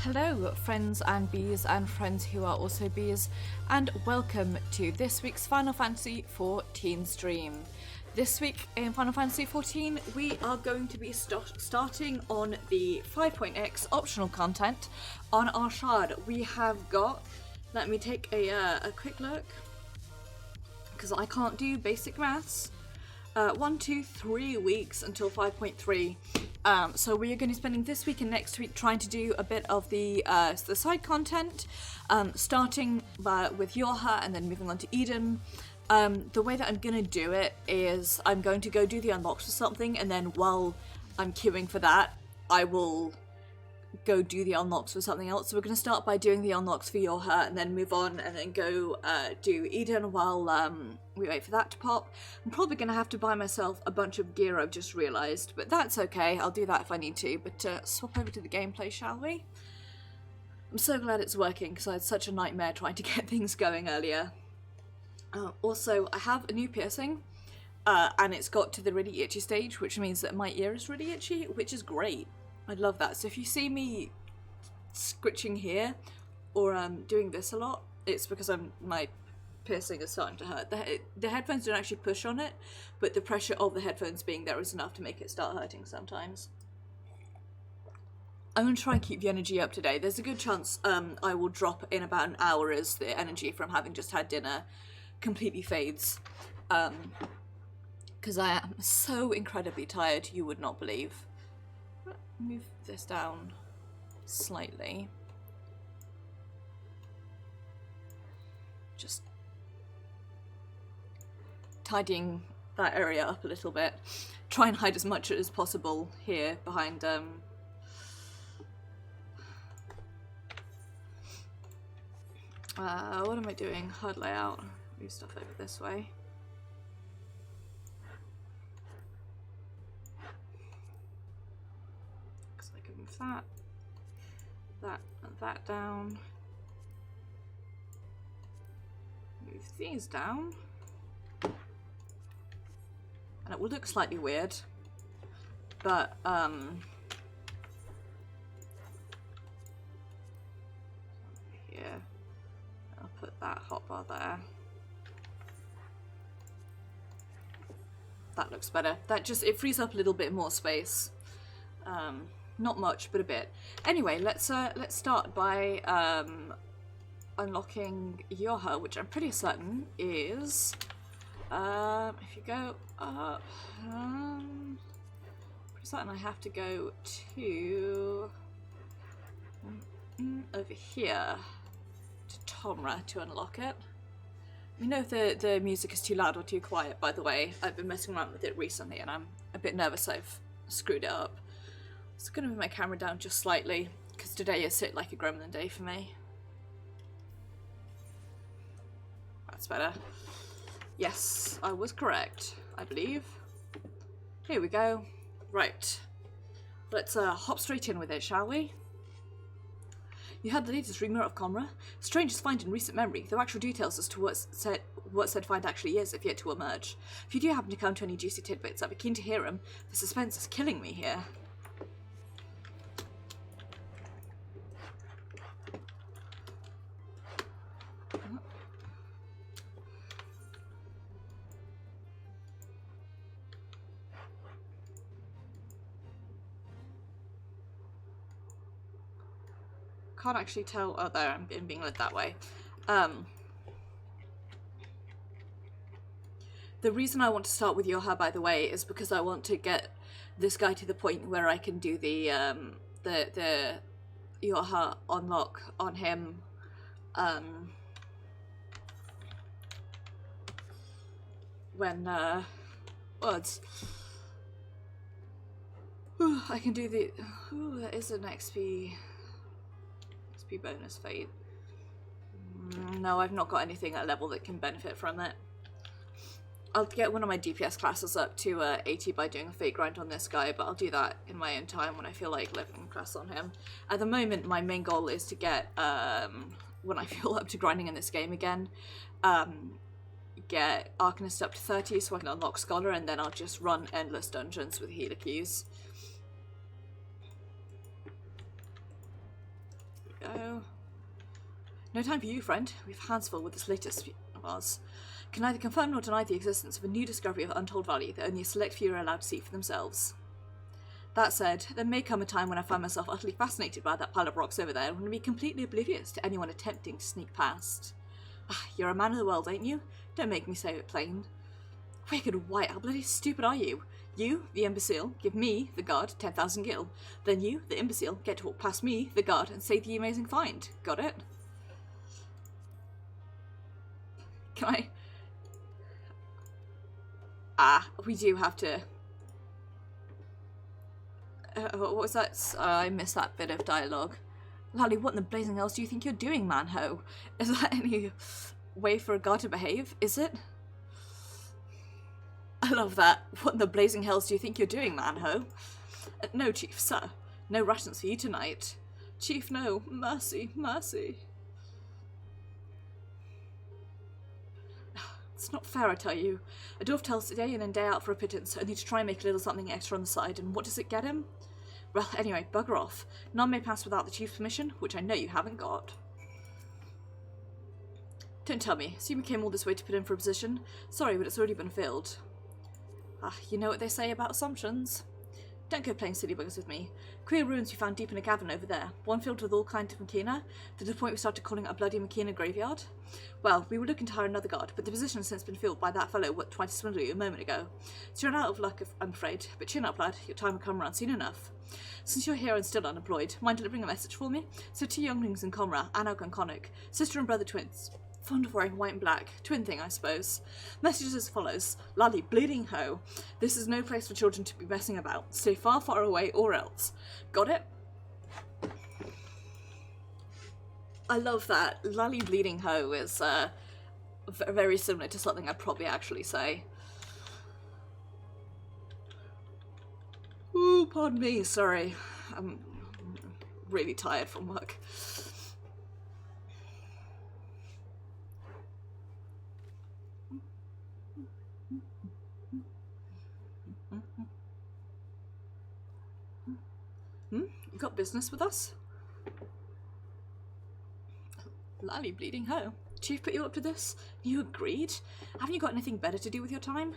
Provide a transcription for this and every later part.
Hello friends and bees and friends who are also bees, and welcome to this week's Final Fantasy XIV stream. This week in Final Fantasy XIV we are going to be starting on the 5.x optional content on our shard. We have got, let me take a quick look because I can't do basic maths. 1, 2, 3 weeks until 5.3. So we are going to be spending this week and next week trying to do a bit of the side content, starting with Yorha and then moving on to Odin. The way that I'm going to do it is I'm going to go do the unlocks or something, and then while I'm queuing for that, I will go do the unlocks for something else. So we're going to start by doing the unlocks for Yorha and then move on and then go do Odin while we wait for that to pop. I'm probably going to have to buy myself a bunch of gear, I've just realised, but that's okay, I'll do that if I need to. But swap over to the gameplay, shall we? I'm so glad it's working because I had such a nightmare trying to get things going earlier. Also, I have a new piercing, and it's got to the really itchy stage, which means that my ear is really itchy, which is great. I love that. So if you see me scritching here or doing this a lot, it's because my piercing is starting to hurt. The headphones don't actually push on it, but the pressure of the headphones being there is enough to make it start hurting sometimes. I'm going to try and keep the energy up today. There's a good chance I will drop in about an hour as the energy from having just had dinner completely fades. Because I am so incredibly tired, you would not believe. Move this down slightly. Just tidying that area up a little bit. Try and hide as much as possible here behind what am I doing? Hard layout. Move stuff over this way. That and that down. Move these down. And it will look slightly weird, but here, I'll put that hotbar there. That looks better. It frees up a little bit more space. Not much, but a bit. Anyway, let's start by unlocking Yorha, which I'm pretty certain is if you go up, pretty certain I have to go to over here to Tomra to unlock it. Let me know if the music is too loud or too quiet, by the way. I've been messing around with it recently and I'm a bit nervous I've screwed it up. So I'm going to move my camera down just slightly, because today is sit like a gremlin day for me. That's better. Yes, I was correct, I believe. Here we go. Right. Let's hop straight in with it, shall we? You had the latest rumour of Comra? Strangest find in recent memory, though actual details as to what said find actually is have yet to emerge. If you do happen to come to any juicy tidbits, I'd be keen to hear them. The suspense is killing me here. Can't actually tell. Oh, there, I'm being led that way. The reason I want to start with Yorha, by the way, is because I want to get this guy to the point where I can do the Yorha unlock on him. When words. I can do the. There is an XP bonus fade. No, I've not got anything at a level that can benefit from it. I'll get one of my DPS classes up to 80 by doing a fate grind on this guy, but I'll do that in my own time when I feel like leveling class on him. At the moment, my main goal is to get, when I feel up to grinding in this game again, get Arcanist up to 30 so I can unlock Scholar, and then I'll just run endless dungeons with healer keys. ho. No time for you, friend. We've hands full with this latest of ours. Can neither confirm nor deny the existence of a new discovery of untold value that only a select few are allowed to see for themselves. That said, there may come a time when I find myself utterly fascinated by that pile of rocks over there and will be completely oblivious to anyone attempting to sneak past. You're a man of the world, ain't you? Don't make me say it plain. Wicked white, how bloody stupid are you? You, the imbecile, give me, the guard, 10,000 gil. Then you, the imbecile, get to walk past me, the guard, and say the amazing find. Got it? Can I... we do have to... what was that? I missed that bit of dialogue. Lally, what in the blazing hell do you think you're doing, man-ho? Is that any way for a guard to behave? Is it? I love that. What in the blazing hells do you think you're doing, man-ho? No, Chief, sir. No rations for you tonight. Chief, no. Mercy, mercy. It's not fair, I tell you. A dwarf tells day in and day out for a pittance, only to try and make a little something extra on the side, and what does it get him? Well, anyway, bugger off. None may pass without the Chief's permission, which I know you haven't got. Don't tell me. So you came all this way to put in for a position? Sorry, but it's already been filled. You know what they say about assumptions. Don't go playing silly buggers with me. Queer ruins we found deep in a cavern over there, one filled with all kinds of machina, to the point we started calling it a bloody machina graveyard. Well, we were looking to hire another guard, but the position has since been filled by that fellow what tried to swindle you a moment ago. So you're out of luck, I'm afraid, but chin up, lad, your time will come around soon enough. Since you're here and still unemployed, mind delivering a message for me? So 2 younglings in Comra, Anog and Conic, sister and brother twins. Fond of wearing white and black. Twin thing, I suppose. Messages as follows. Lally, bleeding ho. This is no place for children to be messing about. Stay far, far away, or else. Got it? I love that. Lally, bleeding ho is very similar to something I'd probably actually say. Ooh, pardon me, sorry. I'm really tired from work. You got business with us? Lally, bleeding ho. Chief put you up to this? You agreed? Haven't you got anything better to do with your time?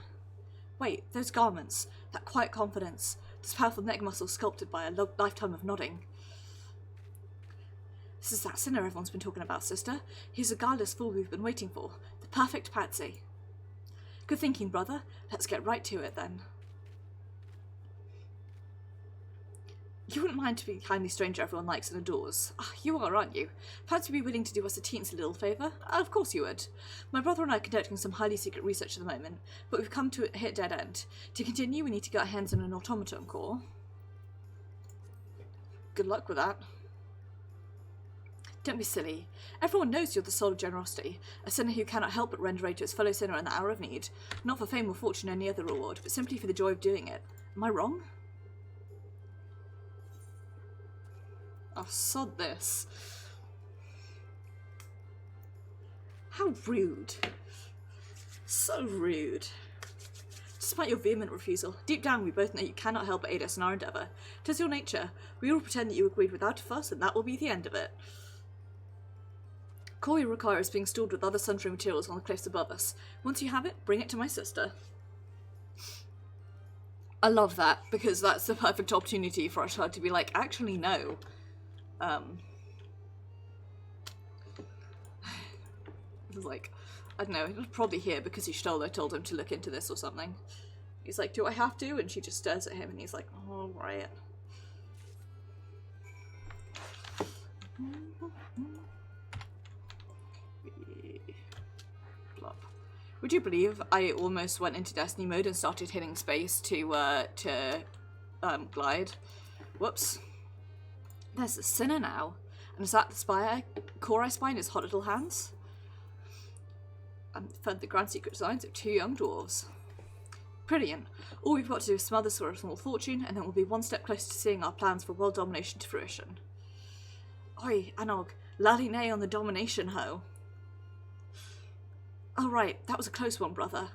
Wait, those garments, that quiet confidence, this powerful neck muscle sculpted by a lifetime of nodding. This is that sinner everyone's been talking about, sister. He's a guileless fool we've been waiting for. The perfect patsy. Good thinking, brother. Let's get right to it, then. You wouldn't mind to be a kindly stranger everyone likes and adores. You are, aren't you? Perhaps you'd be willing to do us a teensy little favour? Of course you would. My brother and I are conducting some highly secret research at the moment, but we've come to a hit dead end. To continue, we need to get our hands on an automaton core. Good luck with that. Don't be silly. Everyone knows you're the soul of generosity, a sinner who cannot help but render aid to his fellow sinner in the hour of need. Not for fame or fortune or any other reward, but simply for the joy of doing it. Am I wrong? Oh, sod this. How rude. So rude. Despite your vehement refusal, deep down we both know you cannot help but aid us in our endeavour. 'Tis your nature. We will pretend that you agreed without a fuss, and that will be the end of it. Core you require is being stored with other sundry materials on the cliffs above us. Once you have it, bring it to my sister. I love that, because that's the perfect opportunity for our child to be like, actually no. It was like, I don't know, it was probably here because Ishtola told him to look into this or something. He's like, do I have to? And she just stares at him and he's like, all right. Plop. Would you believe I almost went into Destiny mode and started hitting space to glide? Whoops. There's a sinner now. And is that the spire? Core I spy in his hot little hands? And fed the grand secret designs of 2 young dwarves. Brilliant. All we've got to do is smell this for a small fortune, and then we'll be one step closer to seeing our plans for world domination to fruition. Oi, Anog, laddie nay on the domination ho. Oh right, that was a close one, brother.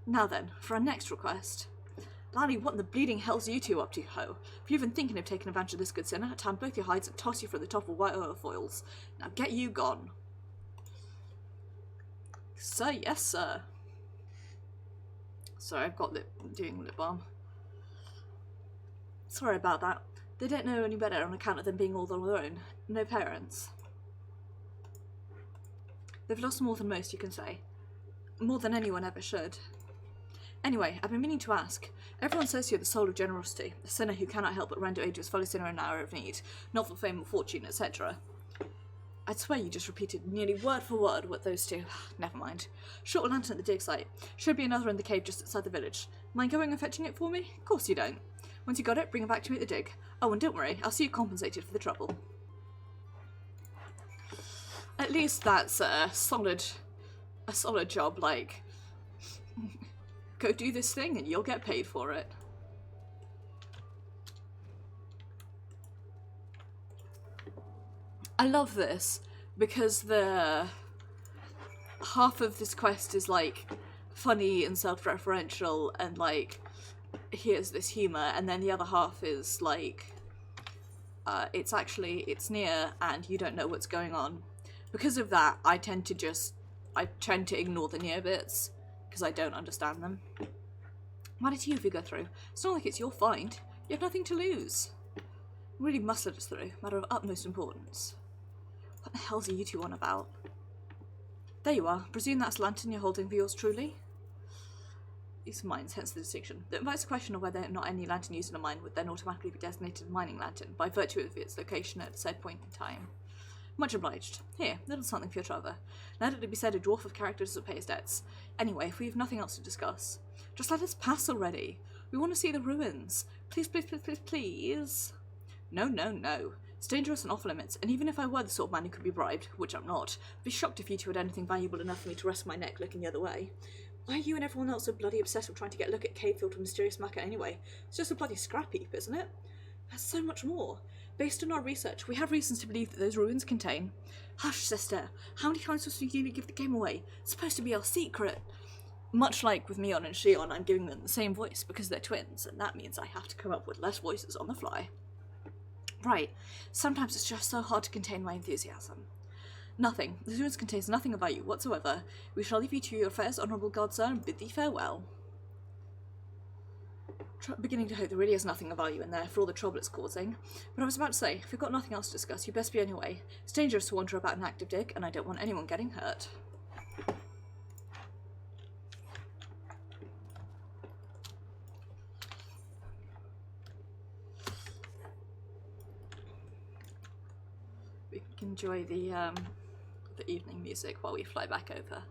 Now then, for our next request. Laddie, what in the bleeding hell's you two up to, ho? If you're even thinking of taking advantage of this good sinner, I'd tan both your hides and toss you from the top of white foils. Now get you gone. Sir, yes, sir. Sorry, I've got doing lip balm. Sorry about that. They don't know any better on account of them being all on their own. No parents. They've lost more than most, you can say. More than anyone ever should. Anyway, I've been meaning to ask. Everyone says you're the soul of generosity, a sinner who cannot help but render aid to his fellow sinner in an hour of need, not for fame or fortune, etc. I'd swear you just repeated nearly word for word what those two... Never mind. Short a lantern at the dig site. Should be another in the cave just outside the village. Mind going and fetching it for me? Of course you don't. Once you got it, bring it back to me at the dig. Oh, and don't worry, I'll see you compensated for the trouble. At least that's a solid job, like... Go do this thing and you'll get paid for it. I love this because the half of this quest is like funny and self-referential and like here's this humor, and then the other half is like it's near and you don't know what's going on. Because of that, I tend to ignore the near bits because I don't understand them. Why did you figure through? It's not like it's your find. You have nothing to lose. Really must let us through. Matter of utmost importance. What the hell's are you two on about? There you are. Presume that's lantern you're holding for yours truly? Use of mines, hence the distinction. That invites the question of whether or not any lantern used in a mine would then automatically be designated a mining lantern, by virtue of its location at said point in time. Much obliged. Here, little something for your trouble. Let it be said a dwarf of character doesn't pay his debts. Anyway, if we have nothing else to discuss, just let us pass already. We want to see the ruins. Please, please, please, please, please. No, no, no. It's dangerous and off limits, and even if I were the sort of man who could be bribed, which I'm not, I'd be shocked if you two had anything valuable enough for me to rest my neck looking the other way. Why are you and everyone else so bloody obsessed with trying to get a look at cave filled with mysterious matter anyway? It's just a bloody scrap heap, isn't it? There's so much more. Based on our research, we have reasons to believe that those ruins contain... Hush, sister. How many times must we give the game away? It's supposed to be our secret. Much like with Mion and Shion, I'm giving them the same voice because they're twins, and that means I have to come up with less voices on the fly. Right. Sometimes it's just so hard to contain my enthusiasm. Nothing. The ruins contains nothing about you whatsoever. We shall leave you to your affairs, honourable god sir, and bid thee farewell. Beginning to hope there really is nothing of value in there for all the trouble it's causing. But I was about to say, if you've got nothing else to discuss, you'd best be on your way. It's dangerous to wander about an active dig, and I don't want anyone getting hurt. We can enjoy the evening music while we fly back over.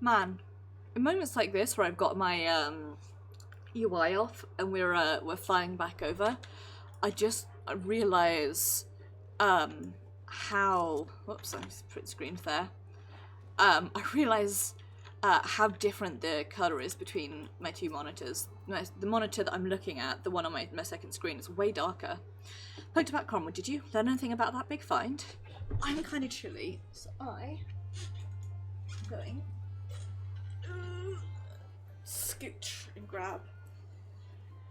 Man, in moments like this where I've got my UI off and we're flying back over, I realise how... Whoops, I just put screen there. I realise how different the colour is between my two monitors. The monitor that I'm looking at, the one on my second screen, is way darker. Point about Cromwell, did you learn anything about that big find? I'm kind of chilly, so I'm going... Scooch and grab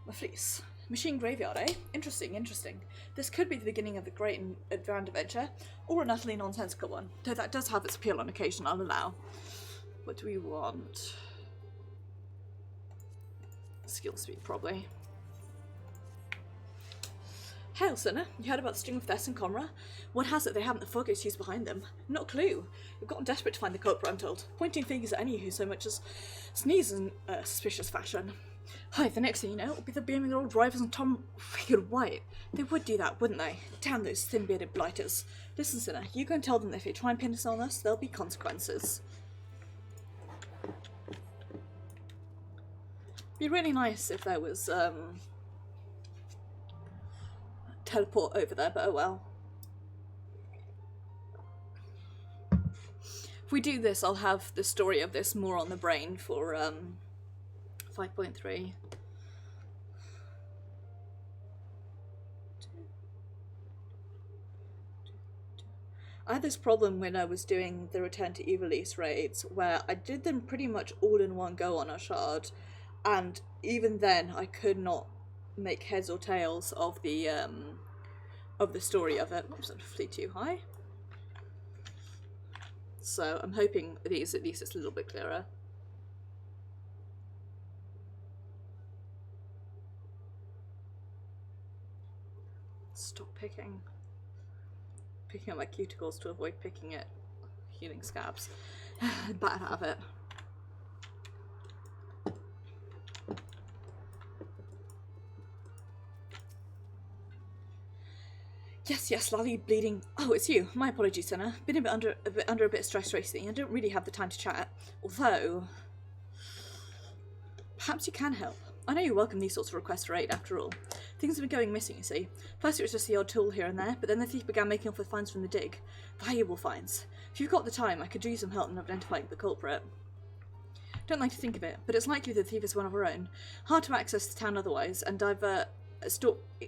my fleece. Machine graveyard, eh? Interesting, interesting. This could be the beginning of a great and grand adventure, or an utterly nonsensical one, though that does have its appeal on occasion, I'll allow. What do we want? Skill speed, probably. Hail, sinner. You heard about the string of Thess and Conra? One has it they haven't the focus used behind them. Not a clue. We've gotten desperate to find the culprit, I'm told. Pointing fingers at any who so much as sneeze in a suspicious fashion. Hi, the next thing you know, it'll be the beaming old drivers and Tom freaking White. They would do that, wouldn't they? Damn those thin-bearded blighters. Listen, Sinner, you go and tell them that if they try and pin us on us, there'll be consequences. Be really nice if there was, teleport over there, but oh well. If we do this, I'll have the story of this more on the brain for, 5.3. I had this problem when I was doing the Return to Evilise raids, where I did them pretty much all in one go on a shard, and even then I could not make heads or tails of the story of it. Oops, I flew too high. So I'm hoping these at least it's a little bit clearer. Stop picking up my cuticles to avoid picking at healing scabs. Bad habit. Yes, Lally bleeding. Oh, it's you. My apologies, Senna. Been under a bit of stress recently. I don't really have the time to chat. Although, perhaps you can help. I know you welcome these sorts of requests for aid, after all. Things have been going missing, you see. First it was just the odd tool here and there, but then the thief began making off with finds from the dig. Valuable finds. If you've got the time, I could do you some help in identifying the culprit. Don't like to think of it, but it's likely the thief is one of our own. Hard to access the town otherwise, and I've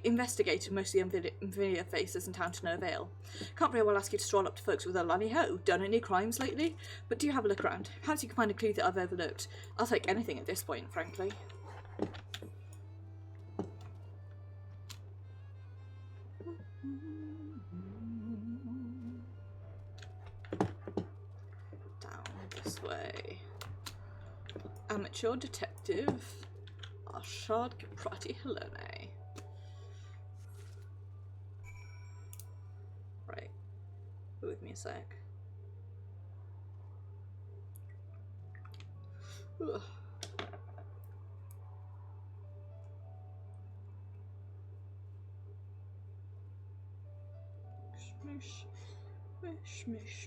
investigated most of the unfamiliar faces in town to no avail. Can't very well ask you to stroll up to folks with a lally ho. Done any crimes lately? But do have a look around. Perhaps you can find a clue that I've overlooked. I'll take anything at this point, frankly. Down this way. Amateur detective Arshad Kiprati Helene. Right. Bear with me a sec. Ugh.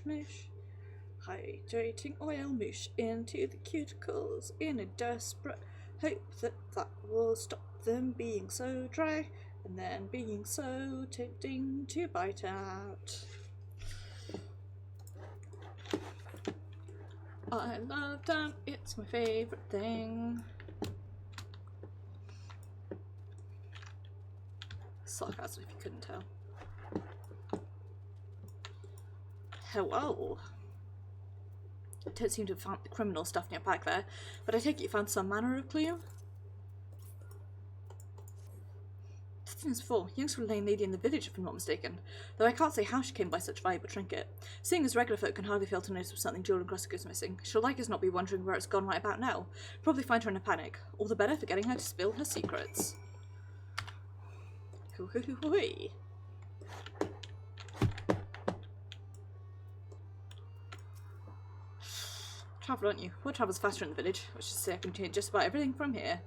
Mish. Hydrating oil moosh into the cuticles in a desperate hope that will stop them being so dry and then being so tempting to bite out. I love damp, it's my favourite thing. Sarcasm if you couldn't tell. Hello. Don't seem to have found the criminal stuff in your pack there, but I take it you found some manner of clue? As before, youngster lane lady in the village, if I'm not mistaken, though I can't say how she came by such valuable trinket. Seeing as regular folk can hardly fail to notice if something jewel and crusted goes missing, she'll like as not be wondering where it's gone right about now. Probably find her in a panic. All the better for getting her to spill her secrets. Hoo-hoo-hoo-hoo-hoo. Travel, aren't you? What travels faster in the village? Which is to say I can hear just about everything from here.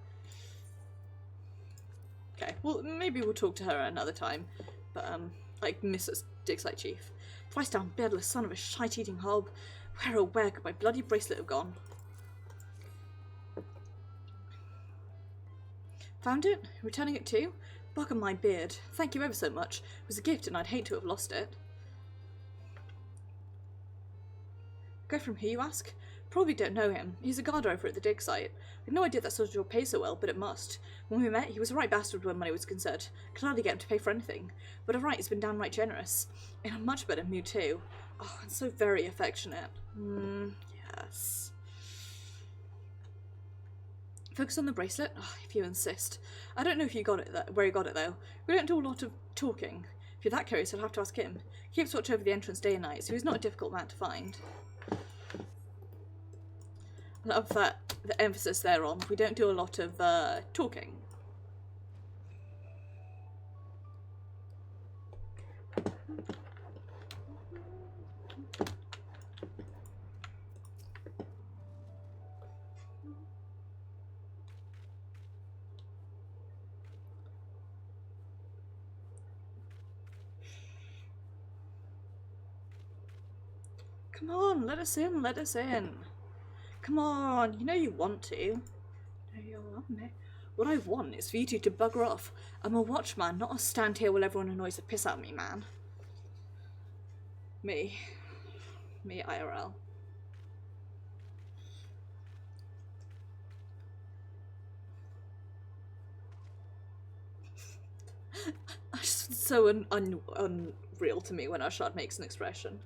Okay, well, maybe we'll talk to her another time. But, like Mrs. Digslight Chief. Thrice down beardless son of a shite-eating hob. Where oh where could my bloody bracelet have gone? Found it? Returning it too? Bug on my beard. Thank you ever so much. It was a gift and I'd hate to have lost it. Go from here, you ask? Probably don't know him. He's a guard over at the dig site. I had no idea that sort of job pays so well, but it must. When we met, he was a right bastard when money was concerned. Could hardly get him to pay for anything. But alright, he's been downright generous. In a much better mood too. Oh, and so very affectionate. Yes. Focus on the bracelet? Oh, if you insist. I don't know if you got it where he got it though. We don't do a lot of talking. If you're that curious, I'll have to ask him. He keeps watch over the entrance day and night, so he's not a difficult man to find. I love that the emphasis there on we don't do a lot of talking. Come on, let us in, let us in. Come on, you know you want to. What I want is for you two to bugger off. I'm a watchman, not a stand here while everyone annoys the piss out of me, man. Me IRL. It's so unreal to me when our shard makes an expression.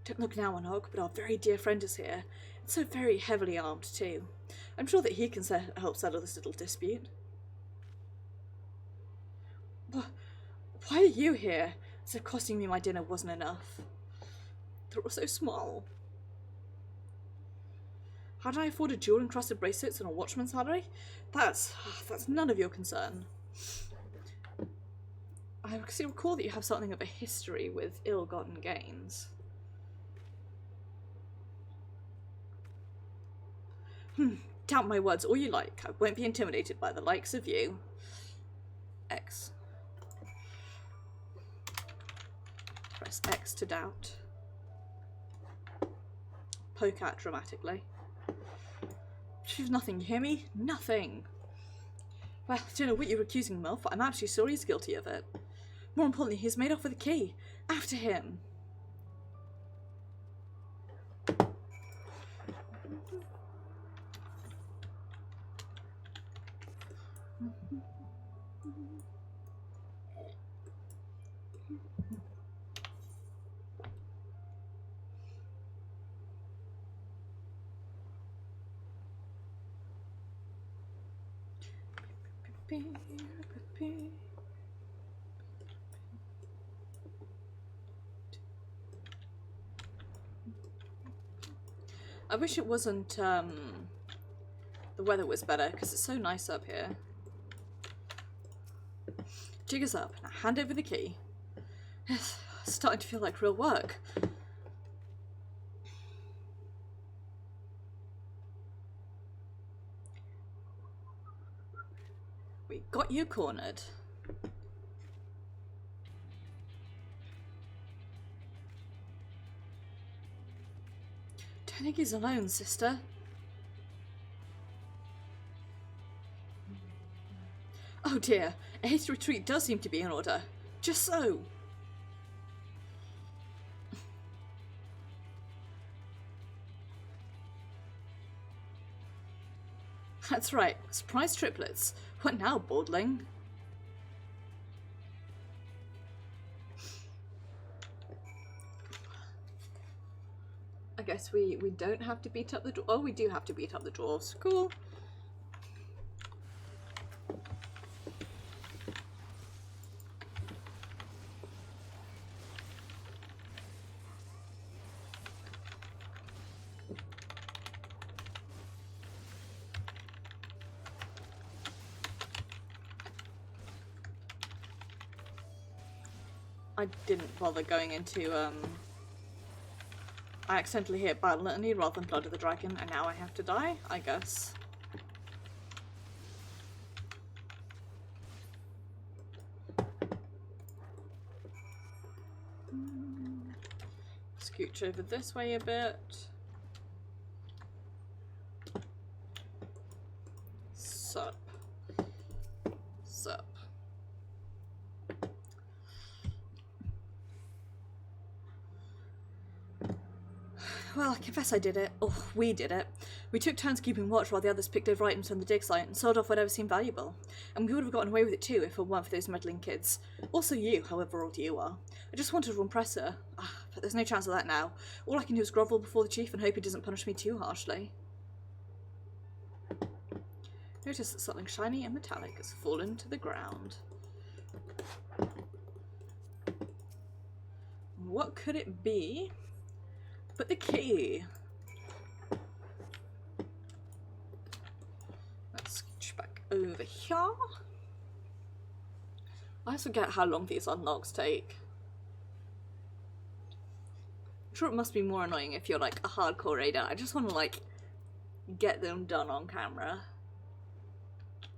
Don't look now, Anog, but our very dear friend is here. And so very heavily armed, too. I'm sure that he can help settle this little dispute. Why are you here? As if costing me my dinner wasn't enough. They're all so small. How do I afford a jewel-encrusted bracelets and a watchman's salary? That's none of your concern. I recall that you have something of a history with ill-gotten gains. Doubt my words all you like. I won't be intimidated by the likes of you. X. Press X to doubt. Poke at dramatically. She's nothing, you hear me? Nothing! Well, I don't know what you're accusing him of, but I'm actually sure he's guilty of it. More importantly, he's made off with the key. After him! I wish it wasn't, the weather was better, because it's so nice up here. Jig us up. Now hand over the key. It's starting to feel like real work. We got you cornered. Don't think he's alone, sister. Oh dear, a hasty retreat does seem to be in order. Just so. That's right, surprise triplets. What now, Baldling? I guess we don't have to beat up the dwarves. Oh, we do have to beat up the dwarves. Cool. I didn't bother going into, I accidentally hit Battle Litany rather than Blood of the Dragon, and now I have to die, I guess. Scooch over this way a bit. Sup. Sup. Well, I confess I did it. Oh, we did it. We took turns keeping watch while the others picked over items from the dig site and sold off whatever seemed valuable. And we would have gotten away with it too if it weren't for those meddling kids. Also you, however old you are. I just wanted to impress her. But there's no chance of that now. All I can do is grovel before the chief and hope he doesn't punish me too harshly. Notice that something shiny and metallic has fallen to the ground. What could it be? But the key. Let's scooch back over here. I always forget how long these unlocks take. I'm sure it must be more annoying if you're like a hardcore raider. I just want to like get them done on camera.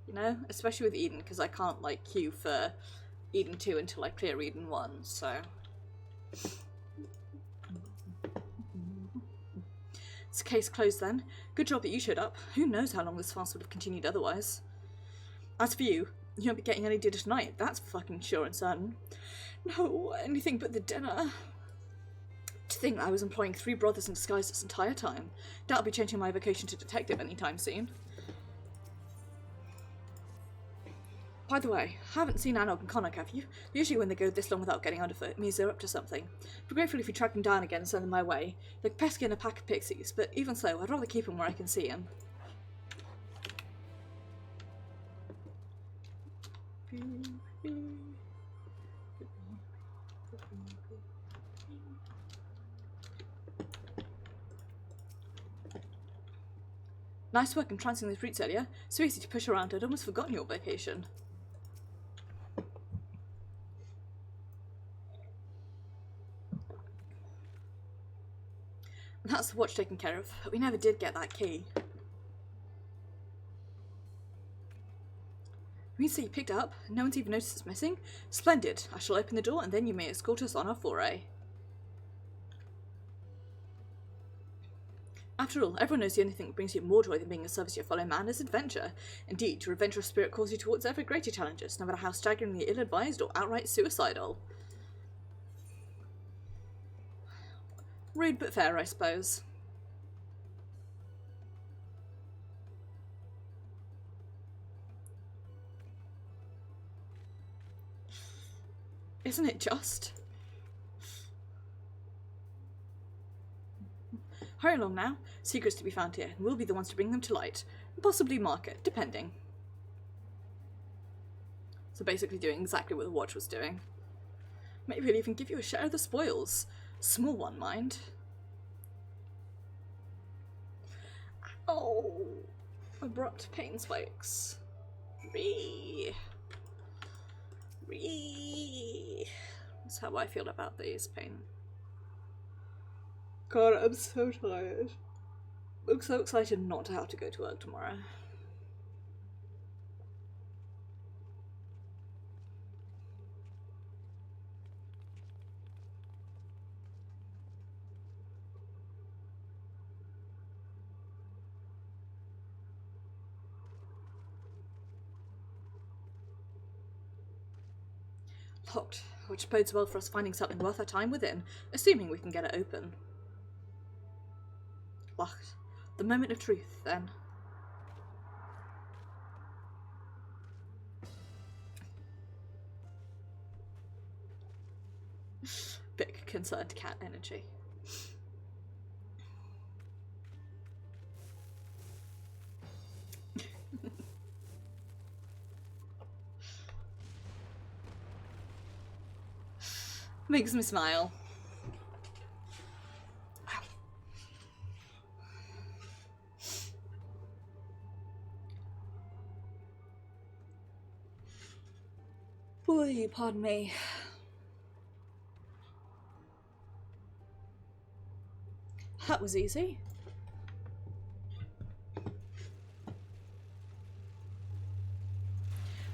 You know? Especially with Eden, because I can't like queue for Eden 2 until I clear Eden 1, so... It's a case closed then. Good job that you showed up. Who knows how long this farce would have continued otherwise. As for you won't be getting any dinner tonight, that's fucking sure and certain. No, anything but the dinner. To think that I was employing 3 brothers in disguise this entire time. Doubt I'll be changing my vocation to detective anytime soon. By the way, haven't seen Anog and Connacht, have you? Usually when they go this long without getting underfoot, it means they're up to something. Be grateful if you track them down again and send them my way. They're pesky and a pack of pixies, but even so, I'd rather keep them where I can see them. Nice work in trancing those roots earlier. So easy to push around, I'd almost forgotten your vacation. That's the watch taken care of, but we never did get that key. You say you picked it up, and no one's even noticed it's missing? Splendid. I shall open the door, and then you may escort us on our foray. After all, everyone knows the only thing that brings you more joy than being of service to your fellow man is adventure. Indeed, your adventurous spirit calls you towards ever greater challenges, no matter how staggeringly ill-advised or outright suicidal. Rude but fair, I suppose. Isn't it just? Hurry along now. Secrets to be found here, and we'll be the ones to bring them to light. And possibly mark it, depending. So basically doing exactly what the watch was doing. Maybe we'll even give you a share of the spoils. Small one, mind. Oh, abrupt pain spikes. That's how I feel about these pain. God, I'm so tired. I'm so excited not to have to go to work tomorrow. Locked, which bodes well for us finding something worth our time within, assuming we can get it open. Locked. The moment of truth, then. Big concerned cat energy. Makes me smile. Boy, pardon me. That was easy.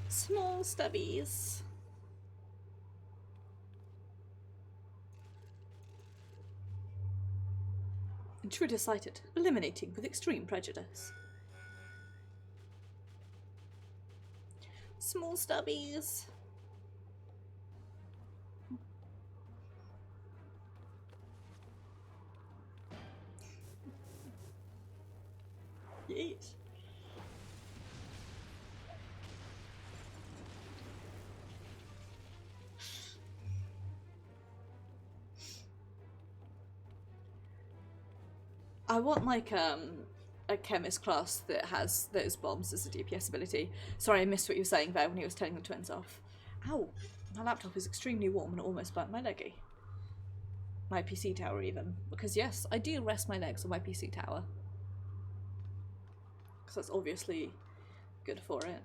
Small stubbies. Intruder sighted, eliminating with extreme prejudice. Small stubbies. Yeet. I want like a chemist class that has those bombs as a DPS ability. Sorry, I missed what you were saying there when he was turning the twins off. Ow! My laptop is extremely warm and almost burnt my leggy. My PC tower even. Because yes, I do rest my legs on my PC tower. Because that's obviously good for it.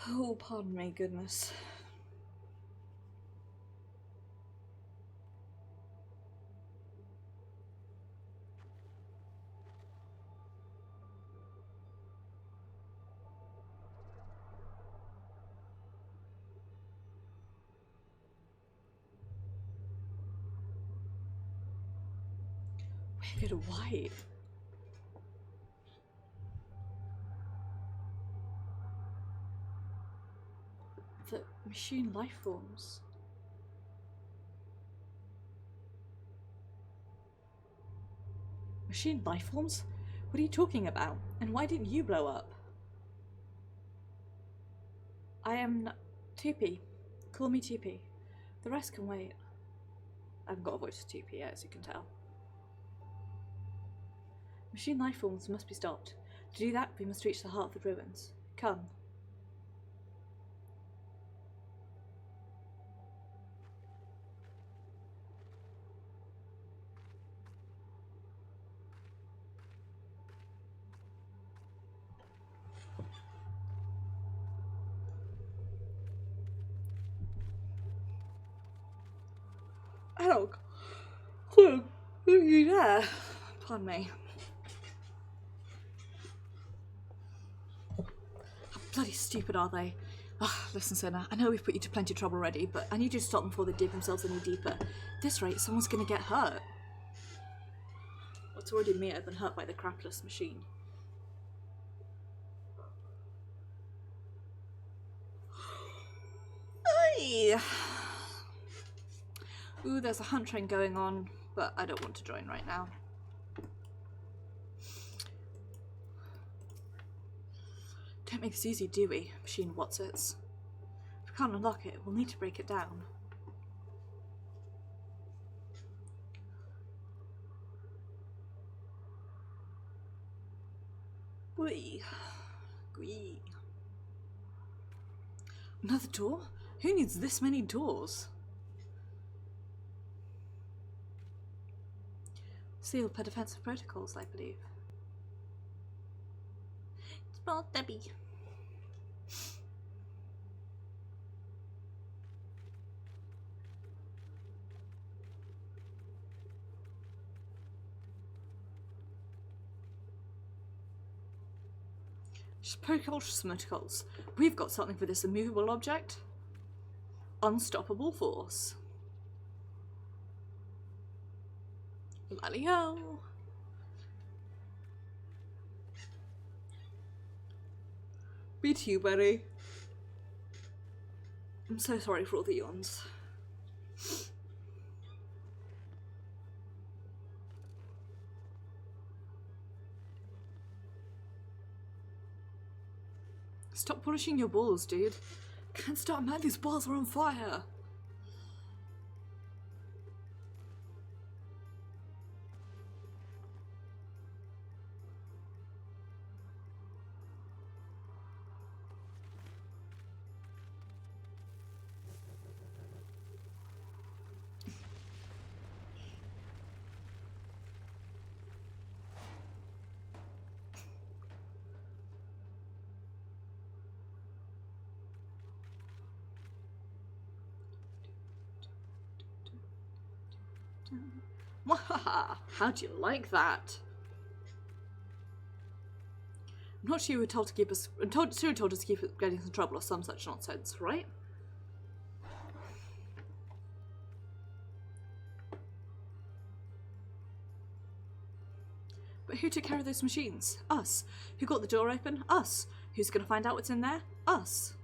Oh, pardon me, goodness. Wicked white. The machine life forms. Machine life forms? What are you talking about? And why didn't you blow up? I am 2P. Call me 2P. The rest can wait. I haven't got a voice for 2P yet, as you can tell. Machine life forms must be stopped. To do that, we must reach the heart of the ruins. Come. Hello. Who are you there? Pardon me. How bloody stupid are they? Listen, Sona, I know we've put you to plenty of trouble already, but I need you to stop them before they dig themselves any deeper. At this rate, someone's gonna get hurt. What's already me, I've been hurt by the crapless machine. Hey. Ooh, there's a hunt train going on, but I don't want to join right now. Don't make this easy, do we, machine whatsits? If we can't unlock it, we'll need to break it down. Whee. Gwee. Another door? Who needs this many doors? Sealed per defensive protocols, I believe. Small Debbie. Protocols. We've got something for this immovable object. Unstoppable force. Lally-ho! Me too, buddy. I'm so sorry for all the yawns. Stop polishing your balls, dude. Can't stop, man. These balls are on fire. How do you like that? I'm not sure you were told to keep us. Sue told us to keep getting into trouble or some such nonsense, right? But who took care of those machines? Us. Who got the door open? Us. Who's gonna find out what's in there? Us.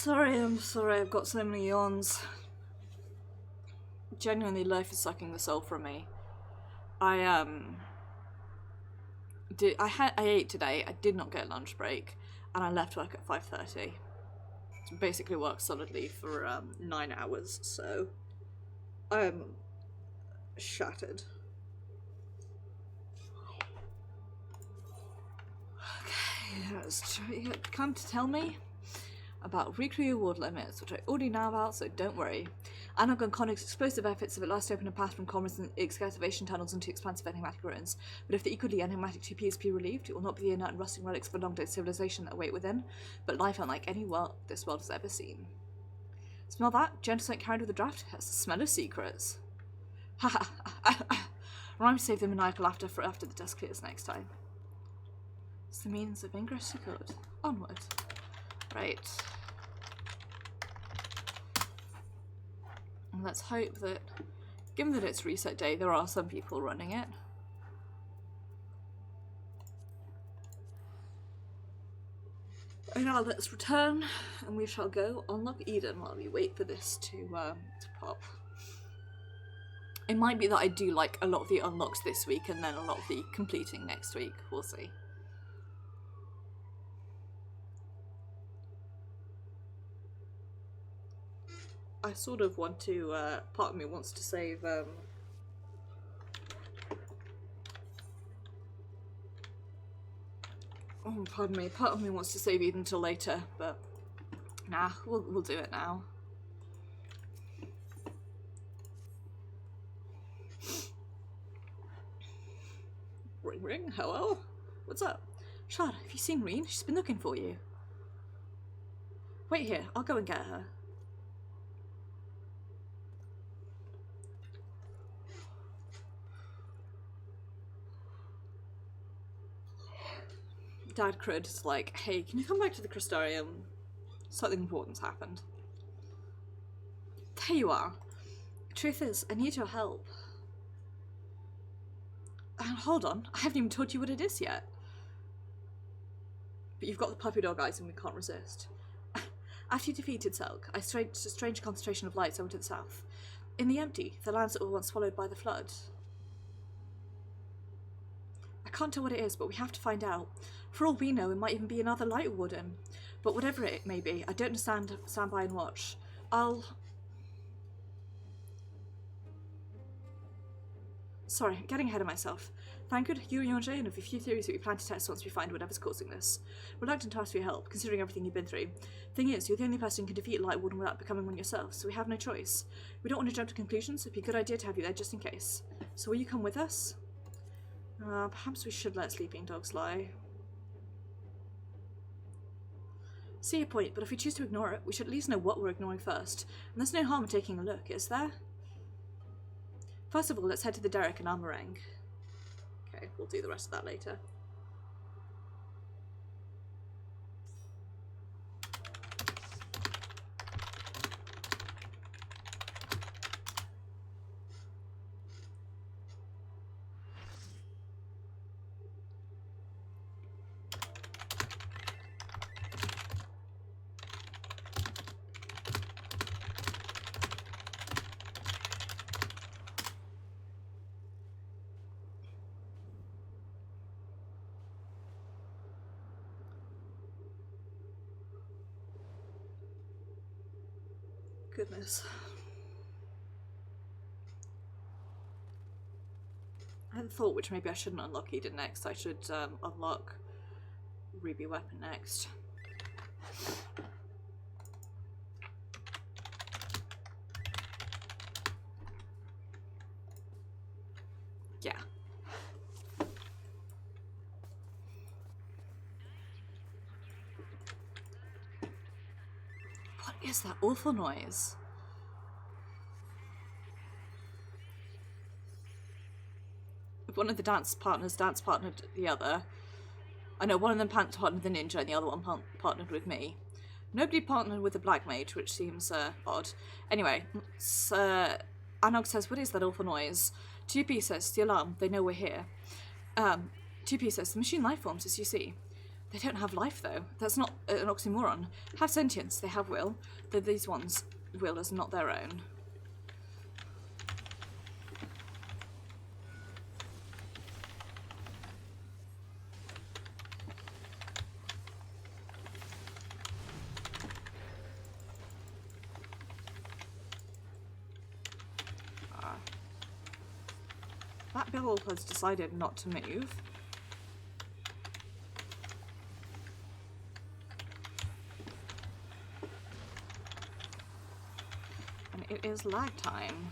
I'm sorry, I've got so many yawns. Genuinely, life is sucking the soul from me. I ate today, I did not get a lunch break, and I left work at 5:30. So basically worked solidly for 9 hours, so I'm shattered. Okay, let's come to tell me about weekly award limits, which I already know about, so don't worry. Analog and Conic's explosive efforts have at last opened a path from commerce and excavation tunnels into expansive enigmatic ruins. But if the equally enigmatic 2P is relieved, it will not be the inert and rusting relics of a long-dead civilization that await within, but life unlike any world this world has ever seen. Smell that? Genocide carried with the draft has the smell of secrets. Ha ha! Rhyme to save the maniacal laughter for after the dust clears next time. It's the means of ingress secured. Onward. Right. And let's hope that, given that it's reset day, there are some people running it. And now let's return, and we shall go unlock Eden while we wait for this to pop. It might be that I do like a lot of the unlocks this week and then a lot of the completing next week. We'll see. I sort of want to, part of me wants to save, oh, pardon me, part of me wants to save Eden until later, but nah, we'll do it now. Ring ring, hello? What's up? Shard, have you seen Reen? She's been looking for you. Wait here, I'll go and get her. Dad Crud is like, hey, can you come back to the Crystarium? Something important's happened. There you are. The truth is, I need your help. And hold on, I haven't even told you what it is yet. But you've got the puppy dog eyes and we can't resist. After you defeated Selk, I staged a strange concentration of lights over to the south. In the empty, the lands that were once swallowed by the flood. I can't tell what it is, but we have to find out. For all we know, it might even be another light warden. But whatever it may be, I don't stand by and watch. Sorry, I'm getting ahead of myself. Thank God you and Yorha have a few theories that we plan to test once we find whatever's causing this. Reluctant to ask for your help, considering everything you've been through. Thing is, you're the only person who can defeat Light Warden without becoming one yourself, so we have no choice. We don't want to jump to conclusions, so it'd be a good idea to have you there just in case. So will you come with us? Perhaps we should let sleeping dogs lie. See your point, but if we choose to ignore it, we should at least know what we're ignoring first. And there's no harm in taking a look, is there? First of all, let's head to the Derrick and Almerang. Okay, we'll do the rest of that later. Goodness. I had a thought which maybe I shouldn't unlock Eden next. I should unlock Ruby Weapon next. Yeah. What is that awful noise? If one of the dance partners partnered the other. I know one of them partnered the ninja and the other one partnered with me. Nobody partnered with the black mage, which seems odd. Anyway, Anog says, what is that awful noise? 2P says, the alarm, they know we're here. 2P says, the machine life forms, as you see. They don't have life, though. That's not an oxymoron. Have sentience, they have will, though these ones' will is not their own. That bill has decided not to move. And it is lag time.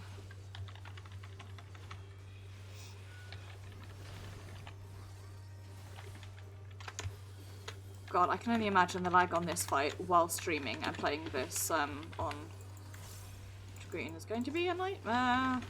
God, I can only imagine the lag on this fight while streaming and playing this on screen is going to be a nightmare.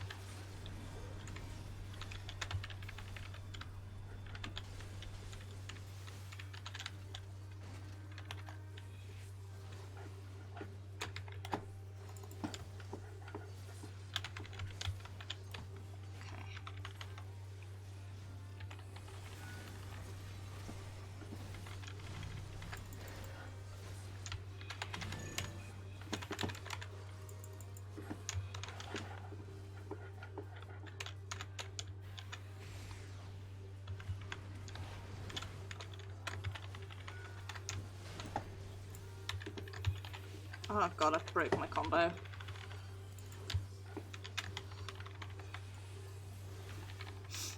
Oh god, I broke my combo.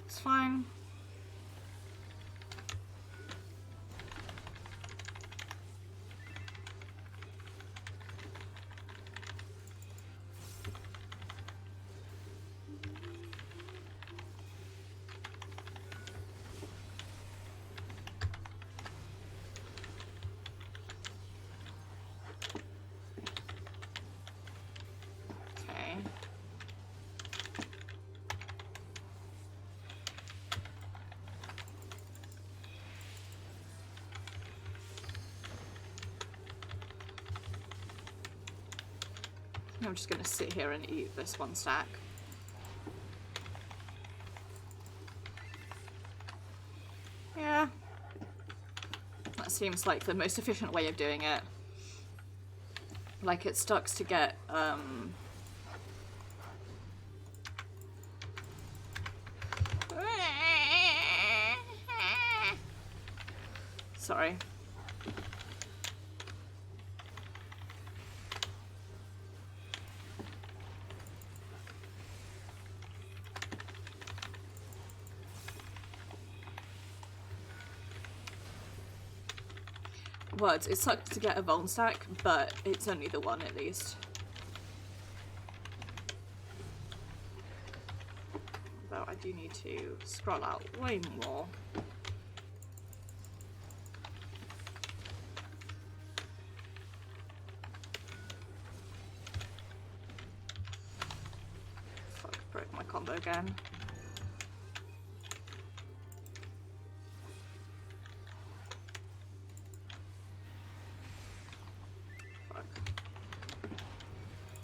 It's fine. I'm just going to sit here and eat this one stack. Yeah. That seems like the most efficient way of doing it. Like, it sucks to get, Sorry. Words. It sucks to get a Vuln stack, but it's only the one at least. Though I do need to scroll out way more. Fuck, broke my combo again.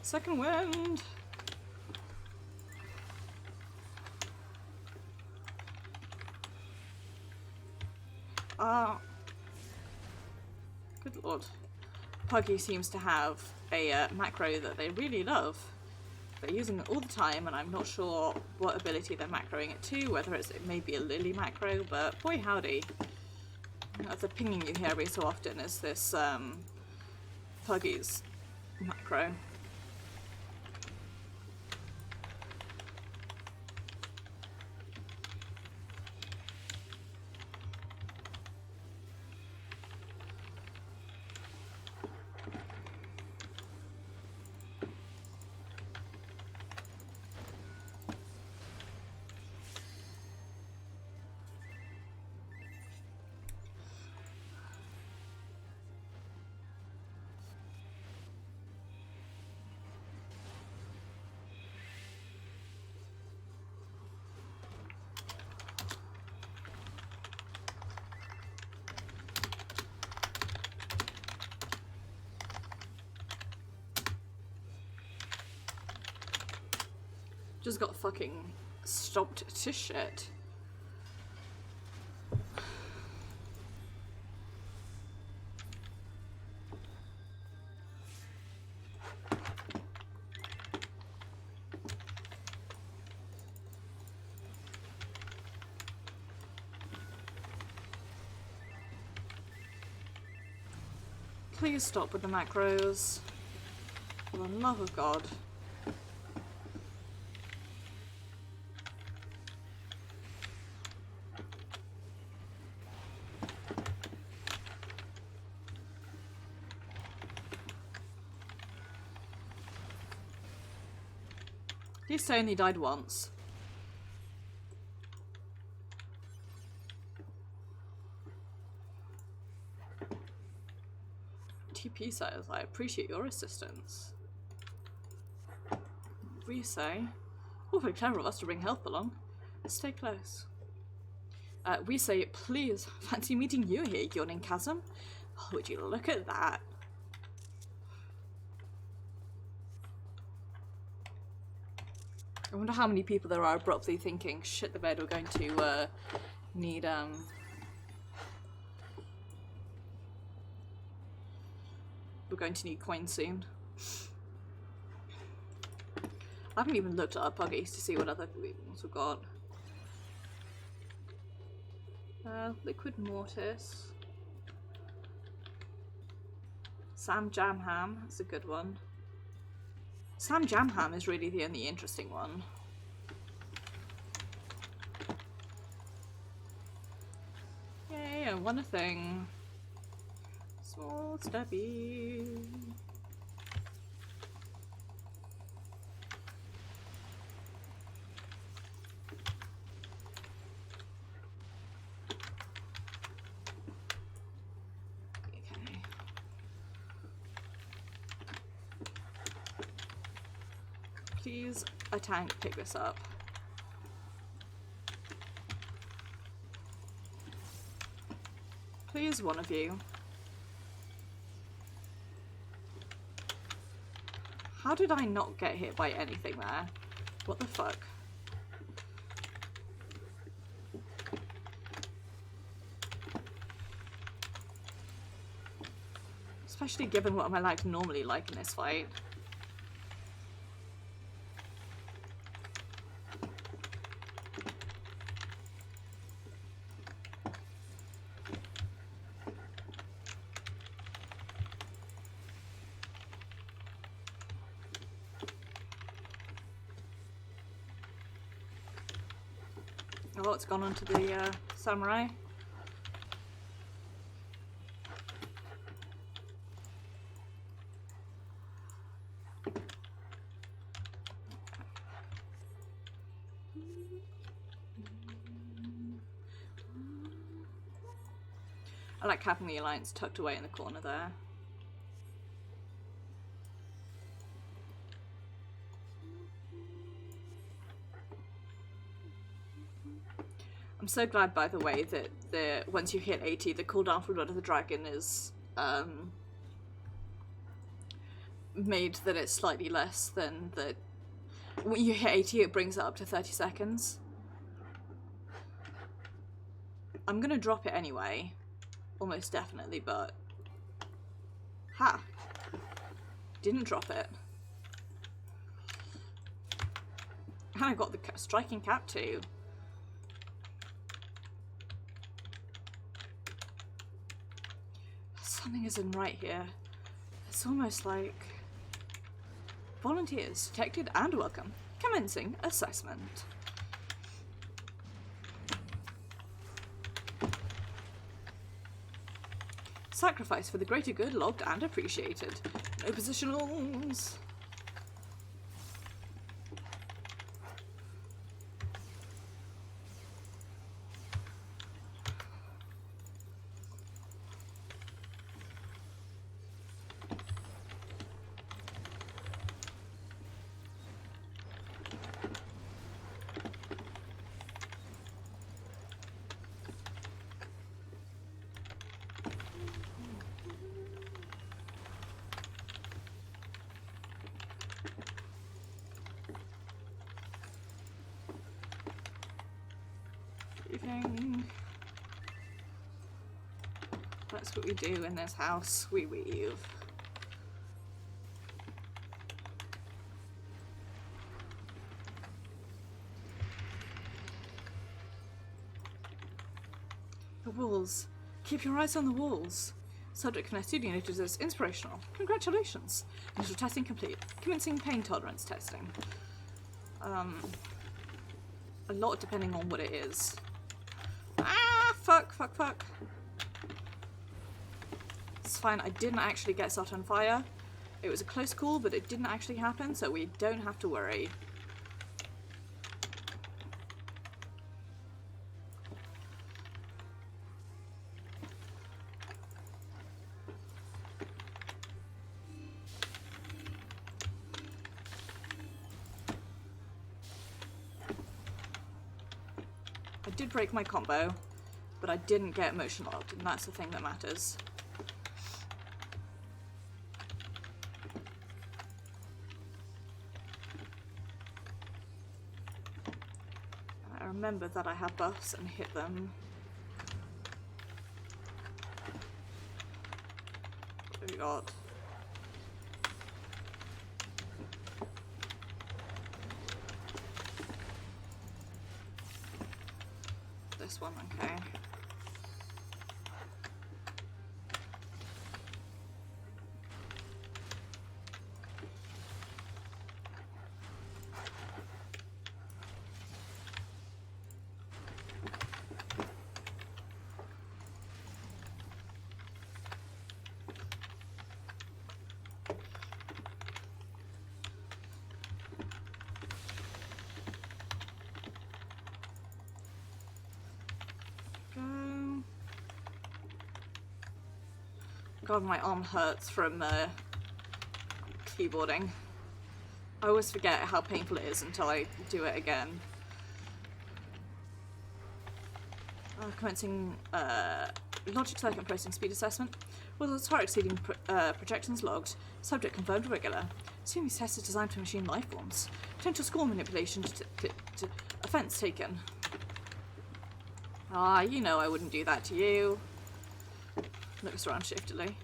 Second wind! Good lord. Puggy seems to have a macro that they really love. They're using it all the time, and I'm not sure what ability they're macroing it to, whether it may be a Lily macro, but boy howdy. The pinging you hear every so often is this Puggy's macro. Just got fucking stomped to shit. Please stop with the macros. For the love of God. At least I only died once. TP says, I appreciate your assistance. We say, awfully clever of us to bring health along. Stay close. We say, please, fancy meeting you here, yawning chasm. Oh, would you look at that? I wonder how many people there are abruptly thinking, shit the bed, we're going to need coins soon. I haven't even looked at our puggies to see what other ones we've got. Liquid mortis. Sam Jamham, that's a good one. Sam Jamham is really the only interesting one. Yay, I won a thing. Small steppy. Okay. Please, a tank, pick this up. Please, one of you. How did I not get hit by anything there? What the fuck? Especially given what my legs normally like in this fight. Oh, it's gone onto the samurai. I like having the alliance tucked away in the corner there. I'm so glad, by the way, that once you hit 80, the cooldown for Blood of the Dragon is made that it's slightly less than the... When you hit 80, it brings it up to 30 seconds. I'm gonna drop it anyway. Almost definitely, but... Ha! Didn't drop it. And I got the striking cap too. Something isn't right here. It's almost like... Volunteers detected and welcome. Commencing assessment. Sacrifice for the greater good logged and appreciated. No positionals. That's what we do in this house. We weave. The walls. Keep your eyes on the walls. Subject connected unit is inspirational. Congratulations. Initial testing complete. Commencing pain tolerance testing. A lot depending on what it is. Ah, fuck. It's fine, I didn't actually get set on fire. It was a close call, but it didn't actually happen, so we don't have to worry. I did break my combo, but I didn't get motion locked, and that's the thing that matters. Remember that I have buffs and hit them. What have we got? This one, okay. God, my arm hurts from keyboarding. I always forget how painful it is until I do it again. Commencing logic circuit processing speed assessment. Results far exceeding projections logged. Subject confirmed regular. Assuming this test is designed for machine life forms. Potential score manipulation to offense taken. Ah, you know I wouldn't do that to you. Looks around shiftily.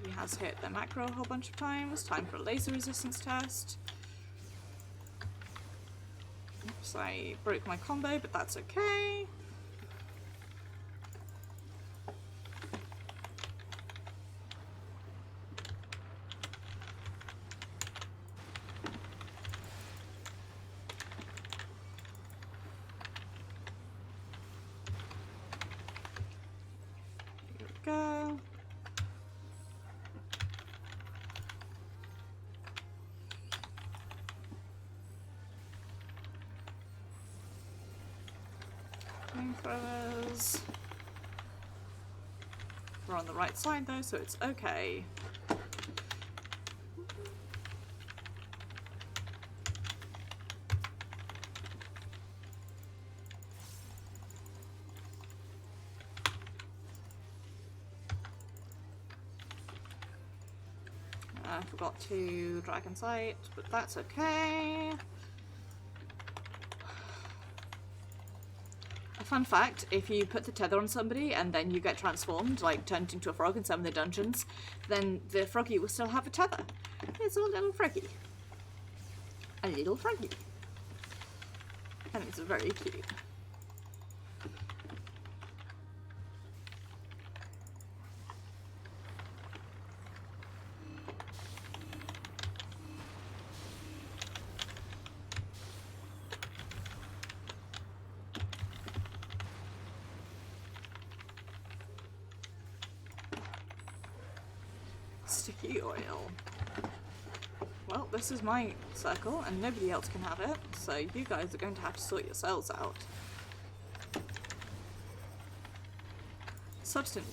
He has hit the macro a whole bunch of times. Time for a laser resistance test. Oops, I broke my combo, but that's okay. Here we go. Flamethrowers. We're on the right side though, so it's okay. I forgot to Dragon Sight, but that's okay. Fun fact, if you put the tether on somebody and then you get transformed, like turned into a frog in some of the dungeons, then the froggy will still have a tether. It's a little froggy. A little froggy. And it's very cute. Sticky oil. Well, this is my circle and nobody else can have it, so you guys are going to have to sort yourselves out. Substance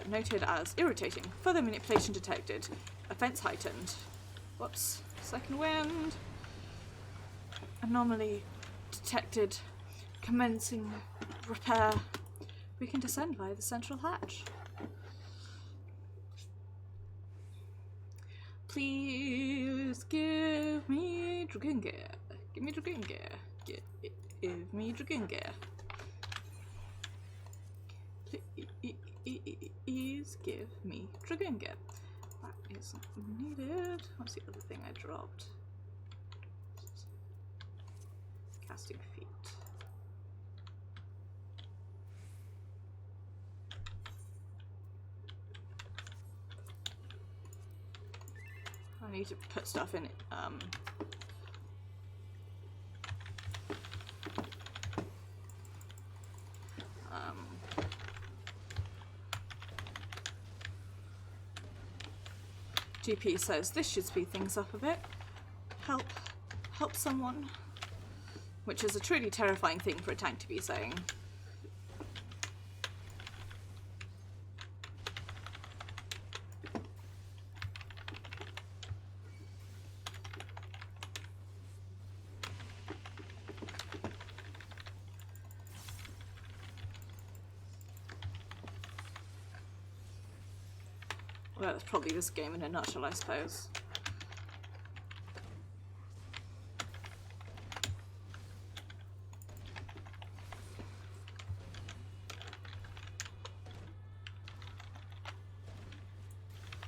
noted as irritating. Further manipulation detected. Offense heightened. Whoops. Second wind. Anomaly detected. Commencing repair. We can descend via the central hatch. Please give me dragon gear. Give me dragon gear. Give me dragon gear. Please give me dragon gear. That is needed. What's the other thing I dropped? Casting feet. I need to put stuff in it. GP says this should speed things up a bit. Help someone. Which is a truly terrifying thing for a tank to be saying. Well, that's probably this game in a nutshell, I suppose.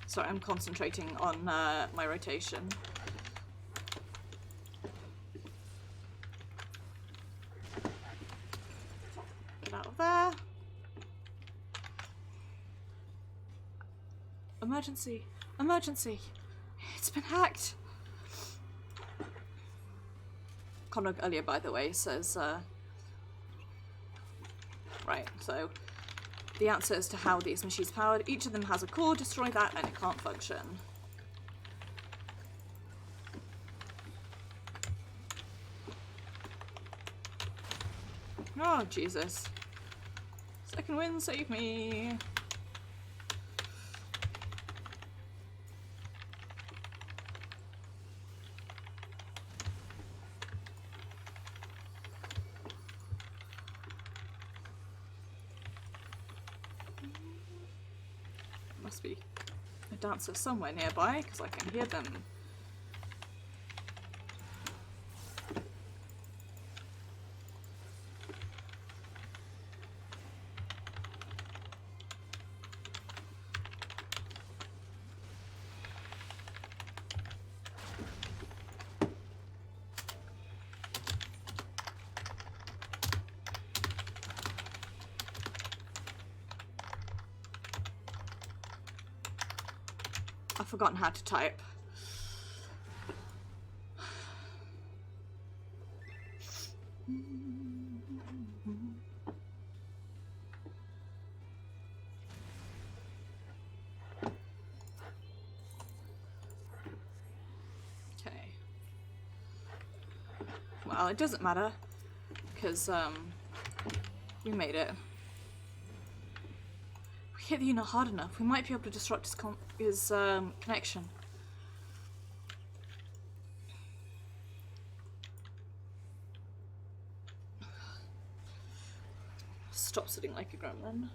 Sorry, I'm concentrating on my rotation. Get out of there. Emergency! Emergency! It's been hacked! Conrad earlier, by the way, says, right, so the answer as to how these machines are powered, each of them has a core, destroy that and it can't function. Oh, Jesus. Second wind, save me. Must be a dancer somewhere nearby, because I can hear them. I've forgotten how to type. Okay. Well, it doesn't matter, because, we made it. We hit the unit hard enough, we might be able to disrupt his connection. Stop sitting like a gremlin.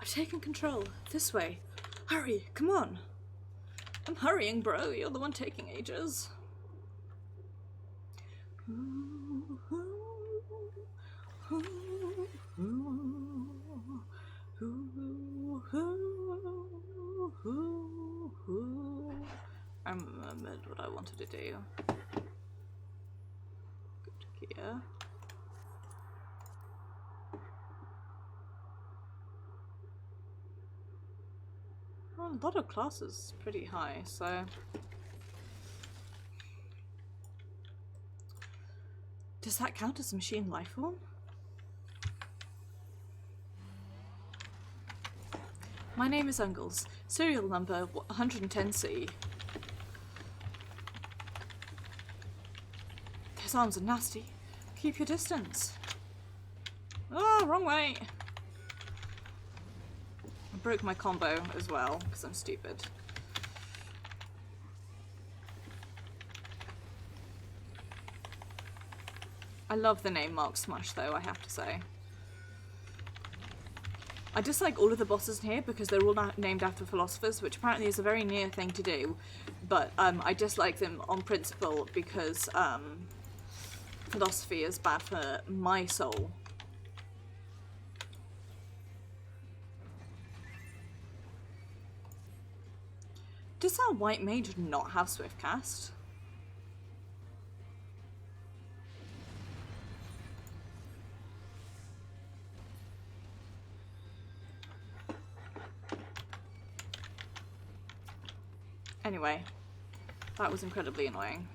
I've taken control. This way. Hurry, come on. I'm hurrying, bro. You're the one taking ages. I remembered what I wanted to do. Good gear. Well, a lot of classes pretty high, so... Does that count as a machine life form? My name is Ungles. Serial number 110C. Those arms are nasty. Keep your distance. Oh, wrong way! I broke my combo as well, because I'm stupid. I love the name Mark Smush though, I have to say. I dislike all of the bosses in here because they're all named after philosophers, which apparently is a very near thing to do, but I dislike them on principle because philosophy is bad for my soul. Does our white mage not have Swiftcast? Anyway, that was incredibly annoying.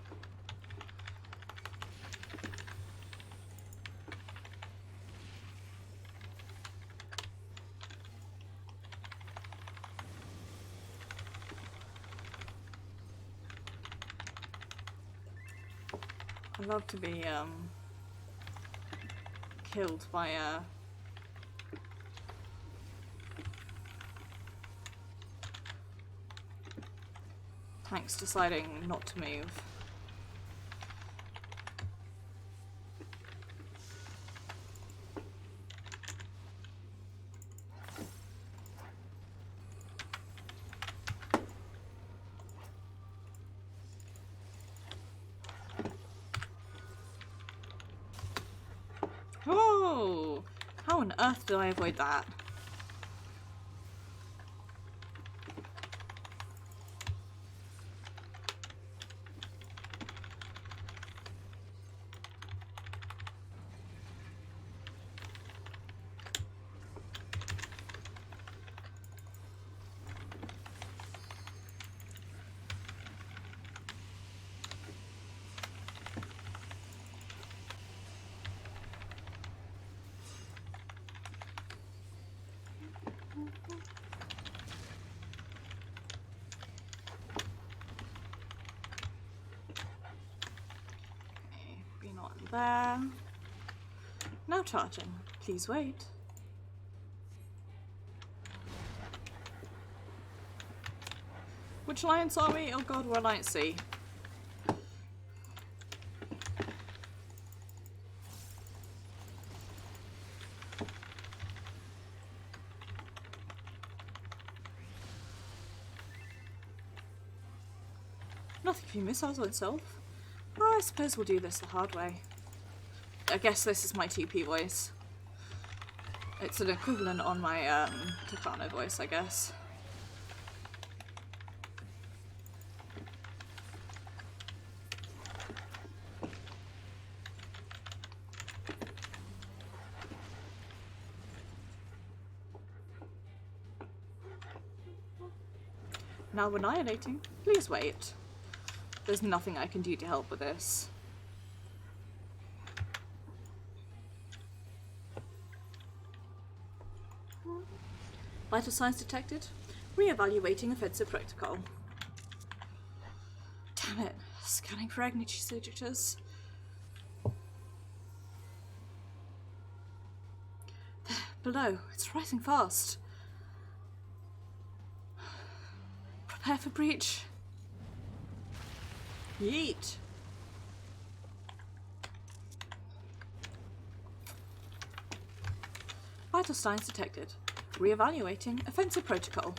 I love to be killed by tanks deciding not to move. Oh! How on earth did I avoid that? There. Now charging. Please wait. Which alliance are we? Oh god, we're Alliance C. Nothing for you, missiles won't solve. Oh, I suppose we'll do this the hard way. I guess this is my TP voice. It's an equivalent on my Takano voice, I guess. Now annihilating. Please wait. There's nothing I can do to help with this. Vital signs detected. Re-evaluating offensive protocol. Damn it. Scanning for Agnichi signatures. There, below. It's rising fast. Prepare for breach. Yeet. Vital signs detected. Re-evaluating offensive protocol.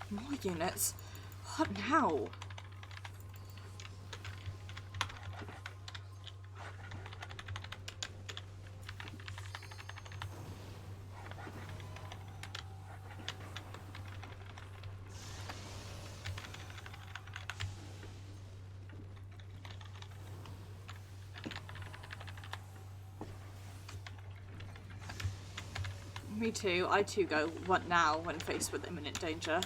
More units? What now? Me too. I too go, what now, when faced with imminent danger.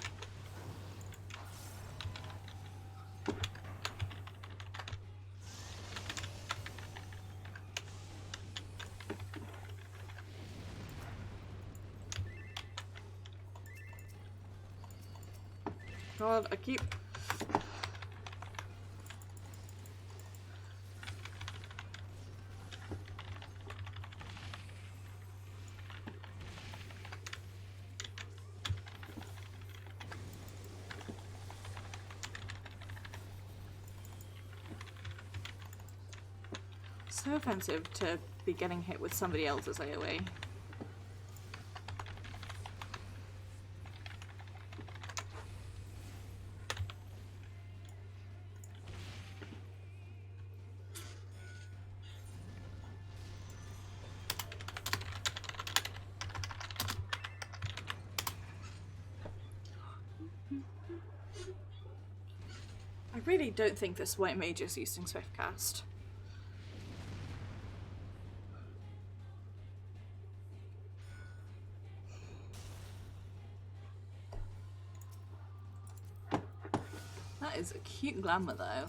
God, I keep... So offensive to be getting hit with somebody else's AoE. I really don't think this white mage is using Swiftcast. That is a cute glamour though.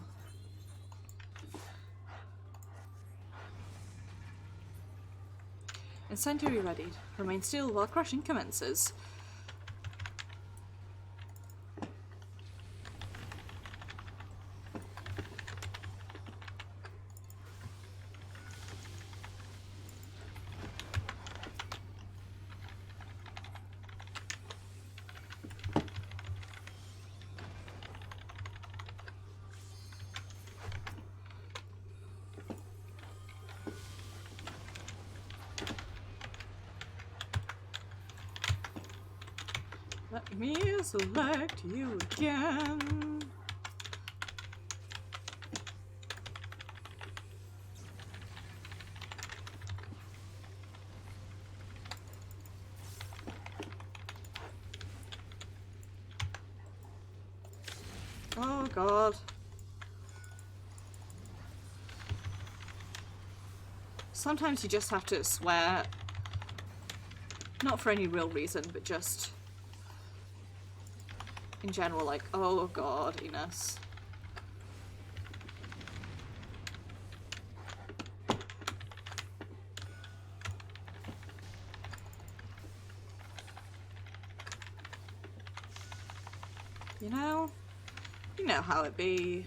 Incendiary readied. Remain still while crushing commences. Let me select you again. Oh God. Sometimes you just have to swear. Not for any real reason, but just in general, like, oh God, Enos. You know, You know how it be.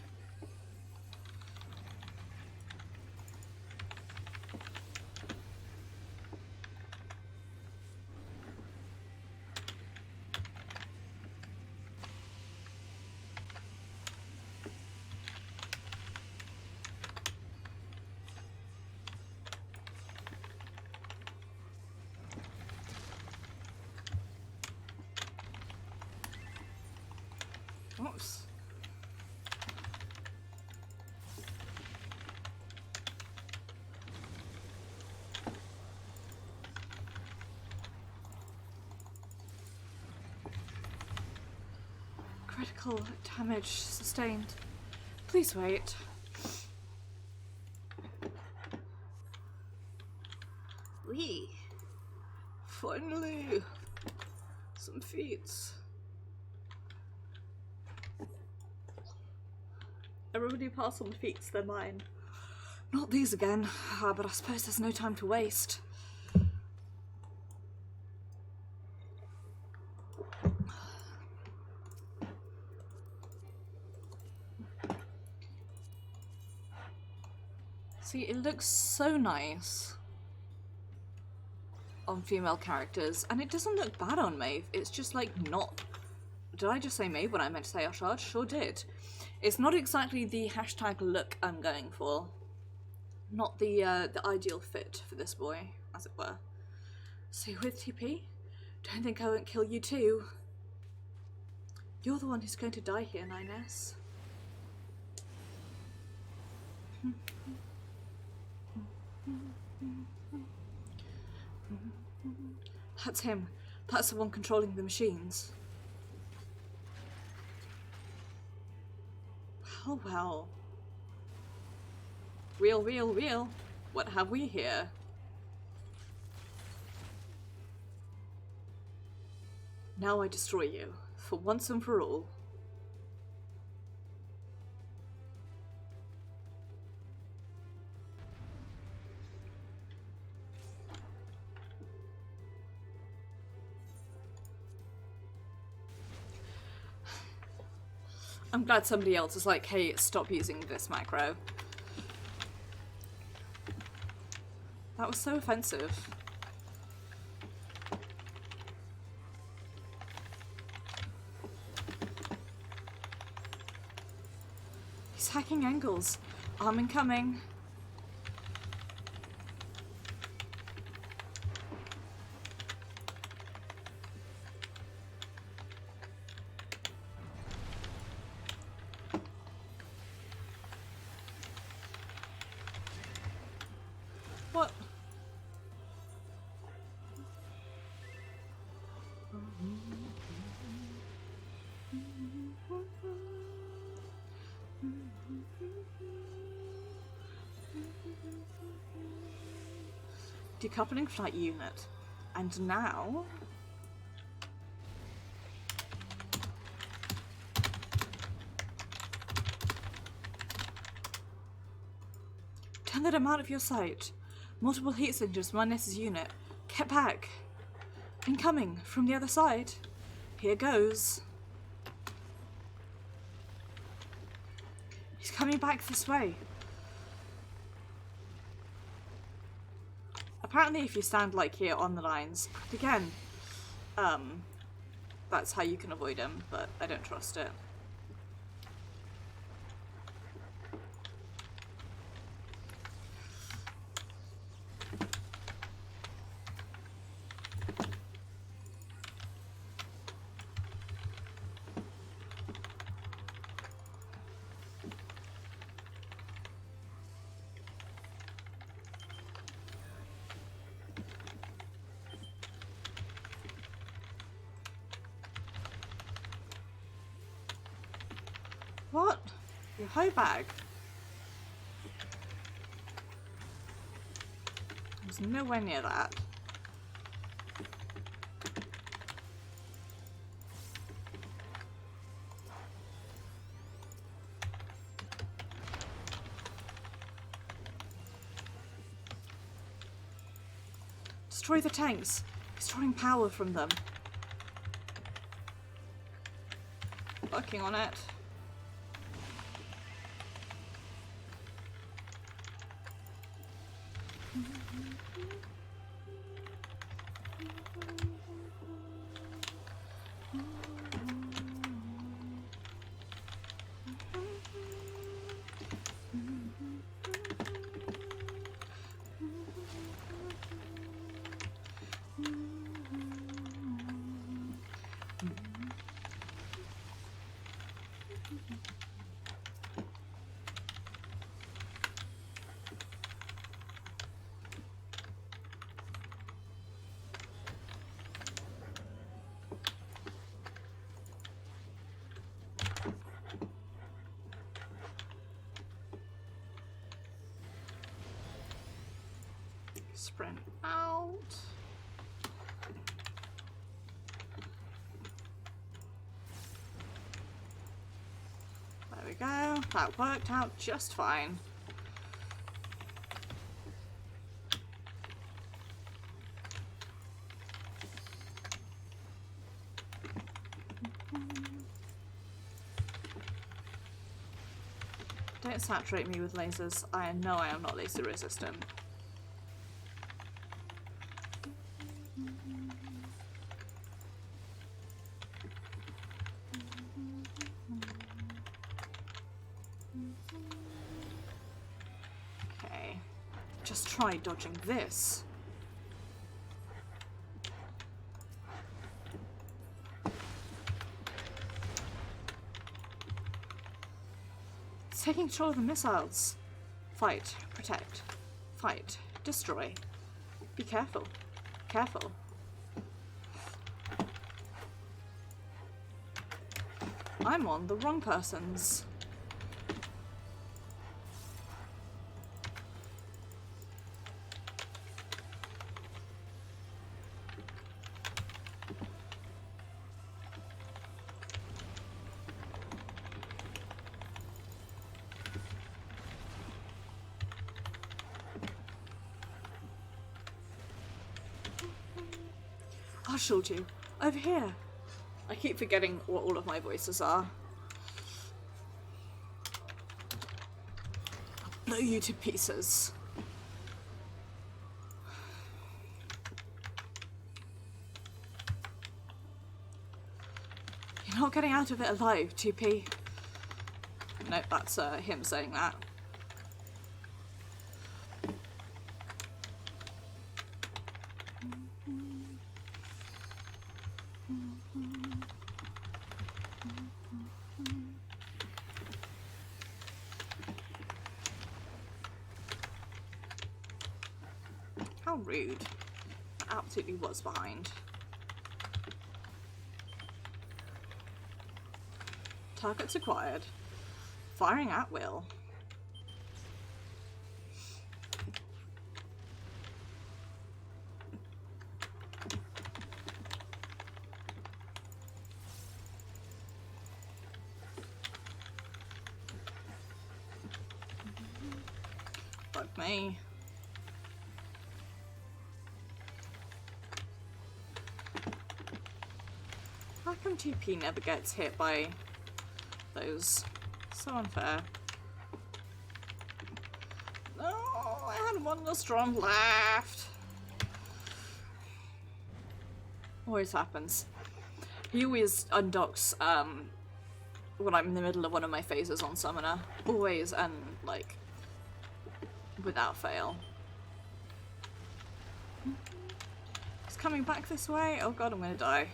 Oops. Critical damage sustained. Please wait. Wee. Finally. Some feats. Everybody pass on the feats, they're mine. Not these again, but I suppose there's no time to waste. See, it looks so nice on female characters, and it doesn't look bad on Maeve. It's just like not... Did I just say Maeve when I meant to say Ashard? Sure did. It's not exactly the hashtag look I'm going for. Not the ideal fit for this boy, as it were. So with TP, don't think I won't kill you too. You're the one who's going to die here, 9S. That's him. That's the one controlling the machines. Oh well. Real, real, real. What have we here? Now I destroy you, for once and for all. I'm glad somebody else is like, hey, stop using this macro. That was so offensive. He's hacking angles. Arm incoming. What? Decoupling flight unit. And now... Turn that out of your sight. Multiple heat signatures from Ness's unit. Get back. Incoming from the other side. Here goes. He's coming back this way. Apparently if you stand like here on the lines, again, that's how you can avoid him, but I don't trust it. What? Your hoe bag? I was nowhere near that. Destroy the tanks. He's drawing power from them. Working on it. Sprint out. There we go. That worked out just fine. Don't saturate me with lasers. I know I am not laser resistant. Okay. Just try dodging this. Taking control of the missiles. Fight, protect, fight, destroy. Be careful, careful. I'm on the wrong person's. I'll shield you. Over here. I keep forgetting what all of my voices are. I'll blow you to pieces. You're not getting out of it alive, 2P. Nope, that's him saying that. How rude. I absolutely was behind. Targets acquired. Firing at will. Fuck me. How come 2P never gets hit by those? So unfair. Oh, I had one strong left. Always happens. He always undocks when I'm in the middle of one of my phases on Summoner. Always, and like without fail. It's coming back this way. Oh god, I'm gonna die.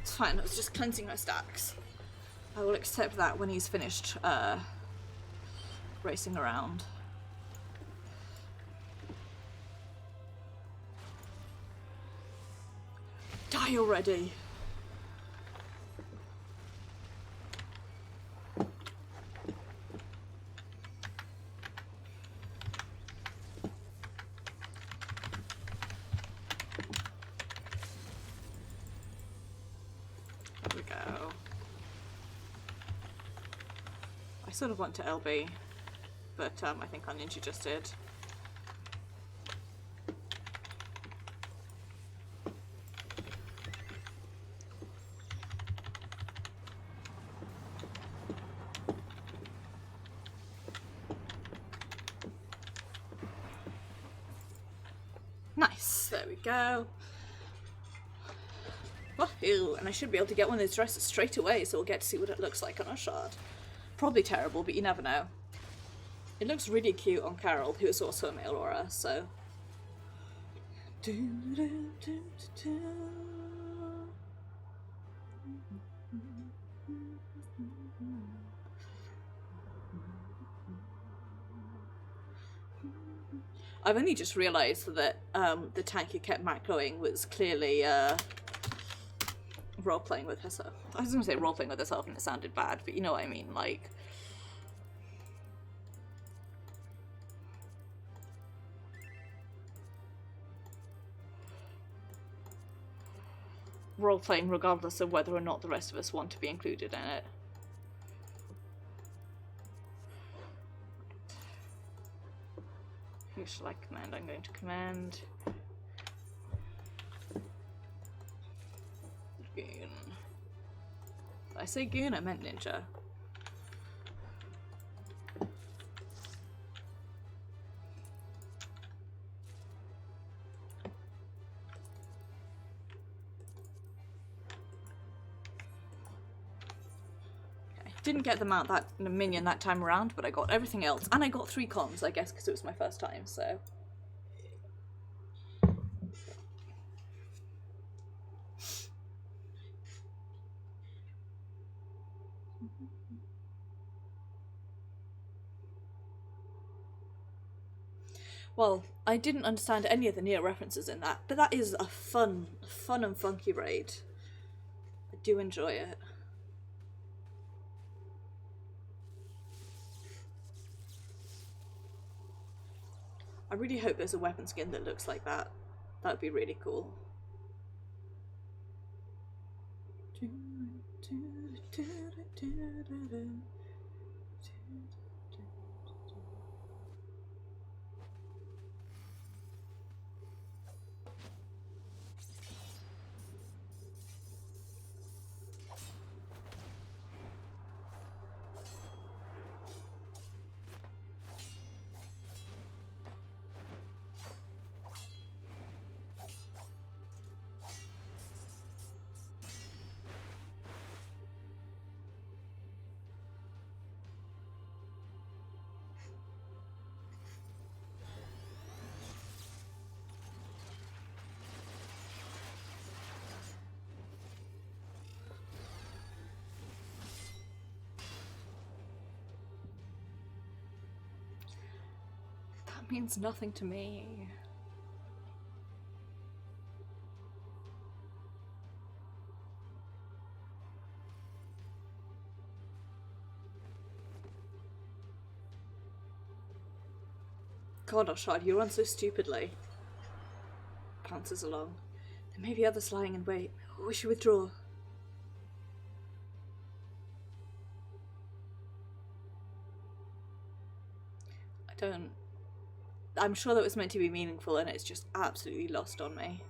It's fine, I was just cleansing my stacks. I will accept that when he's finished racing around. Die already! There we go. I sort of want to LB, but I think our ninja just did. go. Oh, ew, and I should be able to get one of those dresses straight away, so we'll get to see what it looks like on our shard. Probably terrible, but you never know. It looks really cute on Carol, who is also a male aura, so... I've only just realised that the tank who kept macroing was clearly role-playing with herself. I was going to say role-playing with herself and it sounded bad, but you know what I mean, like... role-playing regardless of whether or not the rest of us want to be included in it. Who shall I command? I'm going to command... Goon. Did I say Goon? I meant Ninja. Didn't get the mount that minion that time around, but I got everything else. And I got 3 comms, I guess, because it was my first time, so... Well, I didn't understand any of the Neo references in that, but that is a fun and funky raid. I do enjoy it. I really hope there's a weapon skin that looks like that. That would be really cool. Means nothing to me. God, Oshad, you run so stupidly. Pounces along. There may be others lying in wait. We should withdraw. I'm sure that was meant to be meaningful and it's just absolutely lost on me.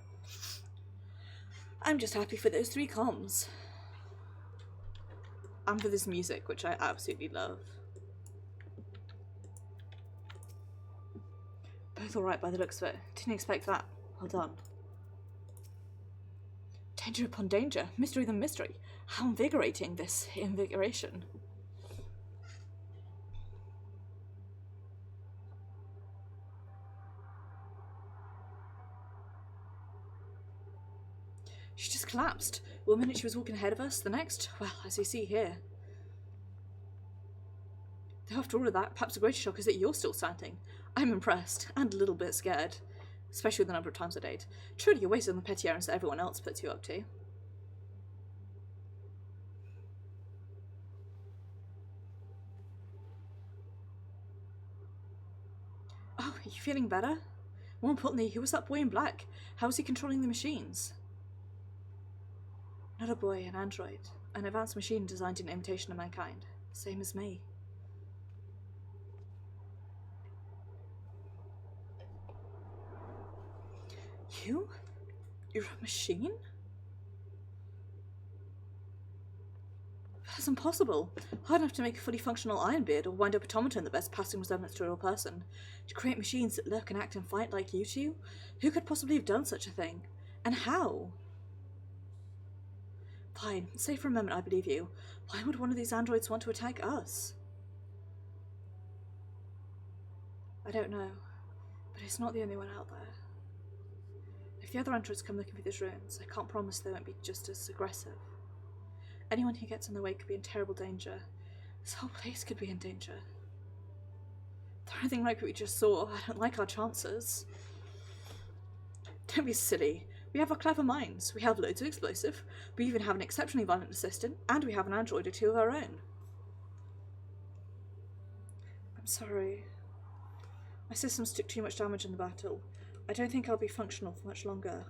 I'm just happy for those 3 comms. And for this music, which I absolutely love. Both alright by the looks of it. Didn't expect that. Well done. Danger upon danger. Mystery than mystery. How invigorating, this invigoration. She just collapsed. One minute she was walking ahead of us, the next, well, as you see here. Though after all of that, perhaps the greater shock is that you're still standing. I'm impressed, and a little bit scared. Especially with the number of times I date. Truly you're wasted on the petty errands that everyone else puts you up to. Oh, are you feeling better? More importantly, who was that boy in black? How was he controlling the machines? Not a boy, an android. An advanced machine designed in imitation of mankind. Same as me. You? You're a machine? That's impossible. Hard enough to make a fully functional iron beard or wind up automaton that bears passing resemblance to a real person. To create machines that look and act and fight like you two? Who could possibly have done such a thing? And how? Fine, say for a moment I believe you. Why would one of these androids want to attack us? I don't know, but it's not the only one out there. If the other androids come looking for these ruins, I can't promise they won't be just as aggressive. Anyone who gets in their way could be in terrible danger. This whole place could be in danger. If anything like what we just saw, I don't like our chances. Don't be silly. We have our clever minds. We have loads of explosive. We even have an exceptionally violent assistant, and we have an android or two of our own. I'm sorry. My systems took too much damage in the battle. I don't think I'll be functional for much longer.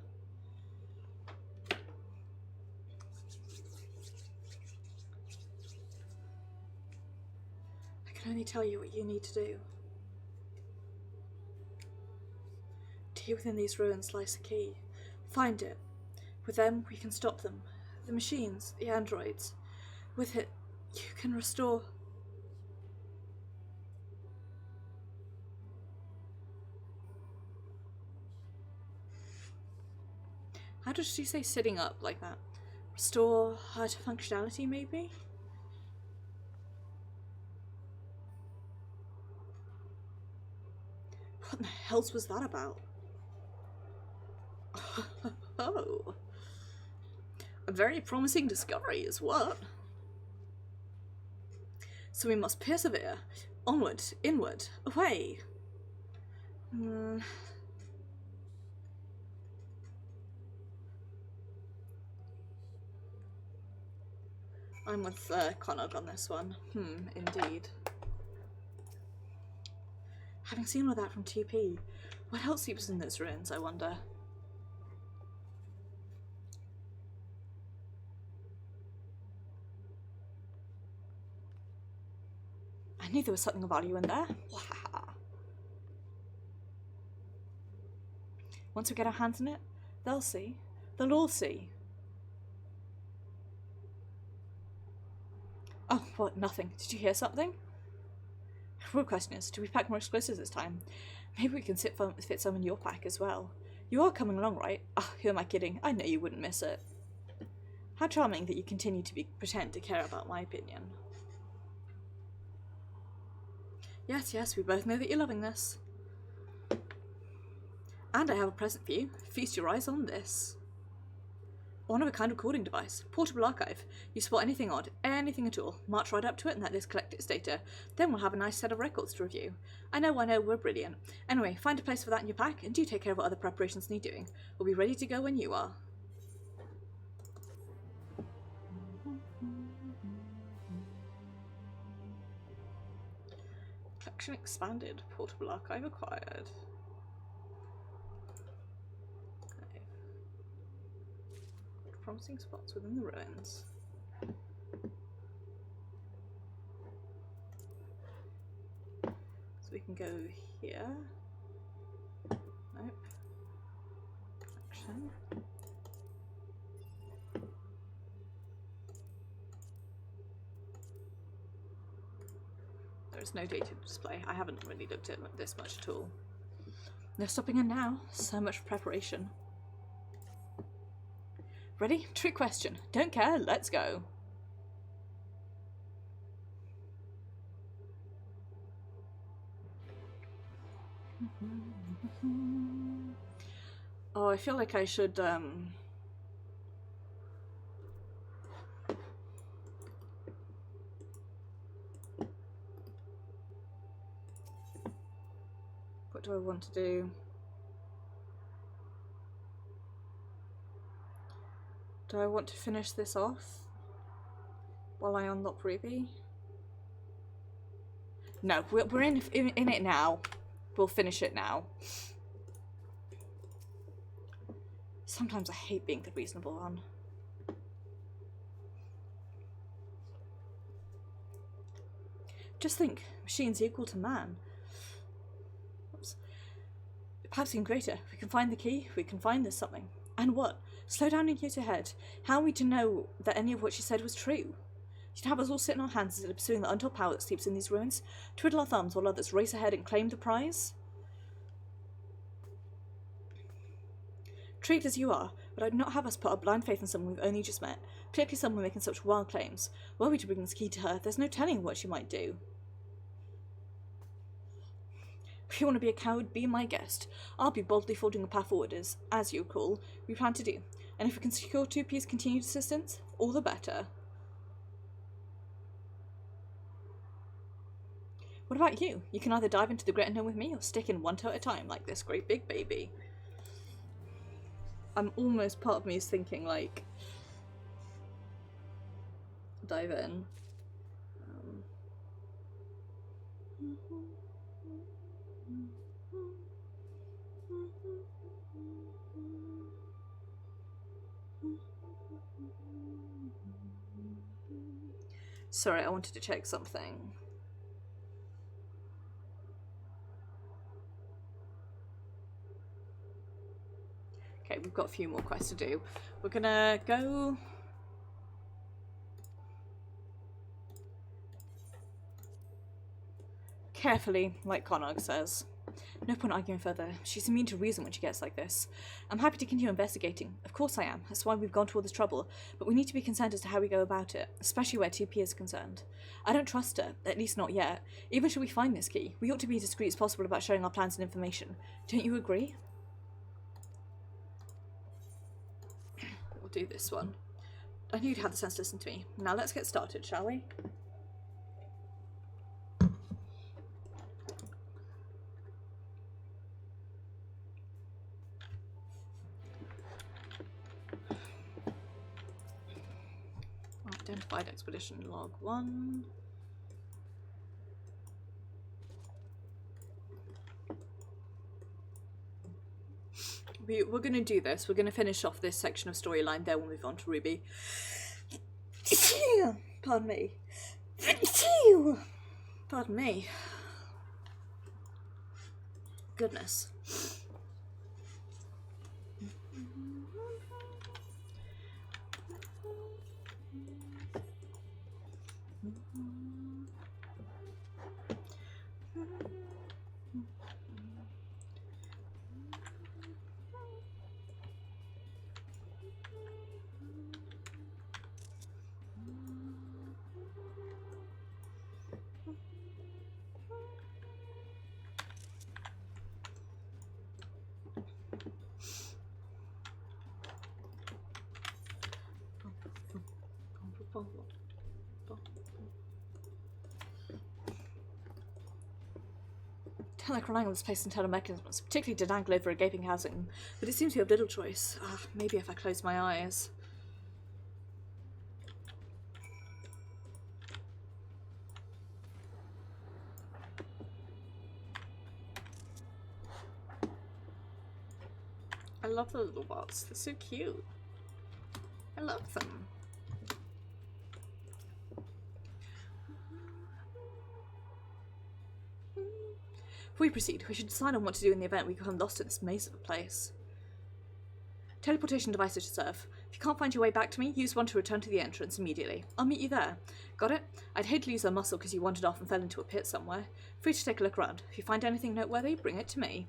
I can only tell you what you need to do. Here within these ruins lies the key. Find it. With them, we can stop them. The machines, the androids. With it, you can restore... How does she say sitting up like that? Restore her to functionality, maybe? What the hell was that about? Oh. A very promising discovery is what? So we must persevere. Onward, inward, away. I'm with Connog on this one. Indeed. Having seen all that from TP, what else sleeps in those ruins, I wonder? I knew there was something of value in there. Wow. Once we get our hands on it, they'll see. They'll all see. Oh, what? Nothing. Did you hear something? The real question is, do we pack more explosives this time? Maybe we can fit some in your pack as well. You are coming along, right? Who am I kidding? I know you wouldn't miss it. How charming that you continue to pretend to care about my opinion. Yes, we both know that you're loving this. And I have a present for you. Feast your eyes on this. One-of-a-kind recording device. Portable archive. You spot anything odd, anything at all, march right up to it and let this collect its data. Then we'll have a nice set of records to review. I know, we're brilliant. Anyway, find a place for that in your pack and do take care of what other preparations need doing. We'll be ready to go when you are. Collection expanded. Portable archive acquired. Promising spots within the ruins. So we can go here. Nope. Collection. There is no data to display. I haven't really looked at this much at all. No stopping in now. So much preparation. Ready? Trick question. Don't care, let's go. Oh, I feel like I should, what do I want to do? Do I want to finish this off while I unlock Ruby? No, we're in it now. We'll finish it now. Sometimes I hate being the reasonable one. Just think, machines equal to man. Oops. Perhaps even greater. We can find the key, we can find this something. And what? Slow down and get ahead. How are we to know that any of what she said was true? You'd have us all sit in our hands instead of pursuing the untold power that sleeps in these ruins? Twiddle our thumbs while others race ahead and claim the prize? Treated as you are, but I'd not have us put our blind faith in someone we've only just met, particularly someone making such wild claims. Were we to bring this key to her, there's no telling what she might do. If you want to be a coward, be my guest. I'll be boldly forging a path forward as you call, we plan to do. And if we can secure 2P's continued assistance, all the better. What about you? You can either dive into the great unknown with me or stick in one toe at a time, like this great big baby. I'm almost, part of me is thinking, like, dive in. Sorry, I wanted to check something. Okay, we've got a few more quests to do. We're gonna go... carefully, like Connog says. No point arguing further. She's immune to reason when she gets like this. I'm happy to continue investigating. Of course I am. That's why we've gone to all this trouble. But we need to be concerned as to how we go about it, especially where 2P is concerned. I don't trust her, at least not yet. Even should we find this key, we ought to be as discreet as possible about sharing our plans and information. Don't you agree? We'll do this one. I knew you'd have the sense to listen to me. Now let's get started, shall we? Identified expedition log 1. We're going to do this. We're going to finish off this section of storyline, then we'll move on to Ruby. Pardon me. Pardon me. Goodness. Like relying on this place internal mechanisms, particularly to dangle over a gaping housing, but it seems we have little choice. Maybe if I close my eyes. I love the little bots. They're so cute. I love them. Before we proceed, we should decide on what to do in the event we become lost in this maze of a place. Teleportation devices should serve. If you can't find your way back to me, use one to return to the entrance immediately. I'll meet you there. Got it? I'd hate to lose our muscle because you wandered off and fell into a pit somewhere. Free to take a look around. If you find anything noteworthy, bring it to me.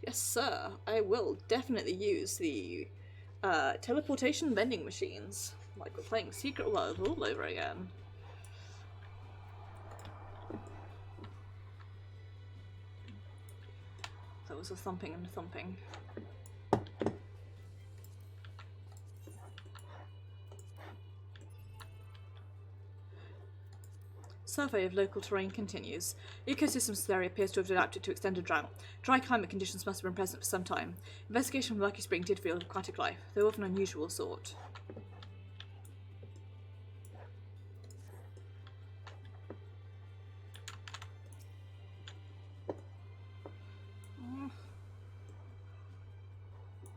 Yes, sir. I will definitely use the teleportation vending machines. Like we're playing Secret World all over again. That was a thumping and a thumping. Survey of local terrain continues. Ecosystems in this area appears to have adapted to extended drought. Dry climate conditions must have been present for some time. Investigation of Murky Spring did reveal aquatic life, though of an unusual sort.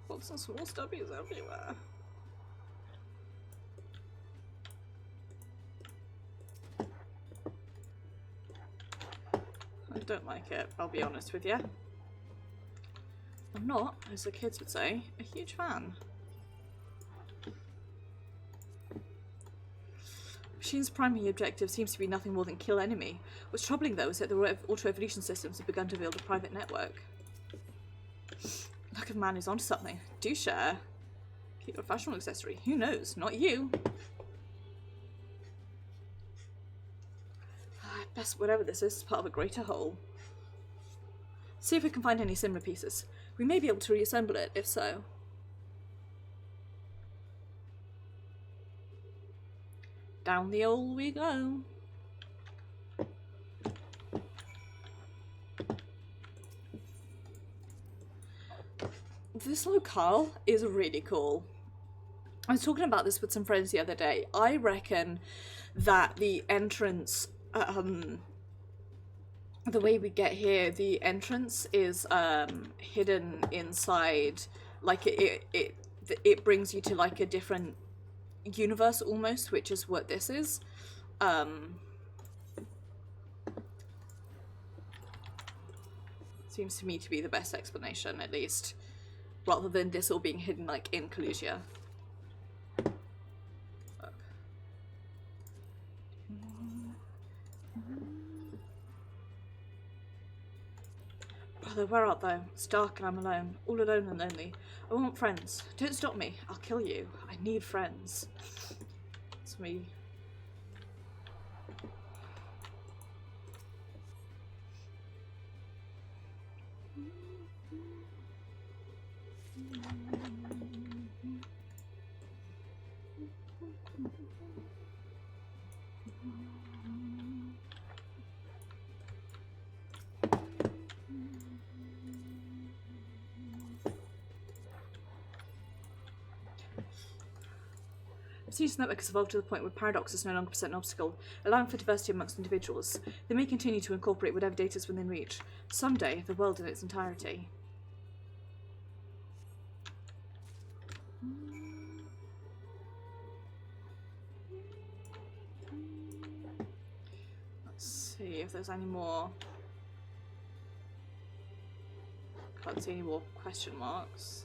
Lots of small stubbies everywhere. I don't like it, I'll be honest with you. I'm not, as the kids would say, a huge fan. machine's primary objective seems to be nothing more than kill enemy. What's troubling, though, is that the auto-evolution systems have begun to build a private network. Look, if man is onto something. Do share. Keep a fashionable accessory. Who knows? Not you. Best whatever this is part of a greater whole. See if we can find any similar pieces. We may be able to reassemble it, if so. Down the hole we go. This locale is really cool. I was talking about this with some friends the other day. I reckon that the entrance, the way we get here, the entrance is hidden inside, like it brings you to like a different universe almost, which is what this is. Seems to me to be the best explanation, at least, rather than this all being hidden like in Kalusia. Brother, where art thou? It's dark and I'm alone, all alone and lonely. I want friends. Don't stop me. I'll kill you. I need friends. It's me. This network has evolved to the point where paradoxes no longer present an obstacle, allowing for diversity amongst individuals. They may continue to incorporate whatever data is within reach. Someday, the world in its entirety. Let's see if there's any more. Can't see any more question marks.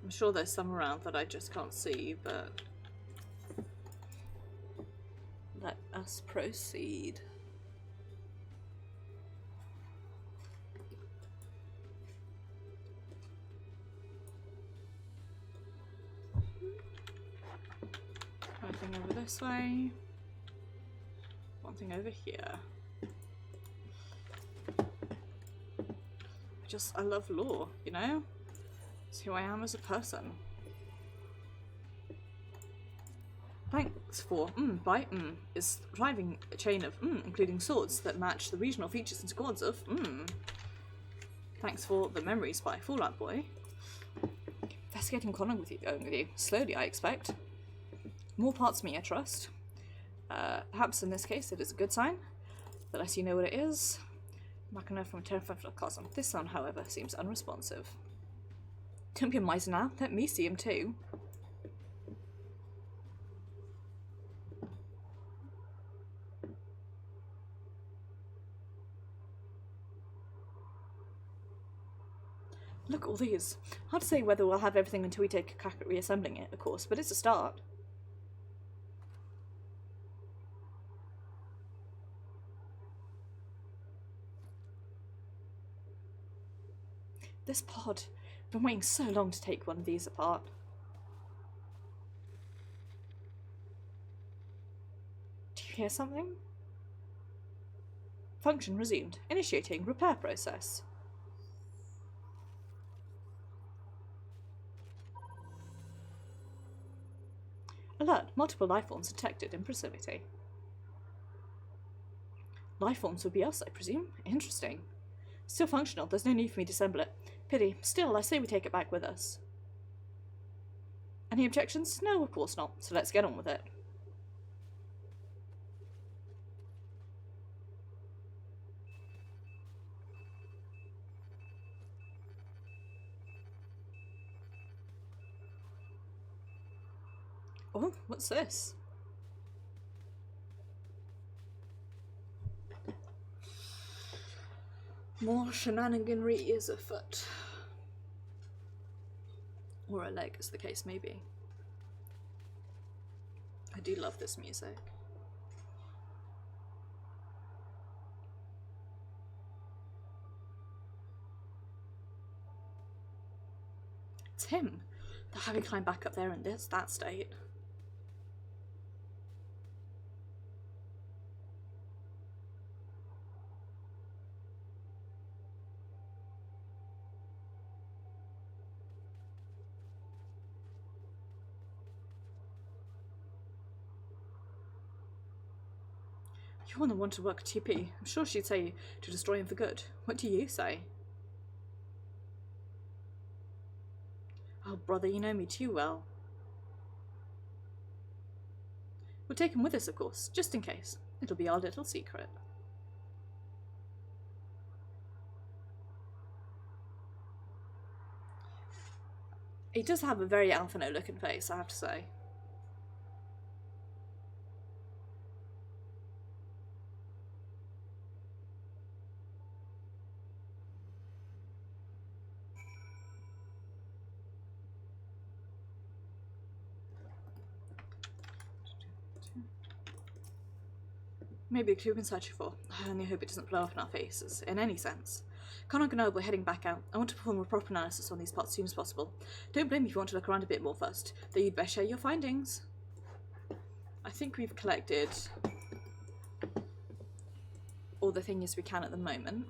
I'm sure there's some around that I just can't see, but let us proceed. One thing over this way. One thing over here. I love lore, you know? It's who I am as a person. Thanks for is thriving a chain of including swords that match the regional features and squads of Thanks for the memories by Fallout Boy. Investigating going with you. Slowly, I expect. More parts of me, I trust. Perhaps in this case it is a good sign. The less you know what it is. Machina from Terrafilocosm. This one, however, seems unresponsive. Don't be a miser now. Let me see him too. Look at all these. Hard to say whether we'll have everything until we take a crack at reassembling it, of course, but it's a start. This pod. I've been waiting so long to take one of these apart. Do you hear something? Function resumed. Initiating repair process. Alert. Multiple lifeforms detected in proximity. Lifeforms would be us, I presume. Interesting. Still functional. There's no need for me to assemble it. Pity. Still, I say we take it back with us. Any objections? No, of course not. So let's get on with it. Oh, what's this? More shenaniganry is afoot. Or a leg, as the case may be. I do love this music. It's him. But how he climbed back up there in that state. You wouldn't want to work at TP. I'm sure she'd say to destroy him for good. What do you say? Oh, brother, you know me too well. We'll take him with us, of course, just in case. It'll be our little secret. He does have a very Alpha No looking face, I have to say. Maybe a clue we can search for. I only hope it doesn't blow up in our faces, in any sense. Connor and I will be heading back out. I want to perform a proper analysis on these parts as soon as possible. Don't blame me if you want to look around a bit more first, though you'd best share your findings. I think we've collected all the things we can at the moment.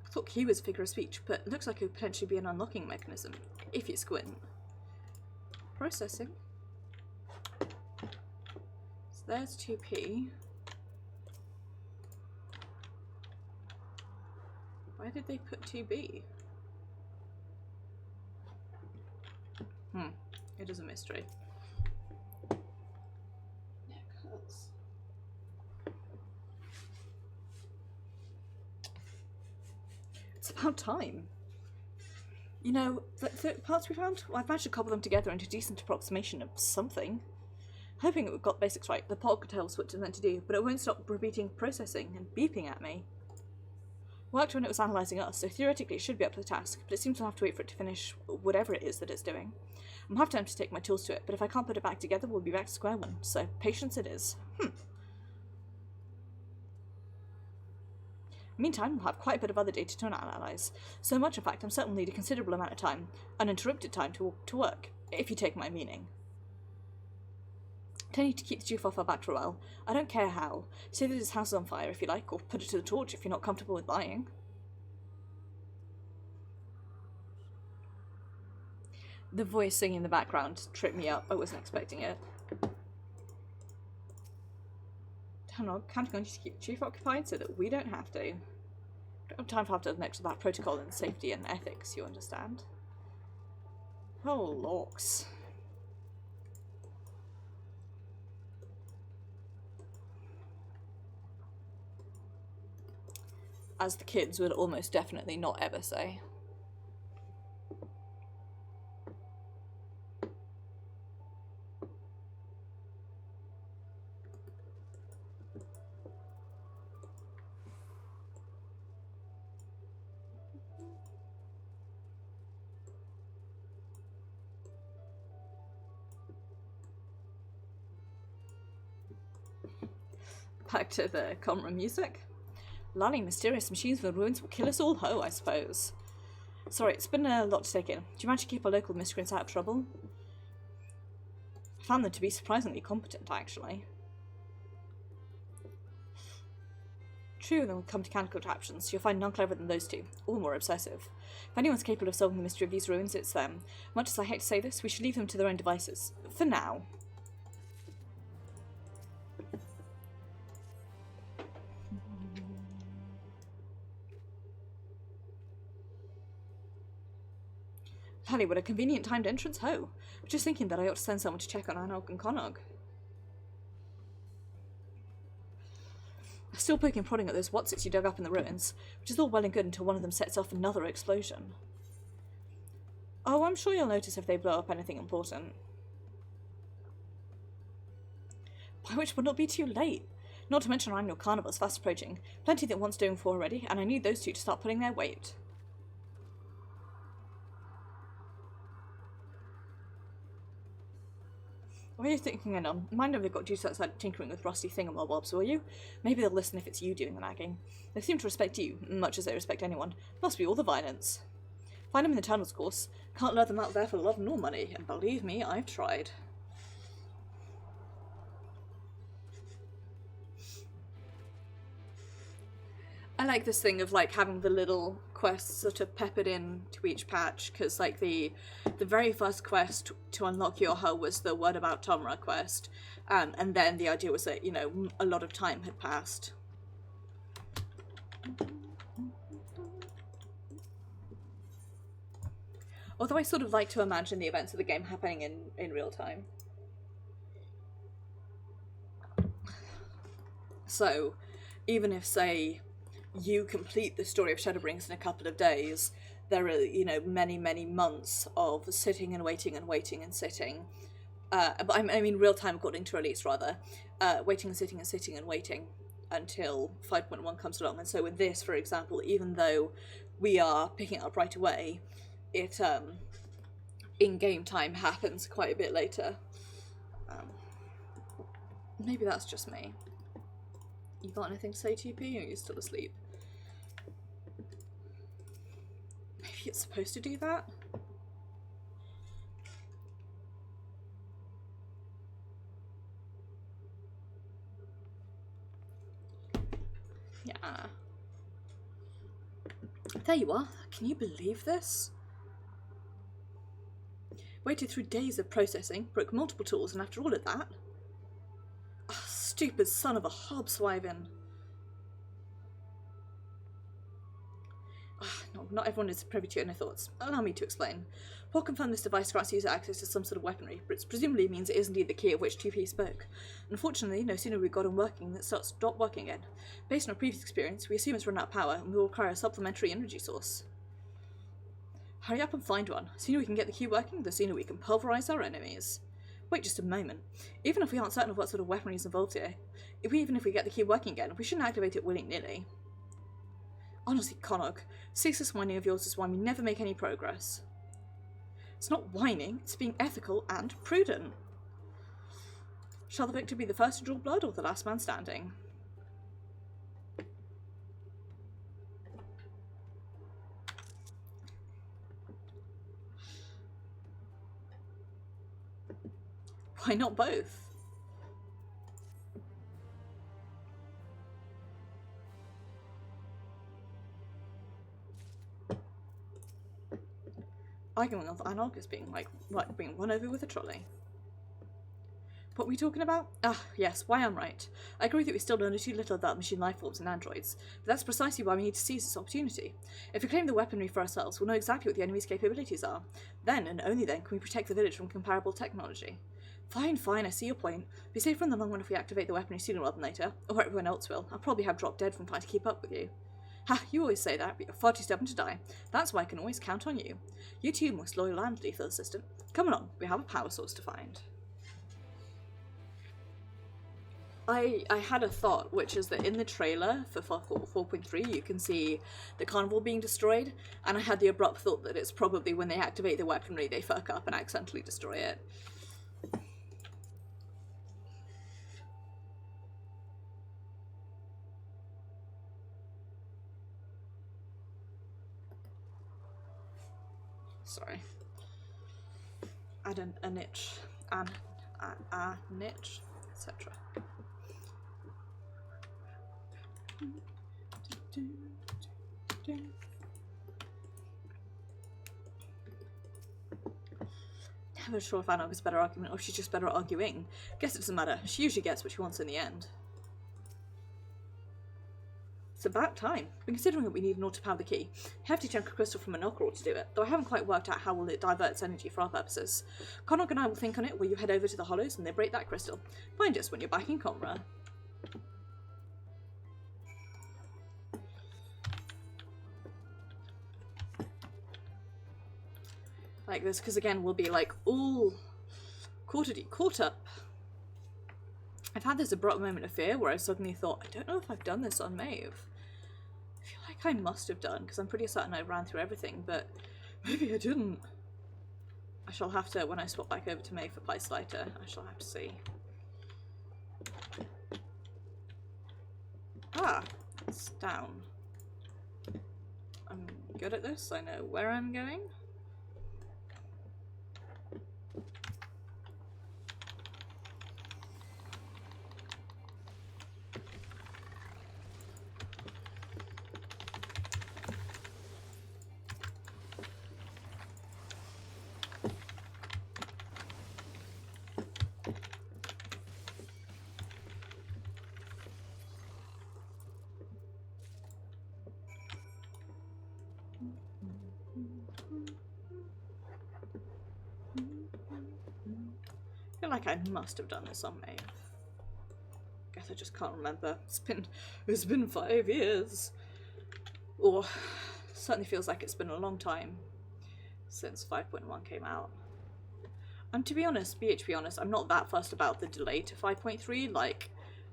I thought Q was a figure of speech, but it looks like it could potentially be an unlocking mechanism, if you squint. Processing. So there's 2P. Why did they put 2B? It is a mystery. Yeah, it hurts. It's about time. You know, the parts we found, well, I've managed to cobble them together into a decent approximation of something. Hoping it would got the basics right, the pod could tell us what it's meant to do, but it won't stop repeating processing and beeping at me. Worked when it was analysing us, so theoretically it should be up to the task, but it seems to have to wait for it to finish whatever it is that it's doing. I'm half tempted to take my tools to it, but if I can't put it back together, we'll be back to square one, so patience it is. Meantime, we'll have quite a bit of other data to analyse. So much, in fact, I'm certain we'll need a considerable amount of time, uninterrupted time to work, if you take my meaning. I need to keep the G4 back for a while. I don't care how. Say that his house is on fire if you like, or put it to the torch if you're not comfortable with lying. The voice singing in the background tripped me up. I wasn't expecting it. I'm not counting on you to keep the chief occupied so that we don't have to. I don't have time for half to next about protocol and safety and ethics, you understand? Oh, lorks. As the kids would almost definitely not ever say. Back to the camera music. Lulling mysterious machines for the ruins will kill us all ho, I suppose. Sorry, it's been a lot to take in. Do you manage to keep our local miscreants out of trouble? I found them to be surprisingly competent, actually. True, then we'll come to canonical captions. You'll find none cleverer than those two, or more obsessive. If anyone's capable of solving the mystery of these ruins, it's them. Much as I hate to say this, we should leave them to their own devices. For now. Lally, what a convenient timed entrance, ho! I was just thinking that I ought to send someone to check on Anog and Conog. Still poking and prodding at those whatsits you dug up in the ruins, which is all well and good until one of them sets off another explosion. Oh, I'm sure you'll notice if they blow up anything important. By which would not be too late. Not to mention our annual carnival is fast approaching. Plenty that wants doing for already, and I need those two to start pulling their weight. What are you thinking, Anon? Mind if they've got dudes outside tinkering with rusty thingamabobs, will you? Maybe they'll listen if it's you doing the nagging. They seem to respect you, much as they respect anyone. Must be all the violence. Find them in the tunnels, of course. Can't let them out there for love nor money, and believe me, I've tried. I like this thing of like having the little quests sort of peppered in to each patch, because like the very first quest to unlock Yorha was the Word About Tomra quest, and then the idea was that, you know, a lot of time had passed. Although I sort of like to imagine the events of the game happening in real time. So, even if, say, you complete the story of Shadowbringers in a couple of days, there are, you know, many, many months of sitting and waiting and waiting and sitting. But I mean real time according to release, rather. Waiting and sitting and sitting and waiting until 5.1 comes along. And so with this, for example, even though we are picking it up right away, it, in-game time happens quite a bit later. Maybe that's just me. You got anything to say, TP, or are you still asleep? Maybe it's supposed to do that? Yeah. There you are. Can you believe this? Waited through days of processing, broke multiple tools, and after all of that... Oh, stupid son of a hobswivin. No, not everyone is privy to your inner thoughts. Allow me to explain. Paul confirmed this device grants user access to some sort of weaponry, but it presumably means it is indeed the key of which 2P spoke. Unfortunately, no sooner we got on working than it stopped working again. Based on our previous experience, we assume it's run out of power, and we will require a supplementary energy source. Hurry up and find one. The sooner we can get the key working, the sooner we can pulverize our enemies. Wait just a moment. Even if we aren't certain of what sort of weaponry is involved here, even if we get the key working again, we shouldn't activate it willy-nilly. Honestly, Connacht, ceaseless whining of yours is why we never make any progress. It's not whining, it's being ethical and prudent. Shall the victor be the first to draw blood or the last man standing? Why not both? Arguing of Anarch is being being run over with a trolley. What were we talking about? Ah, yes, why I'm right. I agree that we still know too little about machine life forms and androids, but that's precisely why we need to seize this opportunity. If we claim the weaponry for ourselves, we'll know exactly what the enemy's capabilities are. Then, and only then, can we protect the village from comparable technology. Fine, I see your point. Be safer in the long run if we activate the weaponry sooner rather than later, or everyone else will. I'll probably have dropped dead from trying to keep up with you. Ha, you always say that, but you're far too stubborn to die. That's why I can always count on you. You too must loyal and lethal assistant. Come along, we have a power source to find. I had a thought, which is that in the trailer for 4.3 you can see the carnival being destroyed, and I had the abrupt thought that it's probably when they activate the weaponry they fuck up and accidentally destroy it. Sorry. Add a niche, a niche, etc. Never sure if Anarch is a better argument or if she's just better at arguing. Guess it doesn't matter. She usually gets what she wants in the end. It's about time. Been considering that we need an order to power the key. Hefty chunk of crystal from an ore to do it, though I haven't quite worked out how well it diverts energy for our purposes. Connacht and I will think on it while you head over to the hollows and liberate that crystal. Find us when you're back in Comra. like this, because again, we'll be like all caught up. I've had this abrupt moment of fear where I suddenly thought, I don't know if I've done this on Maeve. I feel like I must have done, because I'm pretty certain I ran through everything, but maybe I didn't. I shall have to, when I swap back over to Maeve for Pice Lighter, I shall have to see. Ah, it's down. I'm good at this, I know where I'm going. I feel like I must have done this on Maeve. Guess I just can't remember. It's been 5 years. Or certainly feels like it's been a long time since 5.1 came out. And to be honest, BHP honest, I'm not that fussed about the delay to 5.3. Like,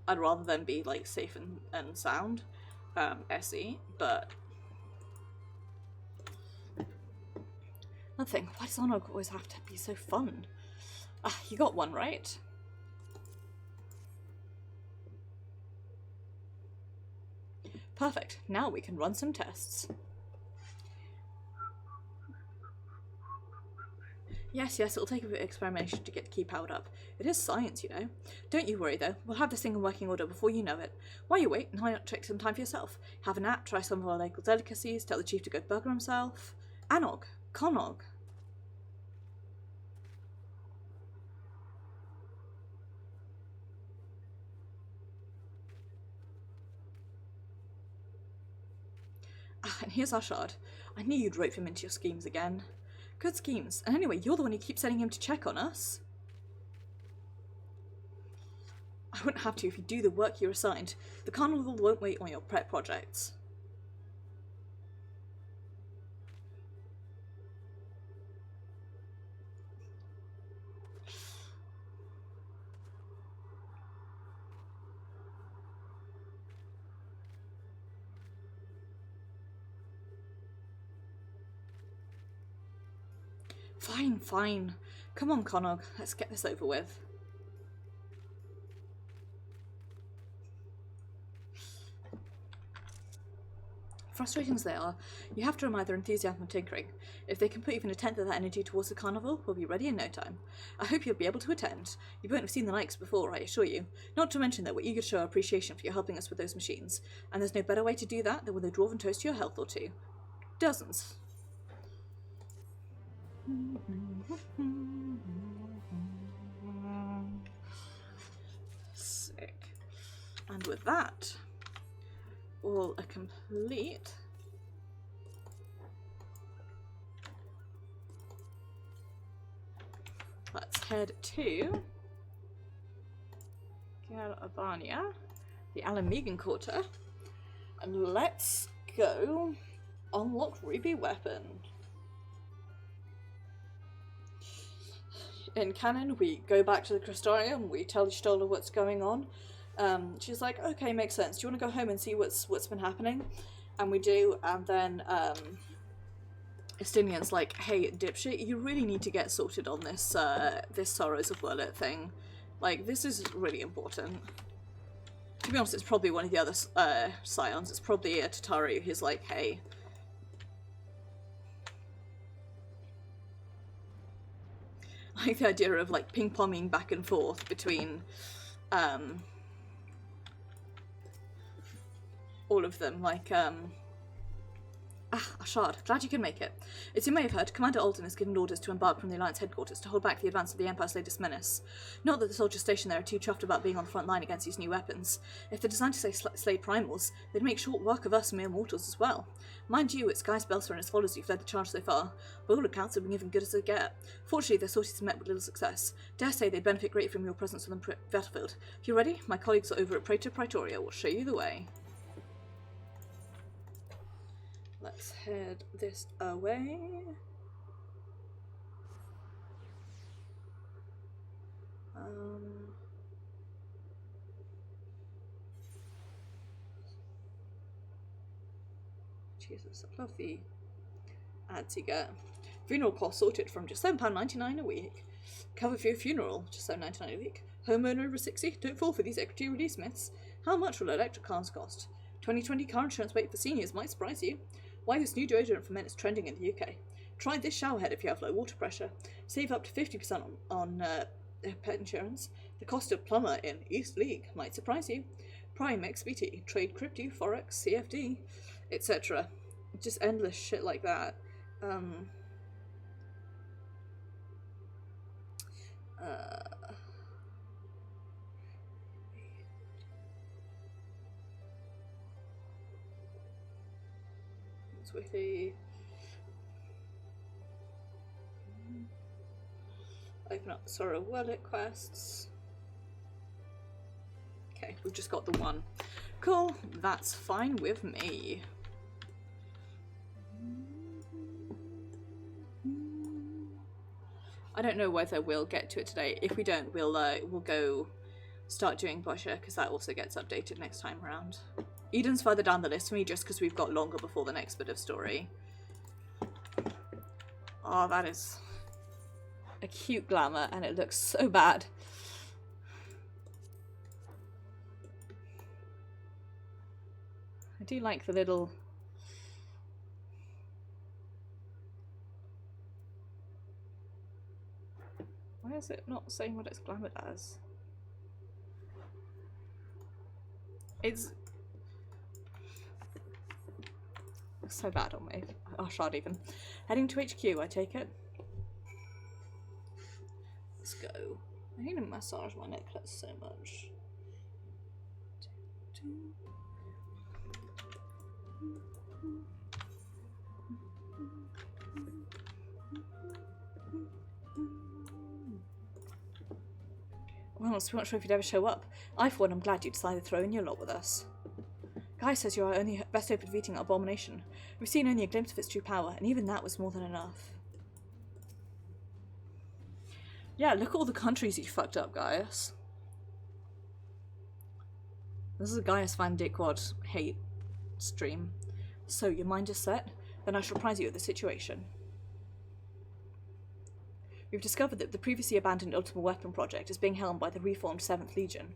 I'd rather them be like safe and sound, SE, but nothing. Why does Onog always have to be so fun? Ah, you got one right. Perfect. Now we can run some tests. Yes, it'll take a bit of experimentation to get the key powered up. It is science, you know. Don't you worry, though. We'll have this thing in working order before you know it. While you wait, why not take some time for yourself? Have a nap, try some of our local delicacies, tell the chief to go burger himself. Anog. Conog. Ah, and here's our shard. I knew you'd rope him into your schemes again. Good schemes. And anyway, you're the one who keeps sending him to check on us. I wouldn't have to if you do the work you're assigned. The carnival won't wait on your prep projects. Fine. Come on, Conog. Let's get this over with. Frustrating as they are, you have to remind their enthusiasm of tinkering. If they can put even a tenth of that energy towards the carnival, we'll be ready in no time. I hope you'll be able to attend. You won't have seen the likes before, I assure you. Not to mention that we're eager to show our appreciation for your helping us with those machines. And there's no better way to do that than with a dwarven toast to your health or two. Dozens. Sick. And with that, all a complete. Let's head to Galvania, the Alamegan Quarter, and let's go unlock Ruby Weapon. In canon, we go back to the Crystarium, we tell Stola what's going on. She's like, okay, makes sense. Do you want to go home and see what's been happening? And we do, and then Estinian's like, hey, dipshit, you really need to get sorted on this this Sorrows of Werlyt thing. Like, this is really important. To be honest, it's probably one of the other scions. It's probably a Tataru who's like, hey. I like the idea of like ping-ponging back and forth between all of them, like Ashard, glad you can make it. As you may have heard, Commander Odin has given orders to embark from the Alliance headquarters to hold back the advance of the Empire's latest menace. Not that the soldiers stationed there are too chuffed about being on the front line against these new weapons. If they're designed to slay primals, they'd make short work of us mere mortals as well. Mind you, it's Guy Spelser and his followers who've led the charge so far. By all accounts, they've been given good as they get. Fortunately, their sorties have met with little success. Dare say they'd benefit greatly from your presence on the battlefield. If you're ready, my colleagues over at Praetor Praetoria will show you the way. Let's head this away. Jesus, I love the ads you get. Funeral costs sorted from just £7.99 a week. Cover for your funeral, just £7.99 a week. Homeowner over 60, don't fall for these equity release myths. How much will electric cars cost? 2020 car insurance rate for seniors might surprise you. Why this new deodorant for men is trending in the UK. Try this showerhead if you have low water pressure. Save up to 50% on pet insurance. The cost of plumber in East League might surprise you. Prime XBT, trade crypto, forex, CFD, etc. Just endless shit like that. Wiki. Open up the Sorrow Werlyt quests. Okay, we've just got the one. Cool, that's fine with me. I don't know whether we'll get to it today. If we don't, we'll go start doing Bozja, because that also gets updated next time around. Eden's further down the list for me just because we've got longer before the next bit of story. Oh, that is a cute glamour, and it looks so bad. I do like the little... Why is it not saying what it's glamoured as? It's... so bad on me. Oh, shard even. Heading to HQ, I take it. Let's go. I need to massage my necklace so much. Well, we weren't sure if you'd ever show up. I, for one, am glad you decided to throw in your lot with us. Guy says you're our only best hope of defeating our abomination. We've seen only a glimpse of its true power, and even that was more than enough. Yeah, look at all the countries you fucked up, Gaius. This is a Gaius Van Dickwad hate stream. So, your mind is set? Then I shall apprise you of the situation. We've discovered that the previously abandoned Ultimate Weapon project is being helmed by the reformed 7th Legion.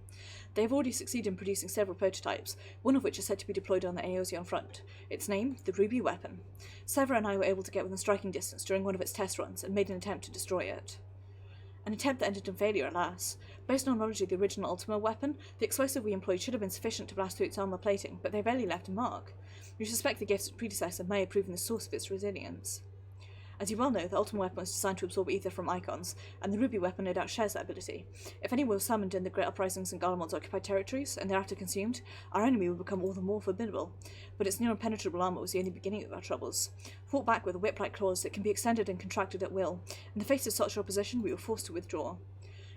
They have already succeeded in producing several prototypes, one of which is said to be deployed on the Aeosian front. Its name, the Ruby Weapon. Severa and I were able to get within striking distance during one of its test runs and made an attempt to destroy it. An attempt that ended in failure, alas. Based on knowledge of the original Ultima weapon, the explosive we employed should have been sufficient to blast through its armor plating, but they barely left a mark. We suspect the gift's predecessor may have proven the source of its resilience. As you well know, the Ultima weapon was designed to absorb ether from icons, and the Ruby weapon no doubt shares that ability. If any were summoned in the Great Uprisings and Garlemald's occupied territories, and thereafter consumed, our enemy would become all the more formidable. But its near-impenetrable armor was the only beginning of our troubles. Fought back with a whip-like claws that can be extended and contracted at will. In the face of such opposition, we were forced to withdraw.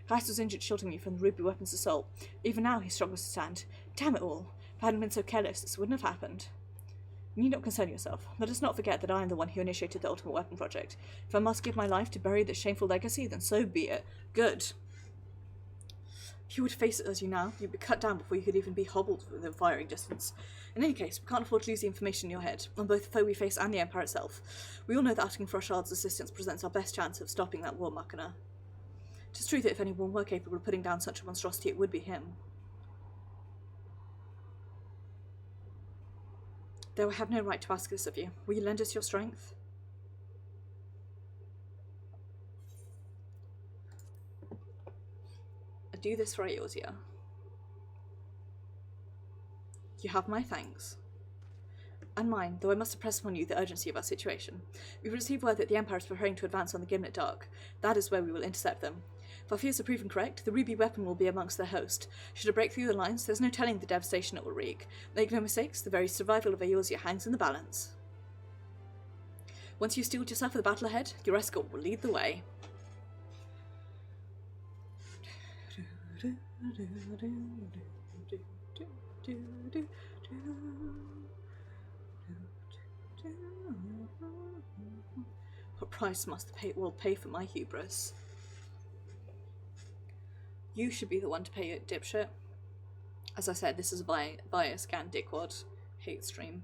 Gaius was injured shielding me from the Ruby weapon's assault. Even now, he struggles to stand. Damn it all! If I hadn't been so careless, this wouldn't have happened. You need not concern yourself. Let us not forget that I am the one who initiated the Ultimate Weapon project. If I must give my life to bury this shameful legacy, then so be it. Good. If you were to face it as you now, you'd be cut down before you could even be hobbled within firing distance. In any case, we can't afford to lose the information in your head, on both the foe we face and the Empire itself. We all know that asking for our shard's assistance presents our best chance of stopping that war machina. It is true that if anyone were capable of putting down such a monstrosity, it would be him. Though I have no right to ask this of you, will you lend us your strength? I do this for Eorzea. You have my thanks. And mine, though I must impress upon you the urgency of our situation. We've received word that the Empire is preparing to advance on the Gimlet Dark. That is where we will intercept them. If our fears are proven correct, the Ruby weapon will be amongst their host. Should it break through the lines, there's no telling the devastation it will wreak. Make no mistakes, the very survival of Eorzea hangs in the balance. Once you've steeled yourself for the battle ahead, your escort will lead the way. What price must the world pay for my hubris? You should be the one to pay it, dipshit. As I said, this is a bias scan dickwad hate stream.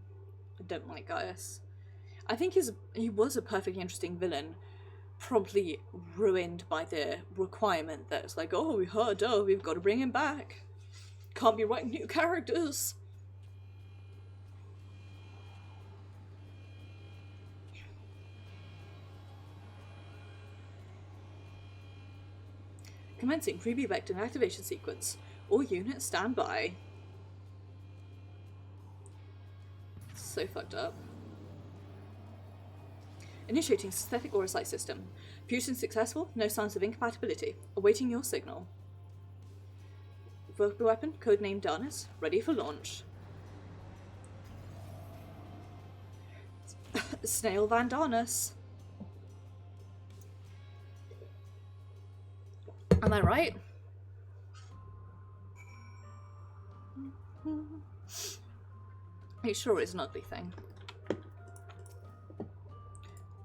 I don't like Gaius. I think he was a perfectly interesting villain, probably ruined by the requirement that it's like, oh, we heard, oh, we've got to bring him back. Can't be writing new characters. Commencing preview vector activation sequence. All units stand by. So fucked up. Initiating synthetic aura sight system. Fusion successful, no signs of incompatibility. Awaiting your signal. Verbal weapon, codenamed Darnus, ready for launch. Snail Van Darnus. Am I right? It sure is an ugly thing.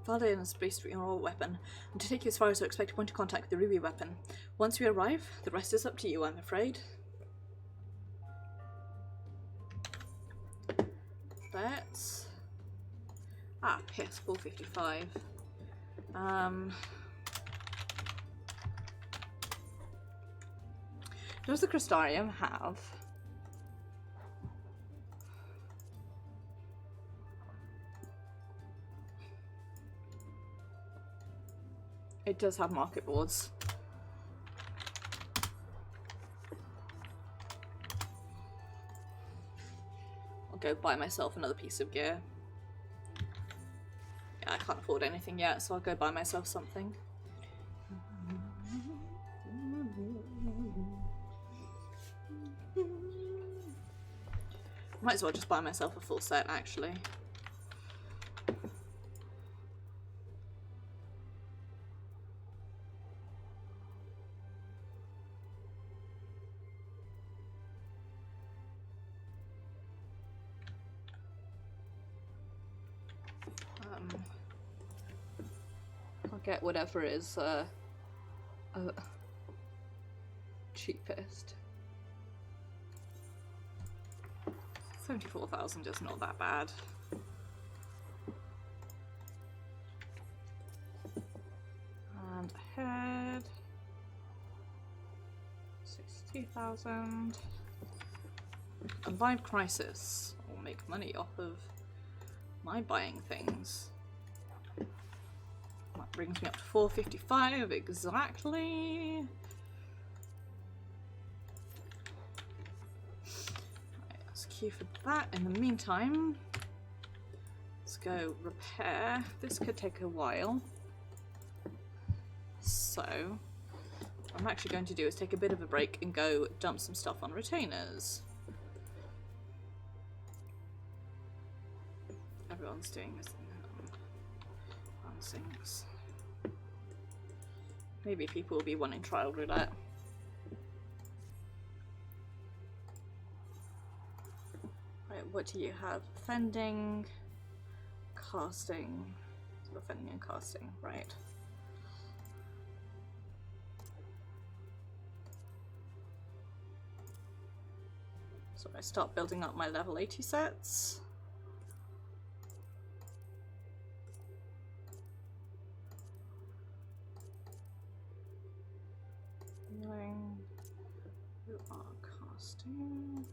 Validate and space for your weapon, and to take you as far as your expected point of contact with the ruby weapon. Once we arrive, the rest is up to you, I'm afraid. Let's... PS455. Does the Crystarium have... It does have market boards. I'll go buy myself another piece of gear. Yeah, I can't afford anything yet, so I'll go buy myself something. Might as well just buy myself a full set, actually. I'll get whatever is cheapest. 74,000 is not that bad. And ahead, 62,000. Combined crisis. I'll make money off of my buying things. That brings me up to 455 exactly. Right, let's queue for that. In the meantime, let's go repair. This could take a while. So, what I'm actually going to do is take a bit of a break and go dump some stuff on retainers. Everyone's doing this things. Maybe people will be wanting trial roulette. Right, what do you have? Fending, casting. So fending and casting, right. So I start building up my level 80 sets. You are casting.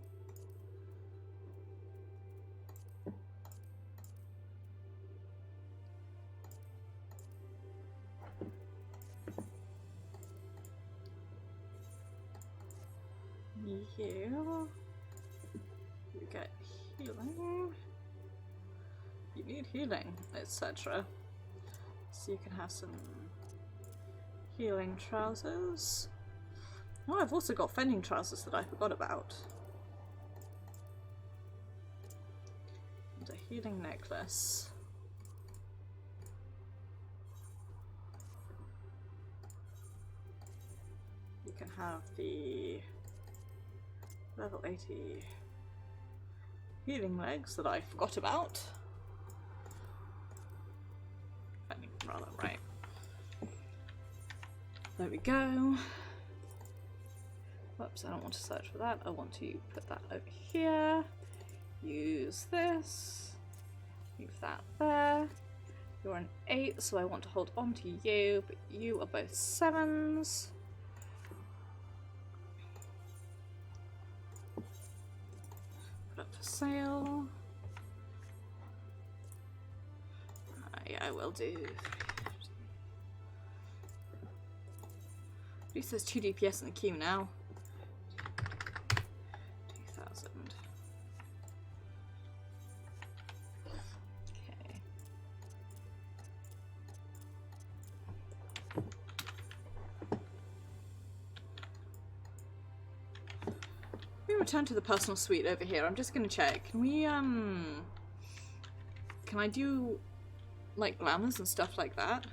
You get healing. You need healing, etc. So you can have some healing trousers. Oh, I've also got fending trousers that I forgot about. And a healing necklace. You can have the level 80 healing legs that I forgot about. Fending, rather, right. There we go. Whoops, I don't want to search for that. I want to put that over here. Use this. Move that there. You're an 8, so I want to hold on to you, but you are both 7s. Put up for sale. Yeah, I will do. At least there's 2 DPS in the queue now. 2,000. Okay. We return to the personal suite over here. I'm just gonna check. Can we can I do like glamours and stuff like that?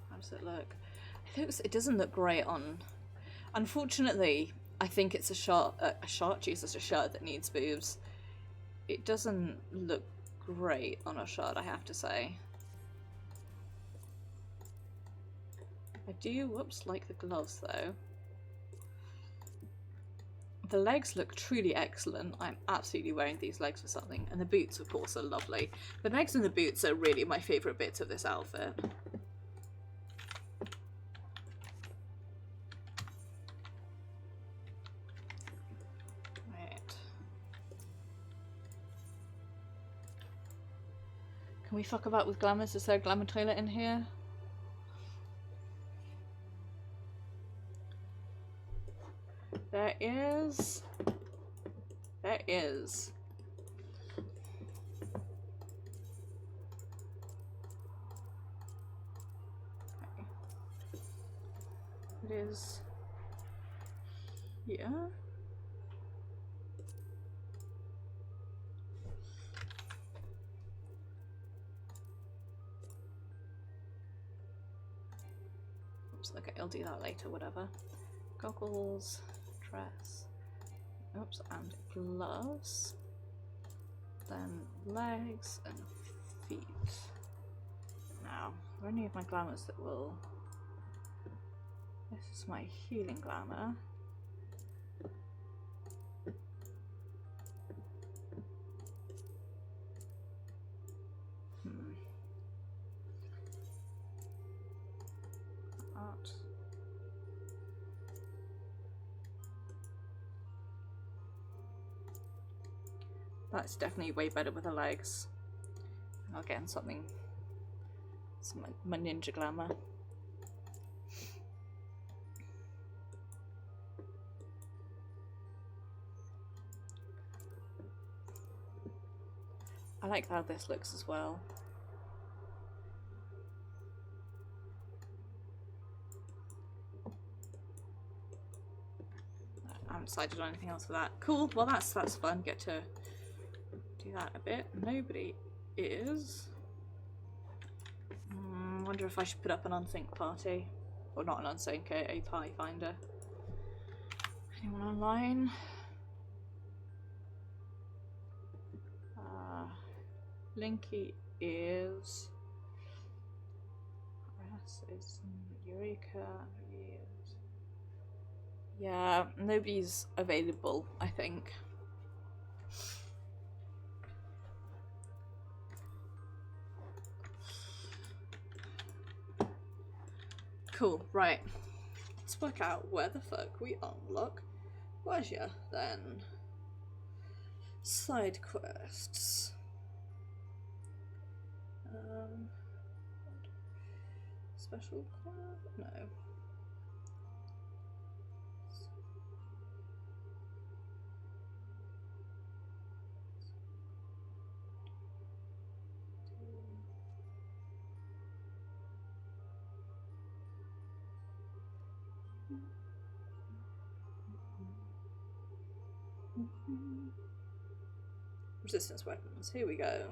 How does it look? It doesn't look great on. Unfortunately, I think it's a shirt that needs boobs. It doesn't look great on a shirt, I have to say. I do, whoops, like the gloves though. The legs look truly excellent. I'm absolutely wearing these legs for something. And the boots, of course, are lovely. The legs and the boots are really my favourite bits of this outfit. Right. Can we fuck about with glamours? Is there a glamour toilet in here? There is. There is. Okay. It is here. Oops, okay, I'll do that later, whatever. Goggles. Dress. Oops, and gloves. Then legs and feet. Now, are any of my glamours that will. This is my healing glamour. Art. That's definitely way better with the legs. I'll get in something. My ninja glamour. I like how this looks as well. I haven't decided on anything else for that. Cool, well that's fun. Get to do that a bit. Nobody is. Wonder if I should put up an unsync party. Or not an unsync, a party finder. Anyone online? Linky is. Rest is Eureka is. Yeah, nobody's available, I think. Cool, right. Let's work out where the fuck we unlock Bozja then. Side quests. Special quest? No. Resistance weapons, here we go.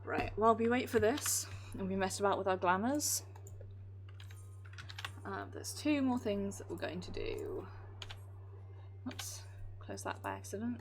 Right, while we wait for this, and we mess about with our glamours, there's 2 more things that we're going to do. Oh, close that by accident.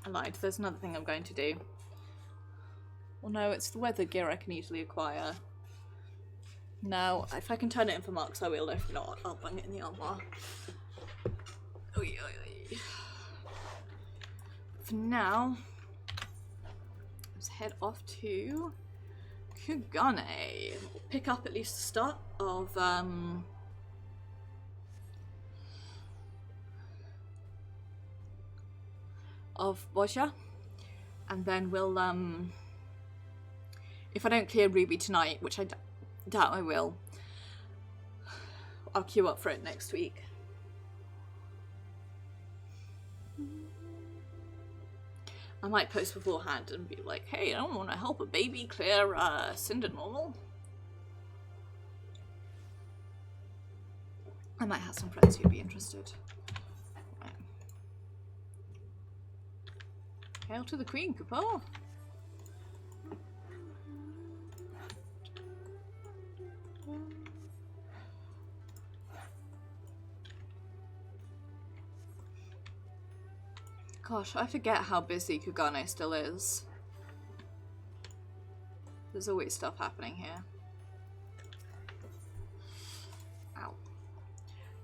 I lied, there's another thing I'm going to do. Well, no, it's the weather gear I can easily acquire. Now, if I can turn it in for marks, I will. If not, I'll bang it in the armoire. Oy, oy, oy. For now, let's head off to Kugane. We'll pick up at least the start of Bozja, and then we'll if I don't clear Ruby tonight, which I doubt I will, I'll queue up for it next week. I might post beforehand and be like, hey, I want to help a baby clear Cinder Normal. I might have some friends who'd be interested. Right. Hail to the Queen, Couple. Gosh, I forget how busy Kugane still is. There's always stuff happening here. Ow.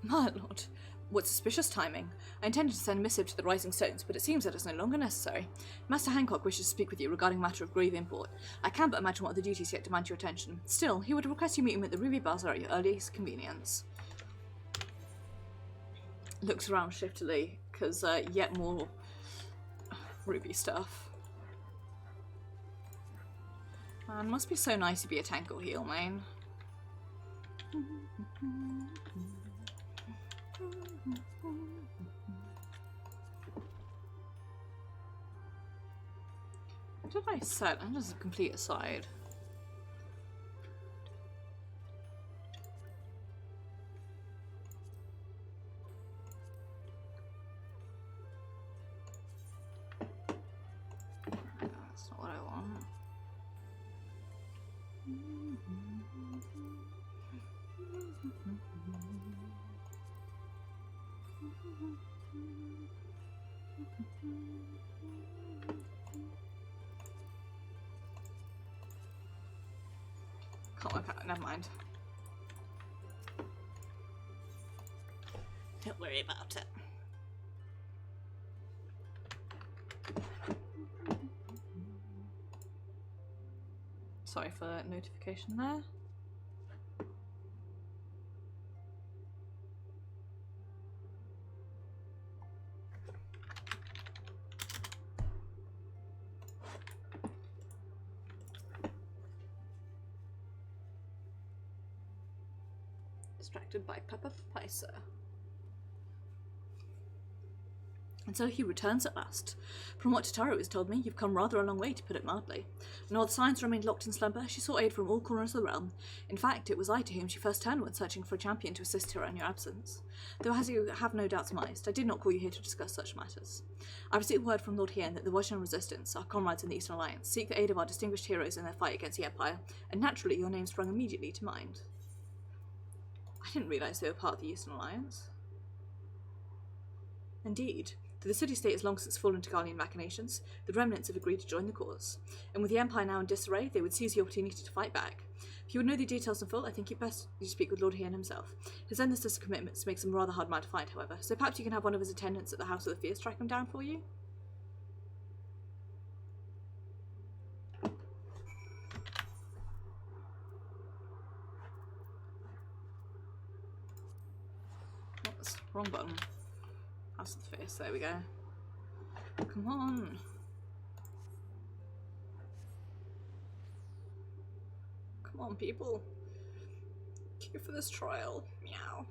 My lord, what suspicious timing. I intended to send a missive to the Rising Stones, but it seems that it's no longer necessary. Master Hancock wishes to speak with you regarding a matter of grave import. I can but imagine what other duties yet demand your attention. Still, he would request you meet him at the Ruby Bazaar at your earliest convenience. Looks around shiftily, because yet more Ruby stuff. Man, must be so nice to be a tank or heal main. What did I set? I'm just a complete aside. That's not what I want. Can't work out, never mind. Don't worry about it. Sorry for that notification there. Distracted by Papa Paisa. And so he returns at last. From what Tataru has told me, you've come rather a long way, to put it mildly. And while the Science remained locked in slumber, she sought aid from all corners of the realm. In fact, it was I to whom she first turned when searching for a champion to assist her in your absence. Though as you have no doubt surmised, I did not call you here to discuss such matters. I received word from Lord Hien that the Bozjan Resistance, our comrades in the Eastern Alliance, seek the aid of our distinguished heroes in their fight against the Empire, and naturally your name sprung immediately to mind. I didn't realise they were part of the Eastern Alliance. Indeed. Though the city-state has long since fallen to Guardian machinations, the remnants have agreed to join the cause. And with the Empire now in disarray, they would seize the opportunity to fight back. If you would know the details in full, I think it best you speak with Lord Hien himself. His endless commitments makes him a rather hard man to find, however, so perhaps you can have one of his attendants at the House of the Fierce track him down for you? Oops, wrong button. House of the Fierce, there we go. Come on. Come on, people. Queue for this trial. Meow.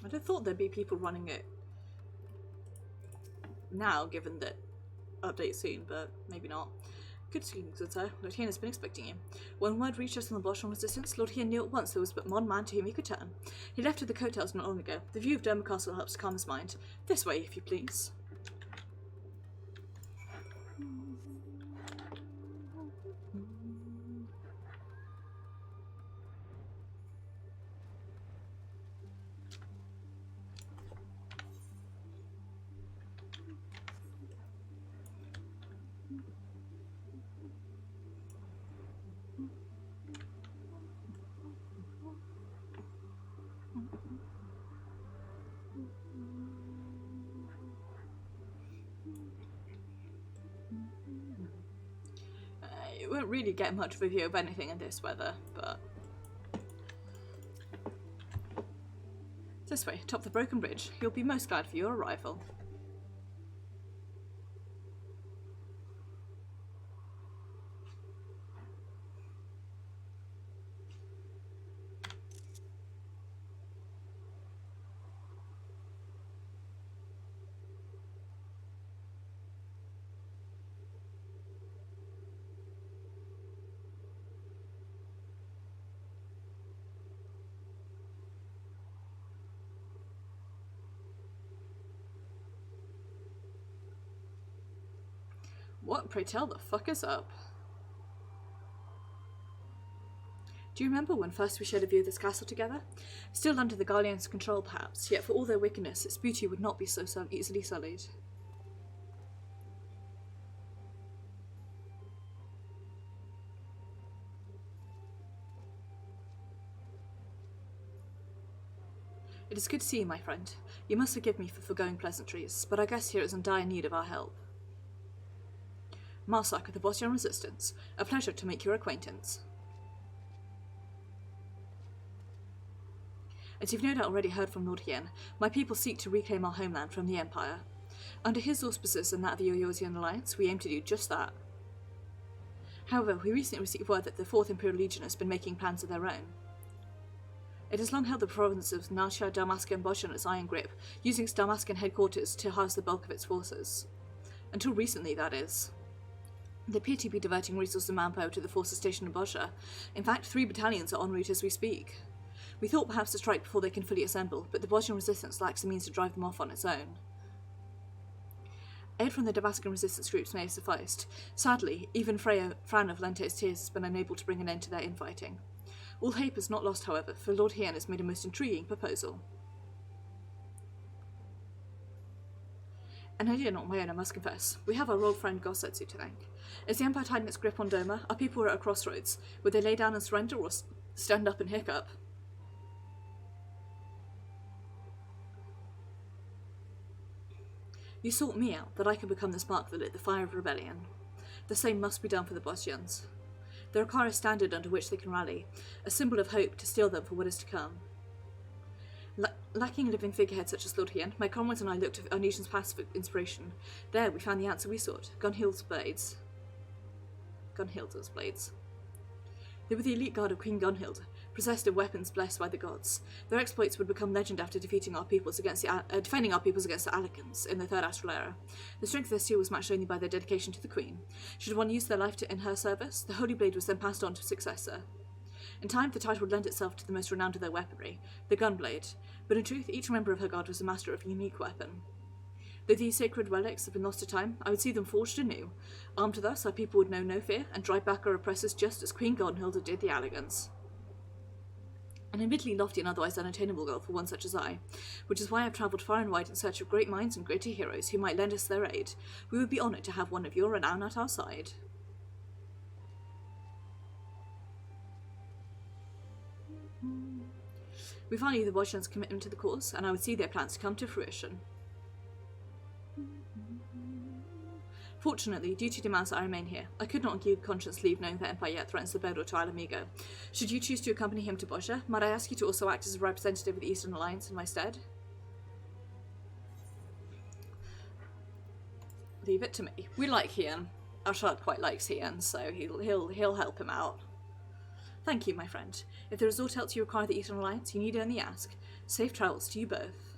I'd have thought there'd be people running it now, given that update soon, but maybe not. Good sleeping, good sir. Lord Hien has been expecting you. When word reached us on the Bozjan resistance, Lord Hien knew at once there was but one man to whom he could turn. He left with the coattails not long ago. The view of Derma Castle helps to calm his mind. This way, if you please. You won't really get much of a view of anything in this weather, but... This way, atop the broken bridge. You'll be most glad for your arrival. What, pray tell, the fuck is up? Do you remember when first we shared a view of this castle together? Still under the Guardian's control, perhaps, yet for all their wickedness, its beauty would not be so easily sullied. It is good to see you, my friend. You must forgive me for foregoing pleasantries, but I guess here is in dire need of our help. Marsak of the Bozjan Resistance, a pleasure to make your acquaintance. As you've no doubt already heard from Lord Hien, my people seek to reclaim our homeland from the Empire. Under his auspices and that of the Yorha Alliance, we aim to do just that. However, we recently received word that the 4th Imperial Legion has been making plans of their own. It has long held the provinces of Nalsha, Dalmasca and Bozja in its iron grip, using its Dalmascan headquarters to house the bulk of its forces. Until recently, that is. They appear to be diverting resources and manpower to the forces stationed in Bozja. In fact, 3 battalions are en route as we speak. We thought perhaps to strike before they can fully assemble, but the Bozjan resistance lacks the means to drive them off on its own. Aid from the Damascan resistance groups may have sufficed. Sadly, even Fran of Lente's Tears has been unable to bring an end to their infighting. All hope is not lost, however, for Lord Hien has made a most intriguing proposal. An idea not my own, I must confess. We have our old friend Gossetsu to thank. As the Empire tightened its grip on Doma, our people were at a crossroads. Would they lay down and surrender or stand up and hiccup? You sought me out, that I could become the spark that lit the fire of rebellion. The same must be done for the Bozjans. They require a standard under which they can rally, a symbol of hope to steel them for what is to come. Lacking a living figurehead such as Lord Hien, my comrades and I looked to our nation's past for inspiration. There we found the answer we sought, Gunhild's blades. Gunhild's blades. They were the elite guard of Queen Gunhild, possessed of weapons blessed by the gods. Their exploits would become legend after defending our peoples against the Alicans in the Third Astral Era. The strength of their steel was matched only by their dedication to the Queen. Should one use their life in her service, the Holy Blade was then passed on to a successor. In time, the title would lend itself to the most renowned of their weaponry, the Gunblade, but in truth, each member of her guard was a master of a unique weapon. Though these sacred relics have been lost to time, I would see them forged anew. Armed thus, our people would know no fear, and drive back our oppressors just as Queen Gunhild did the Alicans. An admittedly lofty and otherwise unattainable goal for one such as I, which is why I've travelled far and wide in search of great minds and greater heroes who might lend us their aid. We would be honoured to have one of your renown at our side. We value the Bozjan's commitment to the cause, and I would see their plans come to fruition. Fortunately, duty demands that I remain here. I could not on good conscience leave knowing the Empire yet threatens the Bedor to Al Amigo. Should you choose to accompany him to Bozja, might I ask you to also act as a representative of the Eastern Alliance in my stead? Leave it to me. We like Hien. Ashad quite likes Hien, so he'll help him out. Thank you, my friend. If there is aught else you require the Eastern Alliance, you need only ask. Safe travels to you both.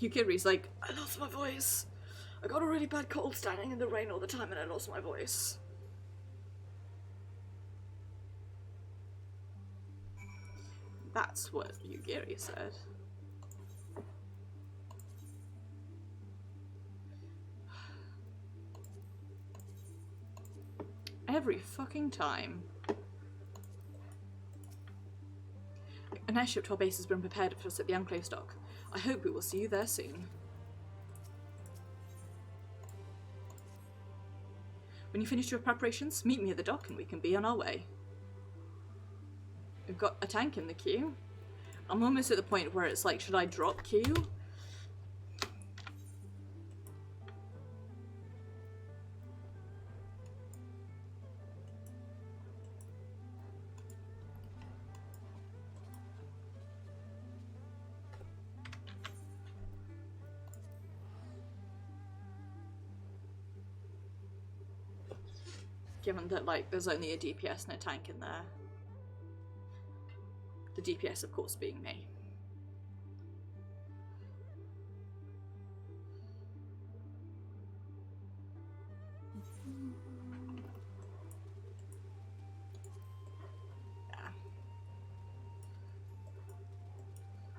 Yukiri's like, I lost my voice. I got a really bad cold standing in the rain all the time and I lost my voice. That's what Yukiri said. Every fucking time. An airship to our base has been prepared for us at the Enclave dock. I hope we will see you there soon. When you finish your preparations, meet me at the dock and we can be on our way. We've got a tank in the queue. I'm almost at the point where it's like, should I drop queue? Given that, like, there's only a DPS and a tank in there. The DPS, of course, being me. Yeah.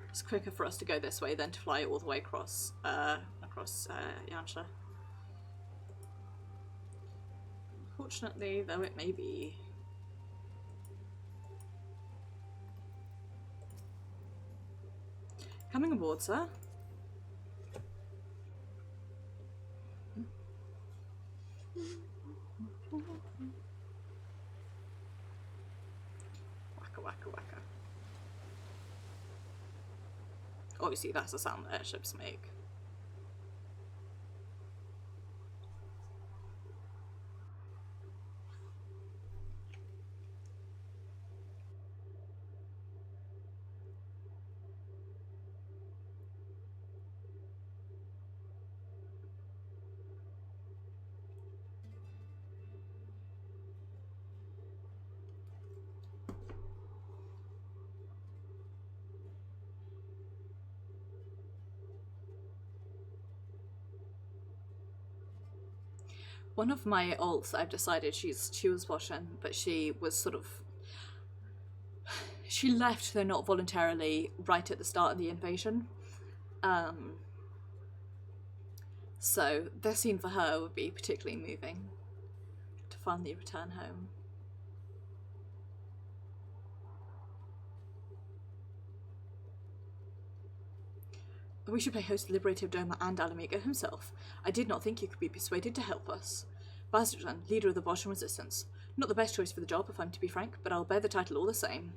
It's quicker for us to go this way than to fly all the way across, Yansha. Unfortunately, though it may be. Coming aboard, sir. Waka waka waka. Obviously, that's the sound that airships make. One of my alts, I've decided she was watching, but she was sort of... She left, though not voluntarily, right at the start of the invasion. So this scene for her would be particularly moving. To finally return home. We should play host to Liberative Doma and Alamigo himself. I did not think you could be persuaded to help us. Bozja, leader of the Bozjan resistance. Not the best choice for the job, if I'm to be frank, but I'll bear the title all the same.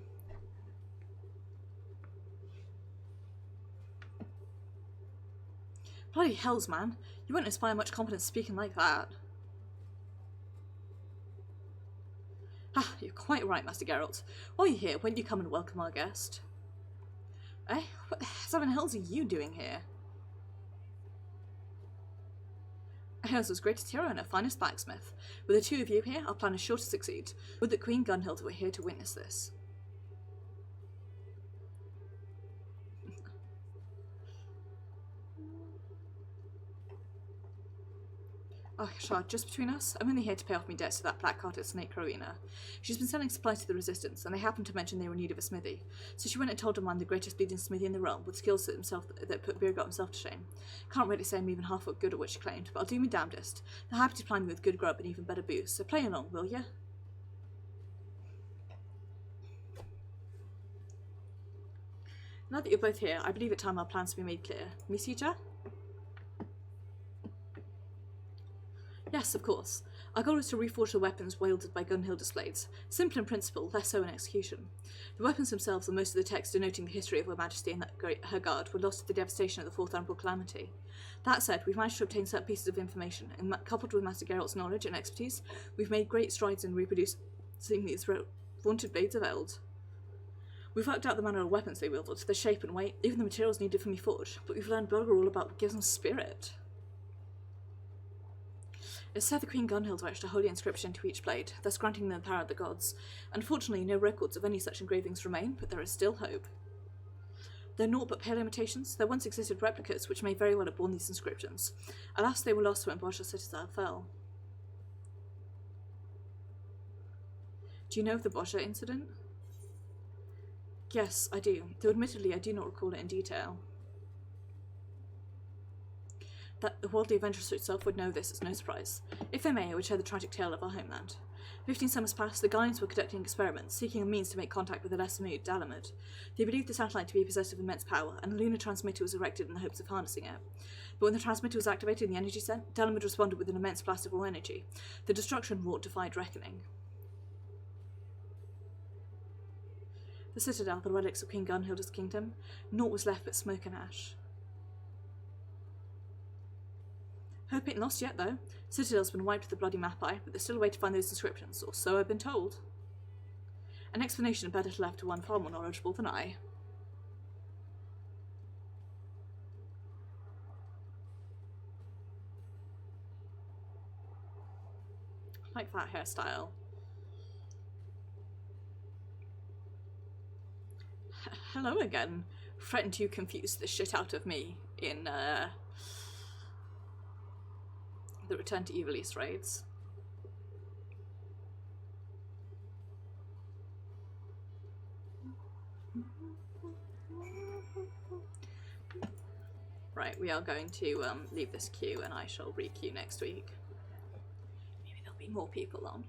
Bloody hells, man. You won't inspire much confidence speaking like that. Ah, you're quite right, Master Geralt. While you're here, won't you come and welcome our guest? Eh? What the seven hells are you doing here? Elsa's greatest hero and her finest blacksmith. With the two of you here, our plan is sure to succeed. Would that Queen Gunhild were here to witness this. Oh, Shard, just between us, I'm only here to pay off my debts to that black cart at Snake Rowena. She's been selling supplies to the Resistance, and they happened to mention they were in need of a smithy. So she went and told a man the greatest bleeding smithy in the realm, with skills that put Birgot himself to shame. Can't really say I'm even half what good at what she claimed, but I'll do me damnedest. They're happy to ply me with good grub and even better booze, so play along, will ya? Now that you're both here, I believe it's time our plans to be made clear. Misija? Yes, of course. Our goal is to reforge the weapons wielded by Gunhild's blades. Simple in principle, less so in execution. The weapons themselves and most of the text denoting the history of Her Majesty and her guard were lost to the devastation of the Fourth Umbral Calamity. That said, we've managed to obtain certain pieces of information, and coupled with Master Geralt's knowledge and expertise, we've made great strides in reproducing these vaunted blades of Eld. We've worked out the manner of weapons they wielded, their shape and weight, even the materials needed for me forge, but we've learned bugger all about what gives them spirit. It's said the Queen Gunhild etched a holy inscription to each blade, thus granting them the power of the gods. Unfortunately, no records of any such engravings remain, but there is still hope. They're naught but pale imitations. There once existed replicas which may very well have borne these inscriptions. Alas, they were lost when Bozja citadel fell. Do you know of the Bozja incident? Yes, I do, though admittedly I do not recall it in detail. That the worldly adventurers itself would know this is no surprise. If they may, I would share the tragic tale of our homeland. 15 summers past, the Guardians were conducting experiments, seeking a means to make contact with the lesser moon, Dalamud. They believed the satellite to be possessed of immense power, and a lunar transmitter was erected in the hopes of harnessing it. But when the transmitter was activated and the energy sent, Dalamud responded with an immense blast of raw energy. The destruction wrought defied reckoning. The citadel, the relics of King Gunhilda's kingdom, naught was left but smoke and ash. Hope ain't lost yet, though. Citadel's been wiped with the bloody map-eye, but there's still a way to find those inscriptions, or so I've been told. An explanation better left to one far more knowledgeable than I. I like that hairstyle. Hello again. Threatened to confuse the shit out of me in, the Return to Werlyt raids. Right, we are going to leave this queue and I shall re-queue next week. Maybe there'll be more people on.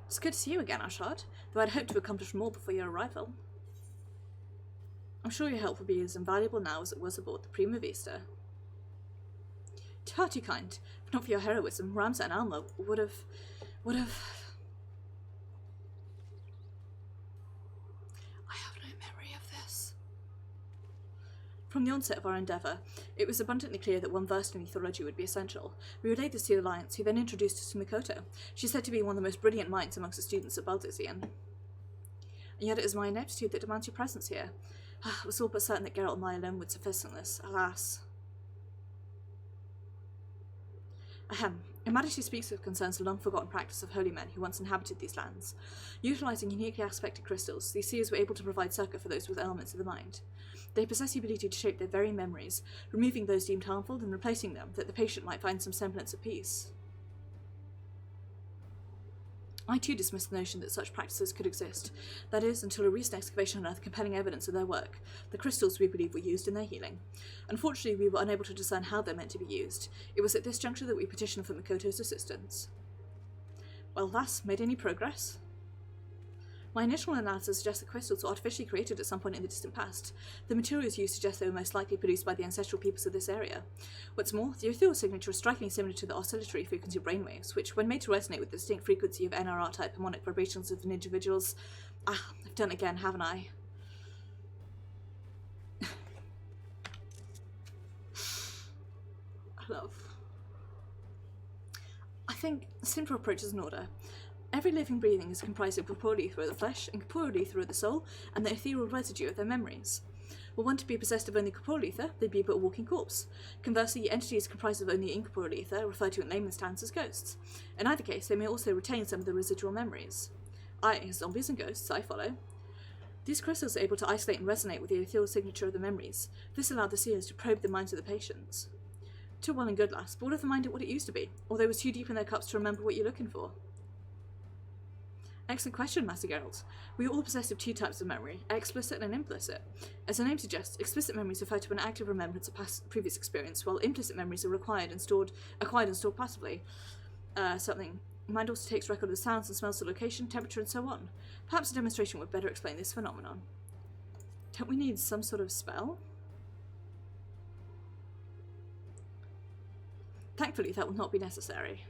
It's good to see you again, Ashard, though I'd hoped to accomplish more before your arrival. I'm sure your help will be as invaluable now as it was aboard the Prima Vista. Too kind. If not for your heroism, Ramza and Alma would have... I have no memory of this. From the onset of our endeavour, it was abundantly clear that one versed in ethology would be essential. We relayed this to the Alliance, who then introduced us to Mikoto. She's said to be one of the most brilliant minds amongst the students at Bozja. And yet it is my ineptitude that demands your presence here. It was all but certain that Geralt and I alone would suffice in this, alas. Ahem. Your Majesty speaks of concerns the long-forgotten practice of holy men who once inhabited these lands. Utilising uniquely aspected crystals, these seers were able to provide succour for those with elements of the mind. They possess the ability to shape their very memories, removing those deemed harmful and replacing them, that the patient might find some semblance of peace. I too dismiss the notion that such practices could exist. That is, until a recent excavation unearthed compelling evidence of their work. The crystals, we believe, were used in their healing. Unfortunately, we were unable to discern how they're meant to be used. It was at this juncture that we petitioned for Mikoto's assistance. Well, lass, made any progress? My initial analysis suggests the crystals were artificially created at some point in the distant past. The materials used suggest they were most likely produced by the ancestral peoples of this area. What's more, the ethereal signature is strikingly similar to the oscillatory frequency of brainwaves, which, when made to resonate with the distinct frequency of NRR-type harmonic vibrations of an individual's... I've done it again, haven't I? I think a simple approach is in order. Every living breathing is comprised of corporeal ether of the flesh and corporeal ether of the soul, and the ethereal residue of their memories. Were one to be possessed of only corporeal ether, they'd be but a walking corpse. Conversely, entities comprised of only incorporeal ether, referred to in layman's terms as ghosts. In either case, they may also retain some of the residual memories. Zombies and ghosts, I follow. These crystals are able to isolate and resonate with the ethereal signature of the memories. This allowed the seers to probe the minds of the patients. Too well and good, lass, but what if the mind ain't what it used to be? Or they was too deep in their cups to remember what you're looking for? Excellent question, Master Geralt. We are all possessed of two types of memory, explicit and implicit. As the name suggests, explicit memories refer to an active remembrance of previous experience, while implicit memories are acquired and stored passively. Mind also takes record of the sounds and smells of location, temperature, and so on. Perhaps a demonstration would better explain this phenomenon. Don't we need some sort of spell? Thankfully, that will not be necessary.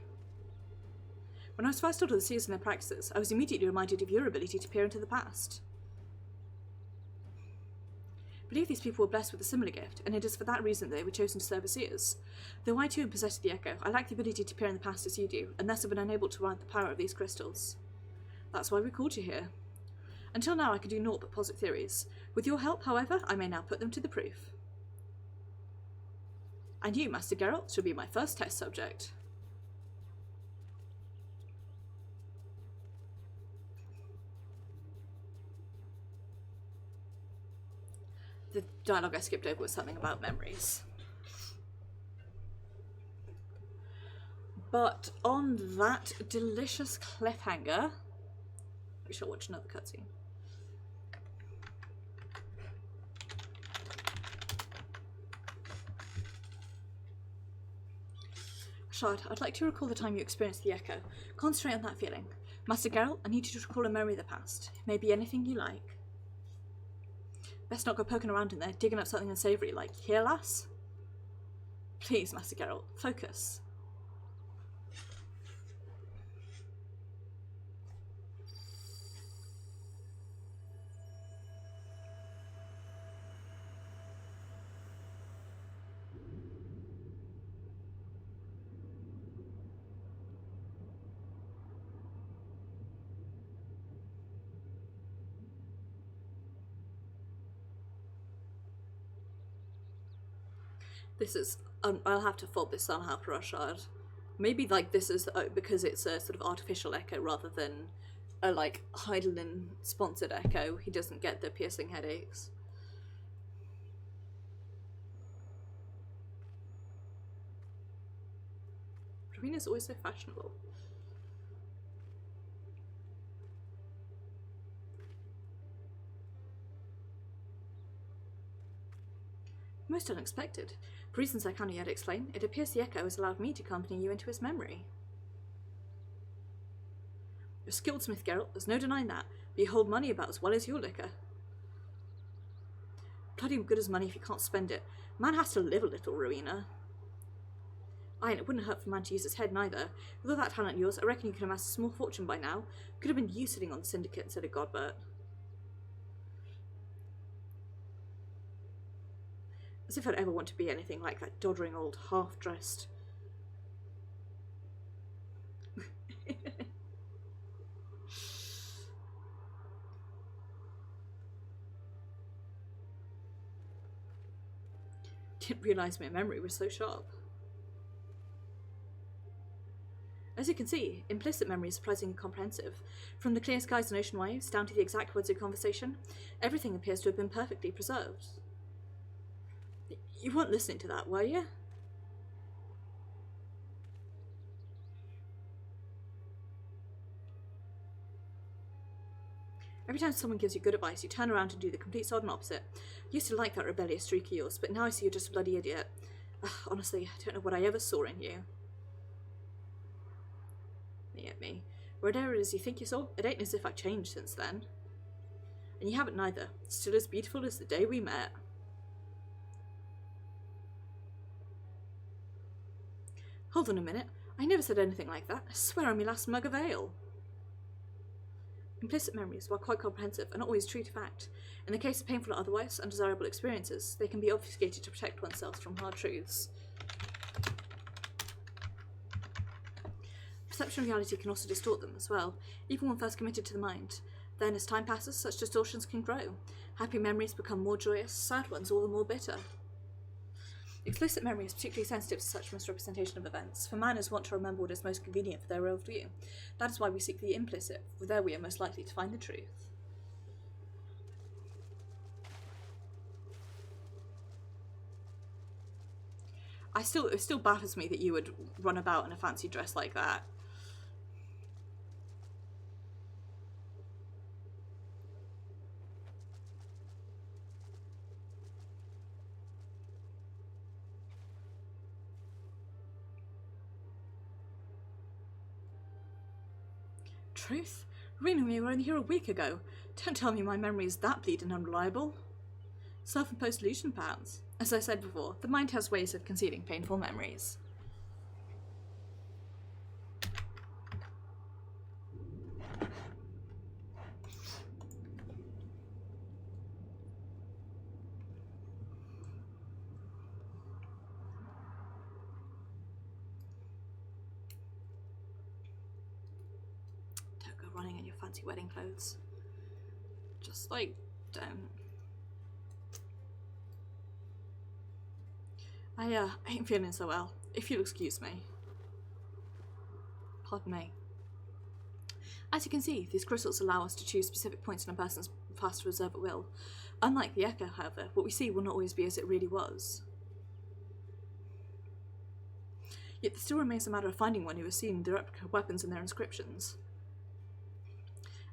When I was first told of the seers and their practices, I was immediately reminded of your ability to peer into the past. I believe these people were blessed with a similar gift, and it is for that reason that they were chosen to serve as seers. Though I too am possessed of the echo, I lack the ability to peer in the past as you do, and thus have been unable to ride the power of these crystals. That's why we called you here. Until now I could do naught but posit theories. With your help, however, I may now put them to the proof. And you, Master Geralt, shall be my first test subject. the dialogue I skipped over was something about memories. But on that delicious cliffhanger, we shall watch another cutscene. Shard, I'd like to recall the time you experienced the echo. Concentrate on that feeling. Master Geralt, I need you to recall a memory of the past. It may be anything you like. Best not go poking around in there, digging up something unsavoury like, here, lass? Please, Master Geralt, focus. This is, I'll have to fob this somehow for Shard. Maybe like this is because it's a sort of artificial echo rather than a like Heidelin sponsored echo. He doesn't get the piercing headaches. Ramina's always so fashionable. Most unexpected. For reasons I cannot yet explain, it appears the echo has allowed me to accompany you into his memory. You're a skilled smith, Geralt, there's no denying that, but you hold money about as well as your liquor. Bloody good as money if you can't spend it. Man has to live a little, Rowena. Aye, and it wouldn't hurt for a man to use his head neither. With all that talent of yours, I reckon you could amass a small fortune by now. Could have been you sitting on the syndicate instead of Godbert. As if I'd ever want to be anything like that doddering old half-dressed. Didn't realise my memory was so sharp. As you can see, implicit memory is surprisingly comprehensive. From the clear skies and ocean waves down to the exact words of conversation, everything appears to have been perfectly preserved. You weren't listening to that, were you? Every time someone gives you good advice, you turn around and do the complete sod and opposite. I used to like that rebellious streak of yours, but now I see you're just a bloody idiot. Honestly, I don't know what I ever saw in you. Me. Whatever it is you think you saw, it ain't as if I've changed since then. And you haven't neither. Still as beautiful as the day we met. Hold on a minute. I never said anything like that. I swear on me last mug of ale. Implicit memories, while quite comprehensive, are not always true to fact. In the case of painful or otherwise undesirable experiences, they can be obfuscated to protect oneself from hard truths. Perception of reality can also distort them as well, even when first committed to the mind. Then, as time passes, such distortions can grow. Happy memories become more joyous, sad ones all the more bitter. Explicit memory is particularly sensitive to such misrepresentation of events, for man is wont to remember what is most convenient for their worldview. That is why we seek the implicit, for there we are most likely to find the truth. It still baffles me that you would run about in a fancy dress like that. Truth? Rena and me were only here a week ago. Don't tell me my memory is that bleeding unreliable. Self-imposed illusion, perhaps. As I said before, the mind has ways of concealing painful memories. Don't go running in your fancy wedding clothes. Just, like, don't. I ain't feeling so well, if you'll excuse me. Pardon me. As you can see, these crystals allow us to choose specific points in a person's past to reserve at will. Unlike the Echo, however, what we see will not always be as it really was. Yet there still remains a matter of finding one who has seen the replica weapons and their inscriptions.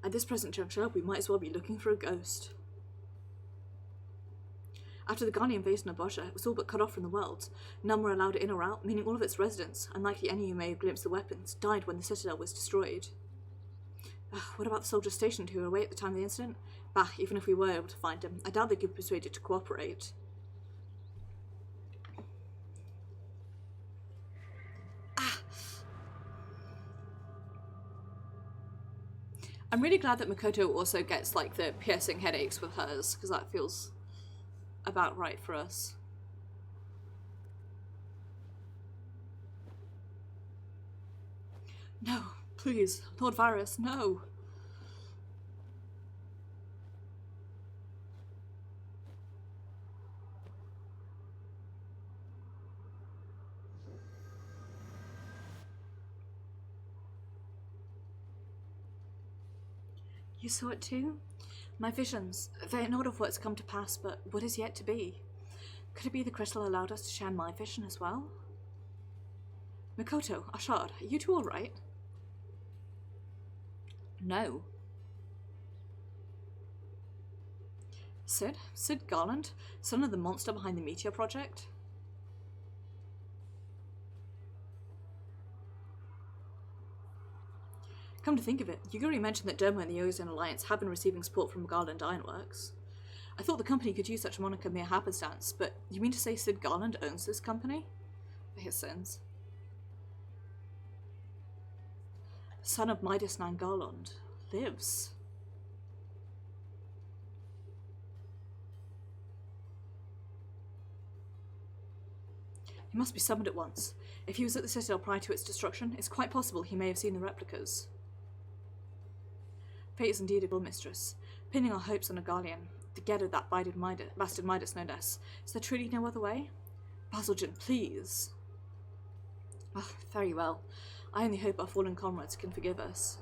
At this present juncture, we might as well be looking for a ghost. After the Ghani invasion of Bozja, it was all but cut off from the world. None were allowed in or out, meaning all of its residents, unlikely any who may have glimpsed the weapons, died when the citadel was destroyed. What about the soldiers stationed who were away at the time of the incident? Bah, even if we were able to find them, I doubt they could be persuaded to cooperate. I'm really glad that Makoto also gets, like, the piercing headaches with hers, because that feels about right for us. No, please, Lord Varys, no. You saw it too? My visions, they're not of what's come to pass, but what is yet to be. Could it be the crystal allowed us to share my vision as well? Makoto, Ashard, are you two alright? No. Sid Garland, son of the monster behind the Meteor Project? Come to think of it, Yuguri mentioned that Dermo and the Ozone Alliance have been receiving support from Garland Ironworks. I thought the company could use such a moniker mere happenstance, but you mean to say Sid Garland owns this company? For his sins. The son of Midas Nan Garland lives. He must be summoned at once. If he was at the Citadel prior to its destruction, it's quite possible he may have seen the replicas. Fate is indeed a cruel mistress, pinning our hopes on a Garlean, the Ged of that bastard Midas no less. Is there truly no other way? Bazaljan, please. Oh, very well. I only hope our fallen comrades can forgive us.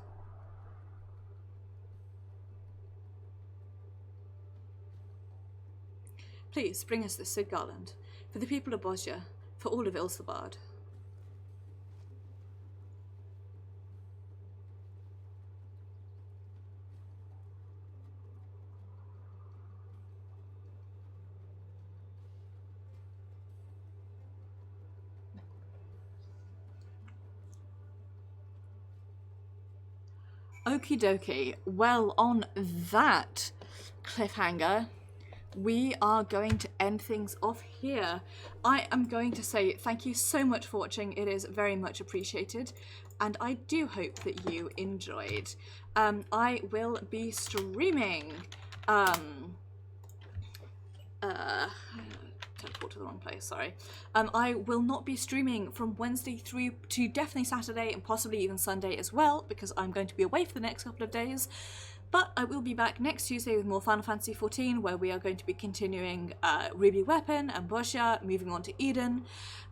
Please, bring us this Sid Garland, for the people of Bozja, for all of Ilsabard. Okie dokie. Well, on that cliffhanger, we are going to end things off here. I am going to say thank you so much for watching. It is very much appreciated, and I do hope that you enjoyed. I will be streaming teleport to the wrong place, sorry. I will not be streaming from Wednesday through to definitely Saturday and possibly even Sunday as well, because I'm going to be away for the next couple of days. But I will be back next Tuesday with more Final Fantasy XIV, where we are going to be continuing Ruby Weapon and Bozja, moving on to Eden,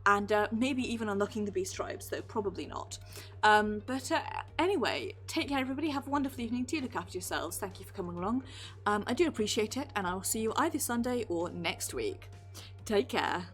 and maybe even unlocking the Beast Tribes, though probably not. Anyway, take care everybody, have a wonderful evening, do look after yourselves, thank you for coming along. I do appreciate it, and I will see you either Sunday or next week. Take care.